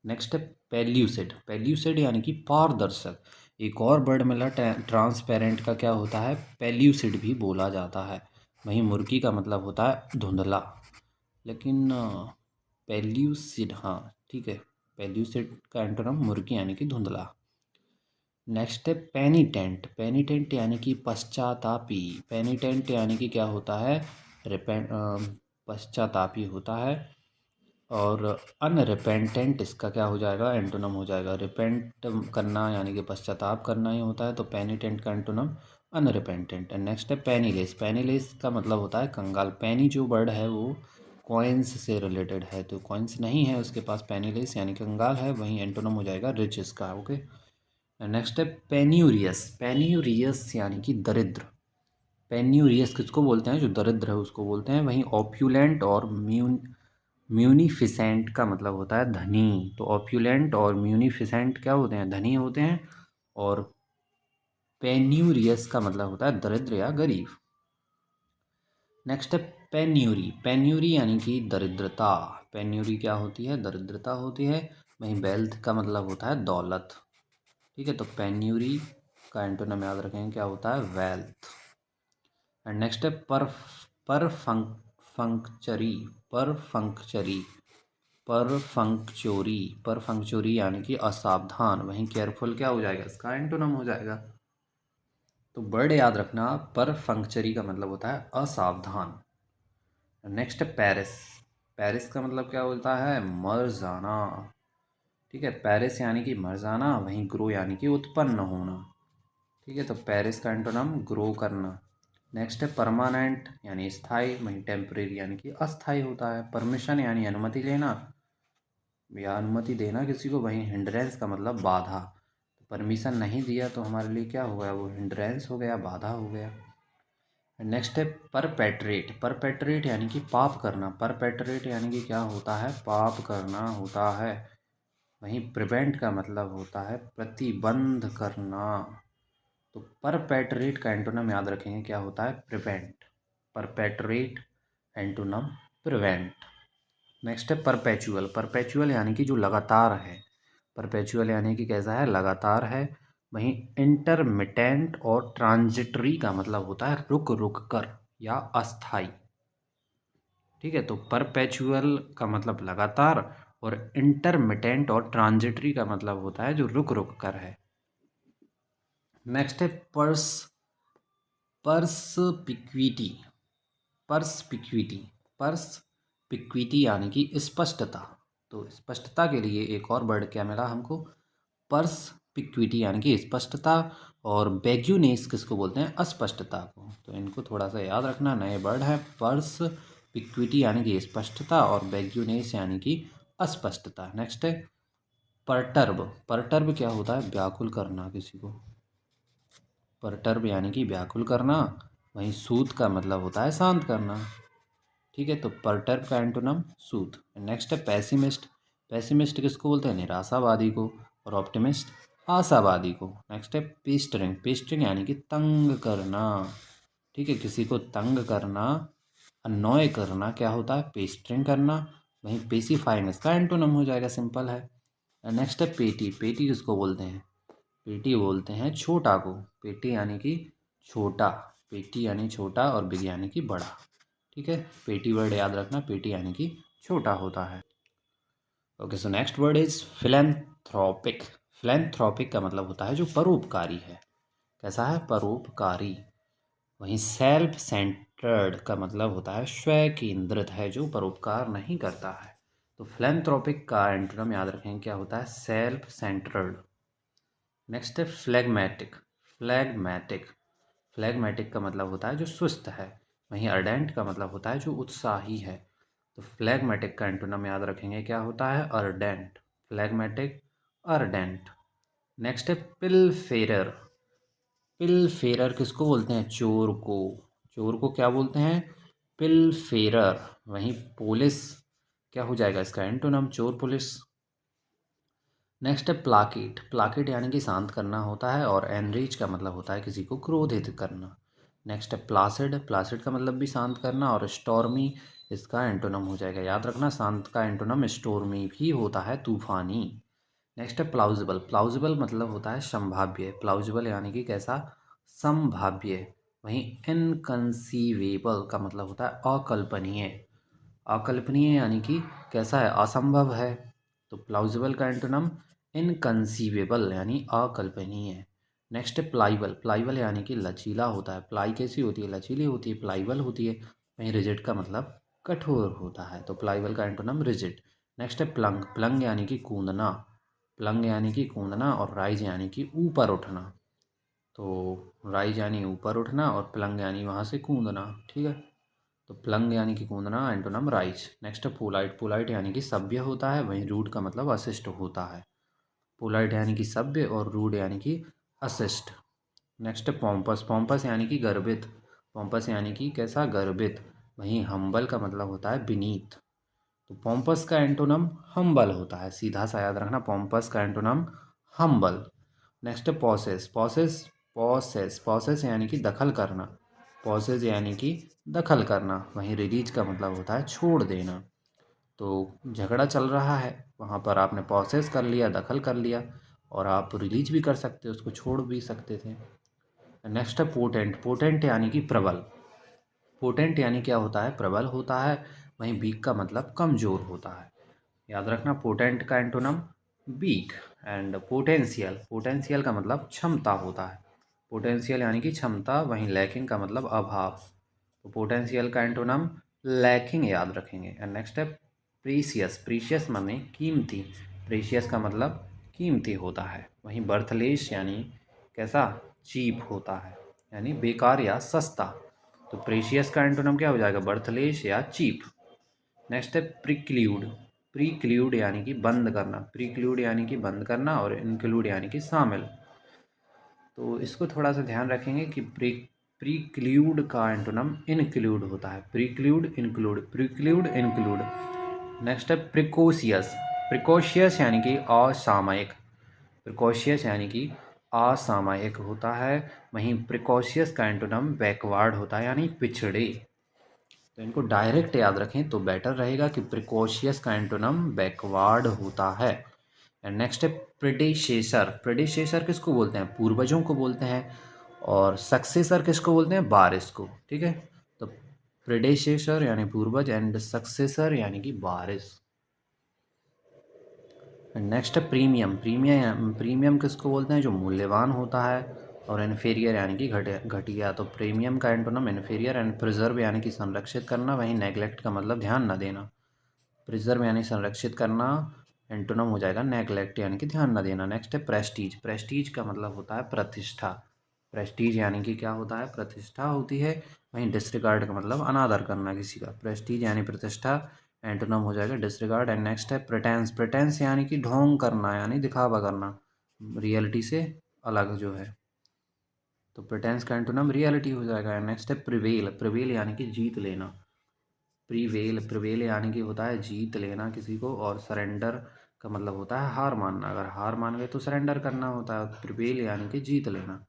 नेक्स्ट है पेल्यूसिड। पेल्यूसिड यानी कि पारदर्शक। एक और वर्ड मिला ट्रांसपेरेंट का, क्या होता है? पेल्यूसिड भी बोला जाता है। वहीं मुर्गी का मतलब होता है धुंधला। लेकिन पेल्यूसिड, हाँ ठीक है, पेल्यूसिड का एंटोनिम मुर्गी यानी कि धुंधला। नेक्स्ट है पेनिटेंट। पेनिटेंट यानी कि पश्चातापी। पेनिटेंट यानी कि क्या होता है? रिपेंट पश्चातापी होता है। और अनरिपेंटेंट इसका क्या हो जाएगा? एंटोनम हो जाएगा। रिपेंट करना यानी कि पश्चाताप करना ही होता है, तो पेनिटेंट का एंटोनम अनरिपेंटेंट। नेक्स्ट है पेनीलेस। पेनीलेस का मतलब होता है कंगाल। पेनी जो वर्ड है वो कॉइन्स से रिलेटेड है, तो कॉइन्स नहीं है उसके पास, पेनीलेस यानी कंगाल है। वहीं एंटोनम हो जाएगा रिच इसका। ओके, नेक्स्ट है पेन्यूरियस। पेन्यूरियस यानी कि दरिद्र। पेन्यूरियस किसको बोलते हैं? जो दरिद्र है उसको बोलते हैं। वहीं ऑप्यूलेंट और म्यूनिफिसेंट का मतलब होता है धनी। तो ऑप्यूलेंट और म्यूनिफिसेंट क्या होते हैं? धनी होते हैं। और पेन्यूरियस का मतलब होता है दरिद्र या गरीब। नेक्स्ट है पेन्यूरी। पेन्यूरी यानी कि दरिद्रता। पेन्यूरी क्या होती है? दरिद्रता होती है। वहीं वेल्थ का मतलब होता है दौलत। ठीक है, तो पेन्यूरी का एंटोनिम याद रखेंगे, क्या होता है? वेल्थ। एंड नेक्स्ट है परफंक्चरी। परफंक्चरी परफंक्चोरी परफंक्चोरी यानी कि असावधान। वहीं केयरफुल क्या हो जाएगा? इसका एंटोनिम हो जाएगा। तो वर्ड याद रखना, परफंक्चरी का मतलब होता है असावधान। नेक्स्ट है पेरिस। पेरिस का मतलब क्या होता है? मर जाना। ठीक है, पेरिस यानी कि मर जाना। वहीं ग्रो यानी कि उत्पन्न होना। ठीक है, तो पेरिस का एंटोनिम ग्रो करना। नेक्स्ट है परमानेंट यानी स्थायी। वहीं टेम्परेरी यानी कि अस्थायी होता है। परमिशन यानी अनुमति लेना या अनुमति देना किसी को। वहीं हिंड्रेंस का मतलब बाधा। परमिशन नहीं दिया तो हमारे लिए क्या हो गया? वो हिंड्रेंस हो गया, बाधा हो गया। नेक्स्ट है परपेट्रेट। परपेट्रेट यानी कि पाप करना। परपेट्रेट यानी कि क्या होता है? पाप करना होता है। वहीं प्रिवेंट का मतलब होता है प्रतिबंध करना। तो परपेट्रेट का एंटोनिम याद रखेंगे, क्या होता है? Prevent. Perpetrate antonym prevent. Next है परपेचुअल। परपेचुअल यानी कि जो लगातार है। परपेचुअल यानी कि कैसा है? लगातार है। वहीं इंटरमिटेंट और ट्रांजिटरी का मतलब होता है रुक रुक कर या अस्थाई। ठीक है, तो परपेचुअल का मतलब लगातार, और इंटरमिटेंट और ट्रांजिटरी का मतलब होता है जो रुक रुक कर है। नेक्स्ट है पर्सपिक्विटी। पर्सपिक्विटी पर्सपिक्विटी यानी कि स्पष्टता। तो स्पष्टता के लिए एक और वर्ड क्या मिला हमको? पर्सपिक्विटी यानी कि स्पष्टता। और बेग्यूनेस किसको बोलते हैं? अस्पष्टता को। तो इनको थोड़ा सा याद रखना, नए वर्ड है। पर्सपिक्विटी यानी कि स्पष्टता और बेग्यूनेस यानी कि अस्पष्टता। नेक्स्ट है परटर्ब। परटर्ब क्या होता है? व्याकुल करना किसी को। परटर्ब यानी कि व्याकुल करना। वहीं सूत का मतलब होता है शांत करना। ठीक है, तो परटर्ब का एंटोनिम सूत। नेक्स्ट है पेसिमिस्ट। पेसिमिस्ट किसको बोलते हैं? निराशावादी को। और ऑप्टिमिस्ट आशावादी को। नेक्स्ट है पेस्टरिंग। पेस्टरिंग यानी कि तंग करना। ठीक है, किसी को तंग करना, अनॉय करना क्या होता है? पेस्टरिंग करना। वहीं पेसिफाइंग इसका एंटोनिम हो जाएगा, सिंपल है। नेक्स्ट है पेटी। पेटी किसको बोलते हैं? पेटी बोलते हैं छोटा को। पेटी यानी कि छोटा, पेटी यानी छोटा और बिग यानी कि बड़ा। ठीक है, पेटी वर्ड याद रखना, पेटी यानी कि छोटा होता है। Okay, so next word is philanthropic. Philanthropic का मतलब होता है जो परोपकारी है। कैसा है? परोपकारी। वहीं सेल्फ सेंटर्ड का मतलब होता है स्वयं केंद्रित है, जो परोपकार नहीं करता है। तो फिलैंथ्रोपिक का एंटोनिम याद रखें क्या होता है? Self centred. नेक्स्ट है फ्लेगमैटिक। फ्लेगमैटिक, फ्लेगमैटिक का मतलब होता है जो सुस्त है। वहीं अर्डेंट का मतलब होता है जो उत्साही है। तो फ्लेगमैटिक का एंटोनिम याद रखेंगे क्या होता है? अर्डेंट। फ्लेगमैटिक, अर्डेंट। नेक्स्ट है पिलफेरर। पिलफेरर किसको बोलते हैं? चोर को। चोर को क्या बोलते हैं? पिलफेरर। वहीं पुलिस क्या हो जाएगा इसका एंटोनिम? चोर पुलिस। नेक्स्ट है प्लाकेट। प्लाकेट यानी कि शांत करना होता है, और एनरेज का मतलब होता है किसी को क्रोधित करना। नेक्स्ट है प्लासिड। प्लासिड का मतलब भी शांत करना, और स्टॉर्मी इसका एंटोनिम हो जाएगा। याद रखना, शांत का एंटोनिम स्टॉर्मी भी होता है, तूफानी। नेक्स्ट है प्लाउजिबल। प्लाउजिबल मतलब होता है संभाव्य। प्लाउजिबल यानी कि कैसा? संभाव्य। वहीं इनकंसीवेबल का मतलब होता है अकल्पनीय। अकल्पनीय यानी कि कैसा है? असंभव है। तो प्लाउजिबल का एंटोनिम इनकंसीवेबल यानी अकल्पनीय। नेक्स्ट है प्लाइबल। प्लाइबल यानी कि लचीला होता है। प्लाई कैसी होती है? लचीली होती है। प्लाइबल होती है। वहीं रिजिड का मतलब कठोर होता है। तो प्लाइबल का एंटोनिम रिजिड। नेक्स्ट है प्लंग। प्लंग यानी कि कूदना। प्लंग यानी कि कूदना, और राइज यानी कि ऊपर उठना। तो राइज यानी ऊपर उठना, और प्लंग यानी वहाँ से कूदना। ठीक है, तो प्लंग यानी कि कूदना, एंटोनिम राइज। नेक्स्ट है पोलाइट। पोलाइट यानी कि सभ्य होता है। वहीं रूड का मतलब अशिष्ट होता है। पोलाइट यानी कि सभ्य, और रूड यानी कि अशिष्ट। नेक्स्ट है पॉम्पस। पॉम्पस यानी कि गर्वित। पॉम्पस यानी कि कैसा? गर्वित। वहीं हम्बल का मतलब होता है बीनीथ। तो पॉम्पस का एंटोनम हम्बल होता है। सीधा सा याद रखना, पॉम्पस का एंटोनम हम्बल। नेक्स्ट है पॉसेस। पॉसेस, पॉसेस, पॉसेस यानी कि दखल करना। पॉसेस यानी कि दखल करना। वहीं रिलीज का मतलब होता है छोड़ देना। तो झगड़ा चल रहा है, वहाँ पर आपने पॉसेस कर लिया, दखल कर लिया, और आप रिलीज भी कर सकते हो, उसको छोड़ भी सकते थे। नेक्स्ट है पोटेंट। पोटेंट यानी कि प्रबल। पोटेंट यानी क्या होता है? प्रबल होता है। वहीं वीक का मतलब कमज़ोर होता है। याद रखना, पोटेंट का antonym weak. And potential. Potential का मतलब क्षमता होता है। पोटेंशियल यानी कि क्षमता। वहीं लैकिंग का मतलब अभाव। तो पोटेंशियल का एंटोनम लैकिंग याद रखेंगे। एंड नेक्स्ट है प्रीसियस। प्रीशियस माने कीमती। प्रीशियस का मतलब कीमती होता है। वहीं बर्थलेस यानी कैसा? चीप होता है, यानी बेकार या सस्ता। तो प्रीशियस का एंटोनम क्या हो जाएगा? बर्थलेस या चीप। नेक्स्ट है प्रिक्ल्यूड। प्रीक्ल्यूड यानी कि बंद करना। प्रीक्ल्यूड यानी कि बंद करना, और इंक्लूड यानी कि शामिल। तो इसको थोड़ा सा ध्यान रखेंगे कि प्रीक्ल्यूड का एंटोनम इनक्लूड होता है। प्रीक्ल्यूड, इंक्लूड, प्रीक्ल्यूड, इंक्लूड। नेक्स्ट है प्रिकोशियस। प्रिकॉशियस यानी कि असामयिक। प्रिकॉशियस यानी कि असामयिक होता है। वहीं प्रिकॉशियस का एंटोनम बैकवर्ड होता है, यानी पिछड़े। तो इनको डायरेक्ट याद रखें तो बेटर रहेगा कि प्रिकॉशियस का एंटोनम बैकवर्ड होता है। एंड नेक्स्ट है प्रेडिसेसर। प्रेडिसेसर किसको बोलते हैं? पूर्वजों को बोलते हैं। और सक्सेसर किसको बोलते हैं? वारिस को। ठीक है, तो प्रेडिसेसर यानी पूर्वज, एंड सक्सेसर यानी कि वारिस। नेक्स्ट है प्रीमियम। प्रीमियम किसको बोलते हैं? जो मूल्यवान होता है। और इन्फीरियर यानी कि घटिया। तो प्रीमियम का एंटोनम इन्फीरियर। एंड प्रिजर्व यानी कि संरक्षित करना। वहीं नेग्लेक्ट का मतलब ध्यान न देना। प्रिजर्व यानी संरक्षित करना, एंटोनम हो जाएगा नेग्लेक्ट यानी कि ध्यान न देना। नेक्स्ट है प्रेस्टीज। प्रेस्टीज का मतलब होता है प्रतिष्ठा। प्रेस्टीज यानी कि क्या होता है? प्रतिष्ठा होती है। वहीं डिसरिगार्ड का मतलब अनादर करना किसी का। प्रेस्टीज यानी प्रतिष्ठा, एंटोनम हो जाएगा डिसरिगार्ड। एंड नेक्स्ट है प्रिटेंस। प्रिटेंस यानी कि ढोंग करना, यानी दिखावा करना, रियलिटी से अलग जो है। तो प्रिटेंस का एंटोनम रियलिटी हो जाएगा। एंड नेक्स्ट है प्रिवेल। प्रिवेल यानी कि जीत लेना। प्रिवेल, प्रिवेल यानी कि होता है जीत लेना किसी को। और सरेंडर का मतलब होता है हार मानना। अगर हार मान गए तो सरेंडर करना होता है। प्रिवेल यानी कि जीत लेना।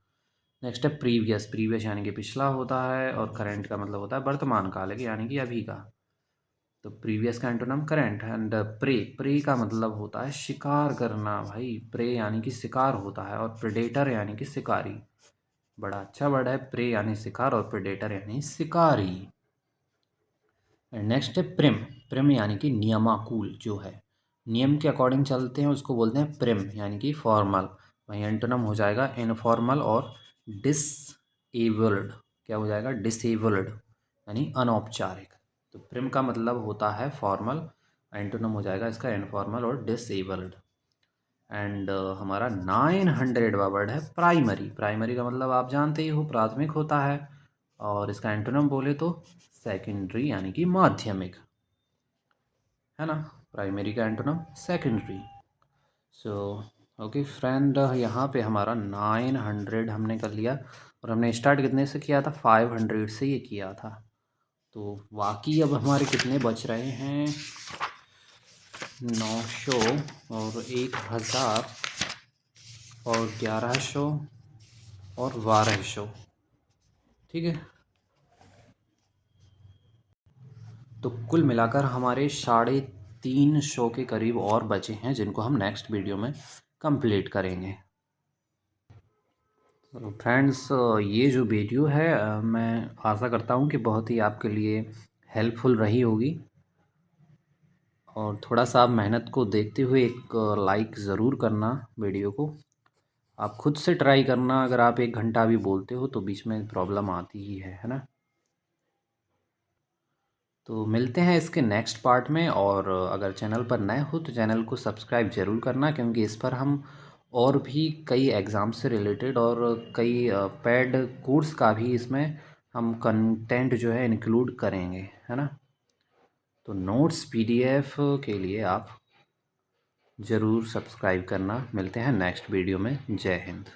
नेक्स्ट है प्रीवियस। प्रीवियस यानी कि पिछला होता है। और करेंट का मतलब होता है वर्तमान काल के, यानी कि अभी का। तो प्रीवियस का antonym current. And pray, pray का मतलब होता है शिकार करना भाई, प्रे यानी कि शिकार होता है, और प्रेडेटर यानी कि शिकारी। बड़ा अच्छा वर्ड है, प्रे यानी शिकार और प्रेडेटर यानी शिकारी। नेक्स्ट है प्रिम। प्रिम यानी कि नियमाकुल जो है, नियम के अकॉर्डिंग चलते हैं, उसको बोलते हैं प्रिम यानी कि फॉर्मल। वहीं एंटोनिम हो जाएगा इनफॉर्मल और डिसेबल्ड। क्या हो जाएगा? डिसेबल्ड यानी अनौपचारिक। तो प्रिम का मतलब होता है फॉर्मल, एंटोनिम हो जाएगा इसका इनफॉर्मल और डिसेबल्ड। एंड हमारा 900वां वर्ड है प्राइमरी। प्राइमरी का मतलब आप जानते ही हो, प्राथमिक होता है, और इसका एंटोनिम बोले तो सेकेंडरी यानी कि माध्यमिक, है ना। प्राइमरी का antonym secondary. So okay friend, यहाँ पे हमारा 900 हमने कर लिया, और हमने स्टार्ट कितने से किया था? 500 से ये किया था। तो बाकी अब हमारे कितने बच रहे हैं? 900 और 1000 और 1100 और 1200। ठीक है, तो कुल मिलाकर हमारे 350 के करीब और बचे हैं, जिनको हम नेक्स्ट वीडियो में कंप्लीट करेंगे। तो फ्रेंड्स, ये जो वीडियो है मैं आशा करता हूँ कि बहुत ही आपके लिए हेल्पफुल रही होगी, और थोड़ा सा आप मेहनत को देखते हुए एक लाइक ज़रूर करना वीडियो को। आप खुद से ट्राई करना, अगर आप 1 घंटा भी बोलते हो तो बीच में प्रॉब्लम आती ही है ना। तो मिलते हैं इसके नेक्स्ट पार्ट में, और अगर चैनल पर नए हो तो चैनल को सब्सक्राइब ज़रूर करना, क्योंकि इस पर हम और भी कई एग्ज़ाम से रिलेटेड और कई पेड कोर्स का भी इसमें हम कंटेंट जो है इंक्लूड करेंगे, है ना। तो नोट्स पीडीएफ के लिए आप ज़रूर सब्सक्राइब करना। मिलते हैं नेक्स्ट वीडियो में। जय हिंद।